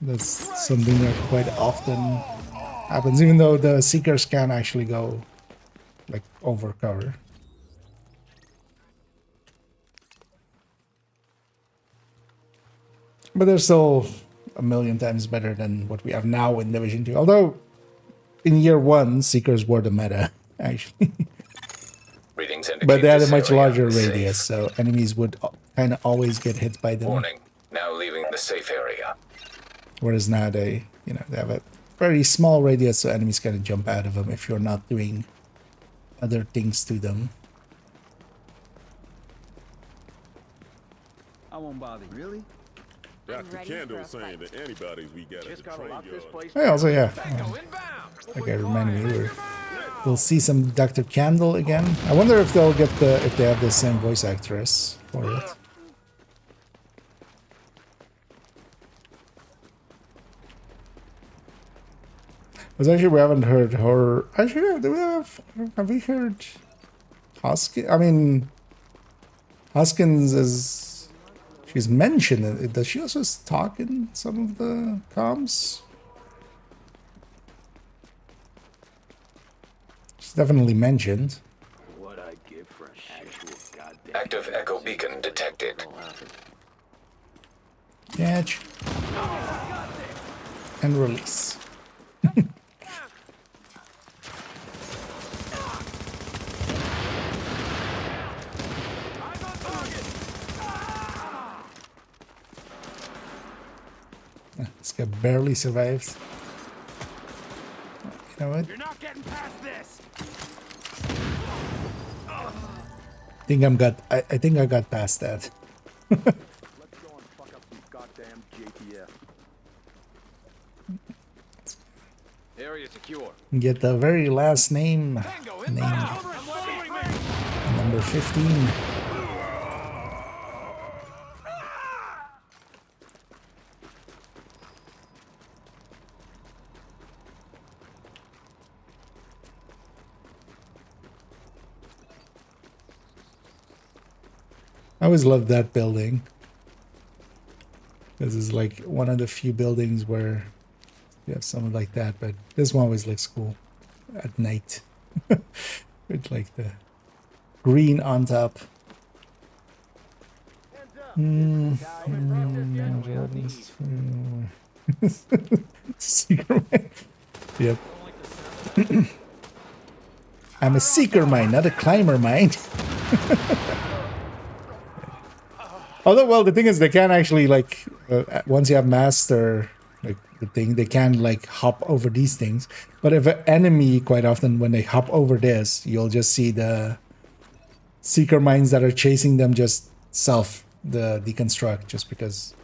S1: That's something that quite often happens, even though the seekers can actually go like over cover. But they're still a million times better than what we have now in Division 2. Although in year 1, seekers were the meta, actually. But they had a much larger radius, so enemies would kind of always get hit by them.
S5: Warning, now leaving the safe area.
S1: Whereas now they, you know, they have a very small radius, so enemies kind of jump out of them if you're not doing other things to them.
S13: I won't bother you. Really?
S18: Dr. Kendall saying that antibodies we got at the train yard.
S1: Hey, also, yeah. That guy reminded me, we'll see some Dr. Candle again. I wonder if they'll get if they have the same voice actress for it. Because actually we haven't heard her. Actually, do we have we heard Hoskins? I mean, Hoskins is. She's mentioned it. Does she also talk in some of the comms? It's definitely mentioned.
S14: What I give for an actual goddamn
S5: Active echo beacon detected.
S1: Catch. And release. This guy barely survives. You know what?
S13: You're not getting past this.
S1: I think I got past that.
S14: Let's go and fuck up some goddamn JTF. Area secure.
S1: Get the very last name. Number 15. I always loved that building. This is like one of the few buildings where you have something like that, but this one always looks cool at night. With like the green on top. Seeker mine. Yep. I'm a seeker mine, not a climber mine. Although, well, the thing is, they can actually, like, once you have master, like, the thing, they can, like, hop over these things. But if an enemy, quite often, when they hop over this, you'll just see the seeker mines that are chasing them just deconstruct, just because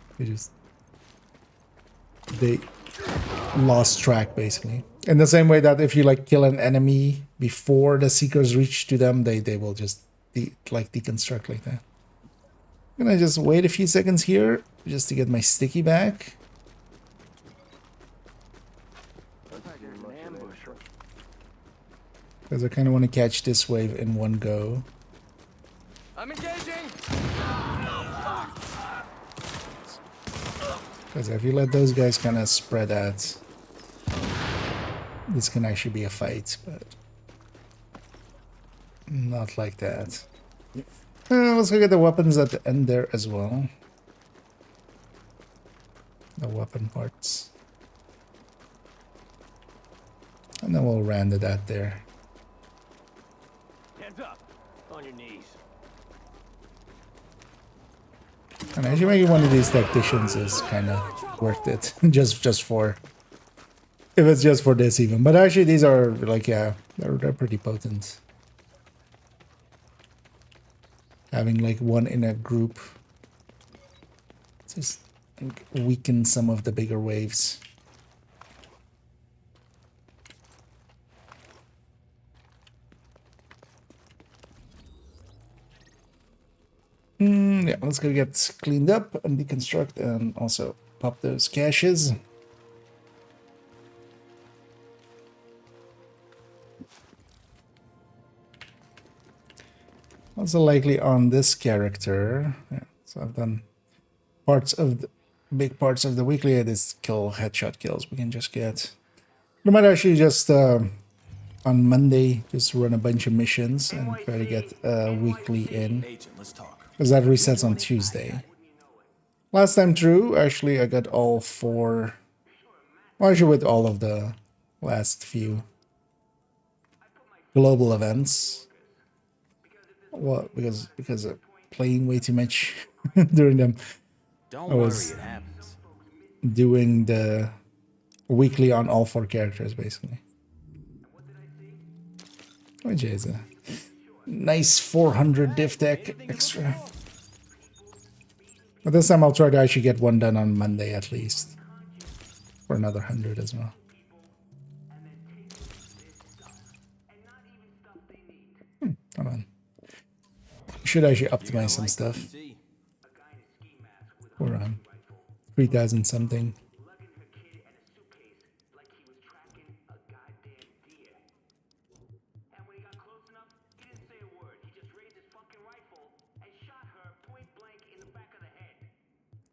S1: they lost track, basically. In the same way that if you, like, kill an enemy before the seekers reach to them, they will just, deconstruct like that. I'm gonna just wait a few seconds here just to get my sticky back. Because I kind of want to catch this wave in one go.
S13: I'm engaging.
S1: Because if you let those guys kind of spread out, this can actually be a fight, but not like that. Let's go get the weapons at the end there as well. The weapon parts. And then we'll round it out there.
S13: Hands up. On your knees.
S1: And actually making one of these tacticians is kind of worth it. just for... If it's just for this even. But actually these are like, yeah, they're pretty potent. Having like one in a group just weaken some of the bigger waves. Yeah, let's go get cleaned up and deconstruct and also pop those caches. Also likely on this character. Yeah, so I've done big parts of the weekly. This headshot kills we can just get. We might actually just on Monday just run a bunch of missions and try to get weekly in. Because that resets on Tuesday. Last time through, actually I got all 4. Well, actually with all of the last few global events. Well, because of playing way too much during them.
S15: Don't worry, it happens.
S1: Doing the weekly on all 4 characters, basically. Which is a nice 400 diff tech extra. But this time I'll try to actually get one done on Monday at least. For another 100 as well. Come on. Should actually optimize some stuff. We're on 3,000 something.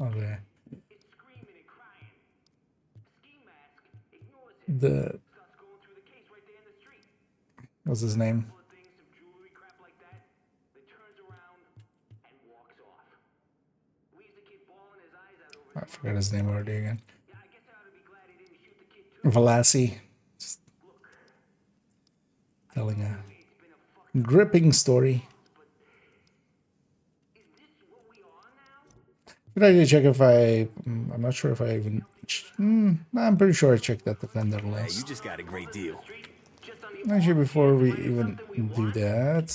S1: Okay. What's his name? I forgot his name already again. Velassi. Just telling a gripping story. Did I check if I'm not sure if I even... I'm pretty sure I checked that defender list.
S15: Hey, you just got a great deal.
S1: Actually, before we even do that...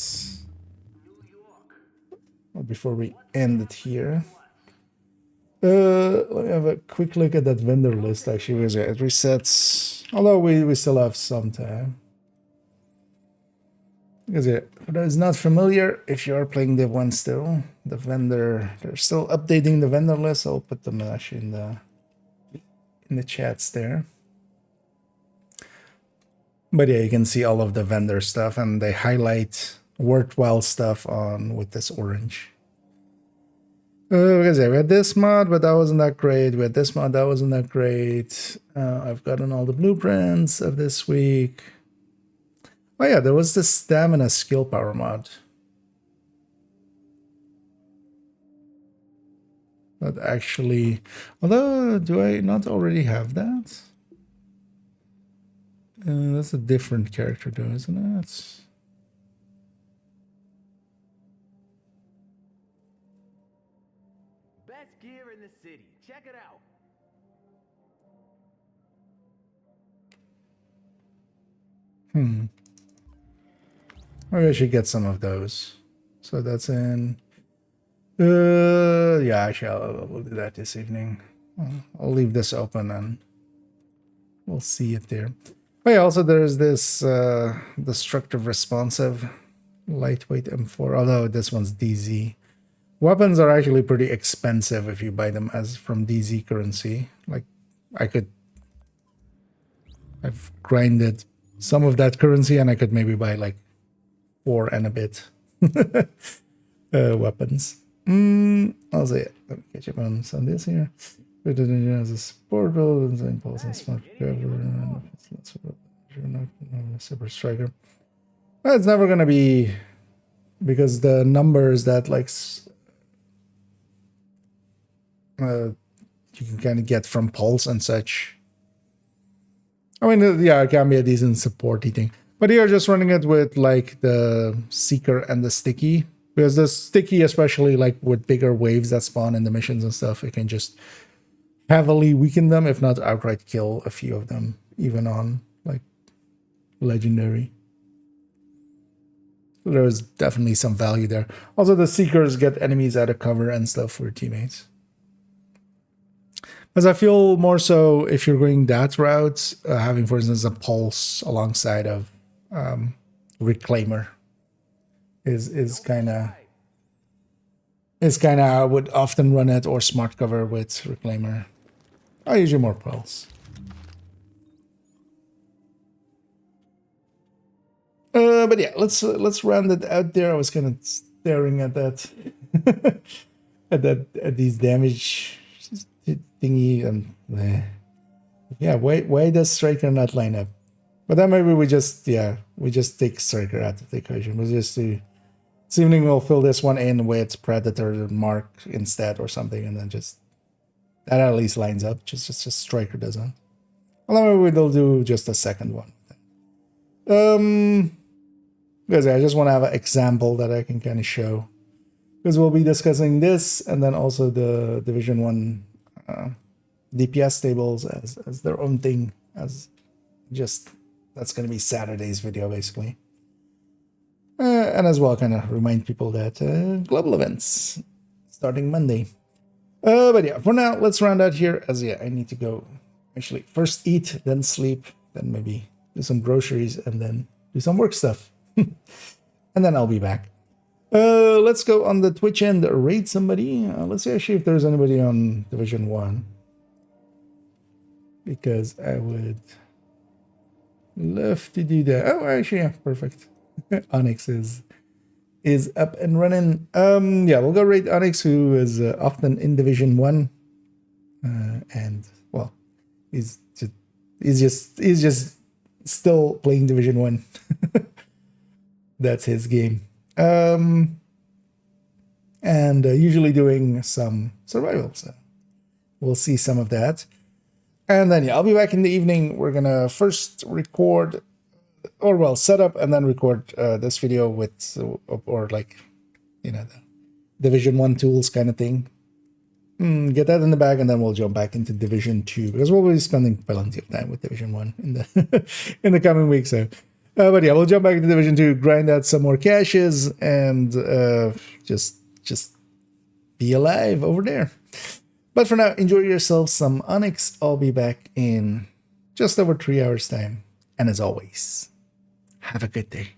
S1: Or before we end it here... let me have a quick look at that vendor list, actually, because it resets... Although we still have some time. Because for those not familiar, if you are playing Div 1 still, the vendor, they're still updating the vendor list. I'll put them actually in the chats there. But yeah, you can see all of the vendor stuff, and they highlight worthwhile stuff on with this orange. Because yeah, we had this mod, but that wasn't that great. We had this mod, that wasn't that great. I've gotten all the blueprints of this week. Oh yeah, there was this stamina skill power mod. That actually... Although, do I not already have that? That's a different character though, isn't it?
S15: Best gear in the city. Check it out.
S1: Maybe I should get some of those. So that's in... yeah, actually, I'll do that this evening. I'll leave this open and we'll see it there. Oh yeah, also there's this destructive responsive lightweight M4, although this one's DZ. Weapons are actually pretty expensive if you buy them as from DZ currency. Like, I've grinded some of that currency and I could maybe buy like 4 and a bit weapons. I'll say it. Let me catch up on some of this here. As a sport build, impulse and smart cover. Super striker. Well, it's never gonna be, because the numbers that like you can kind of get from pulse and such. I mean, yeah, it can be a decent supporty thing. But you're just running it with like the Seeker and the Sticky. Because the Sticky, especially like with bigger waves that spawn in the missions and stuff, it can just heavily weaken them, if not outright kill a few of them, even on like Legendary. There's definitely some value there. Also, the Seekers get enemies out of cover and stuff for your teammates. Because I feel more so if you're going that route, having, for instance, a Pulse alongside of Reclaimer is kind of I would often run it, or Smart Cover with Reclaimer. I usually more Pulse. But yeah, let's round it out there. I was kind of staring at that at these damage thingy, and yeah, why does Striker not line up? But then maybe we just take Striker out of the equation. We'll just do this evening. We'll fill this one in with Predator Mark instead or something, and then just that at least lines up. Just Striker doesn't. Although maybe they'll do just a second one. Because I just want to have an example that I can kind of show. Because we'll be discussing this and then also the Division 1 DPS tables as their own thing. As just, that's going to be Saturday's video basically. And as well kind of remind people that global events starting Monday. But yeah, for now, let's round out here as I need to go actually first eat, then sleep, then maybe do some groceries and then do some work stuff. And then I'll be back. Let's go on the Twitch and raid somebody. Let's see actually if there's anybody on Division 1. Because I would love to do that. Oh, actually, yeah, perfect. Onyx is up and running. Yeah, we'll go raid Onyx, who is often in Division 1. And, well, he's just still playing Division 1. That's his game. And usually doing some survival, so we'll see some of that. And then, yeah, I'll be back in the evening. We're gonna first record, or well, set up and then record this video with, or like, you know, the Division 1 tools kind of thing. Get that in the bag, and then we'll jump back into Division 2, because we'll be spending plenty of time with Division 1 in the in the coming weeks. So, but yeah, we'll jump back into Division 2, grind out some more caches, and just be alive over there. But for now, enjoy yourself some Onyx. I'll be back in just over 3 hours' time. And as always, have a good day.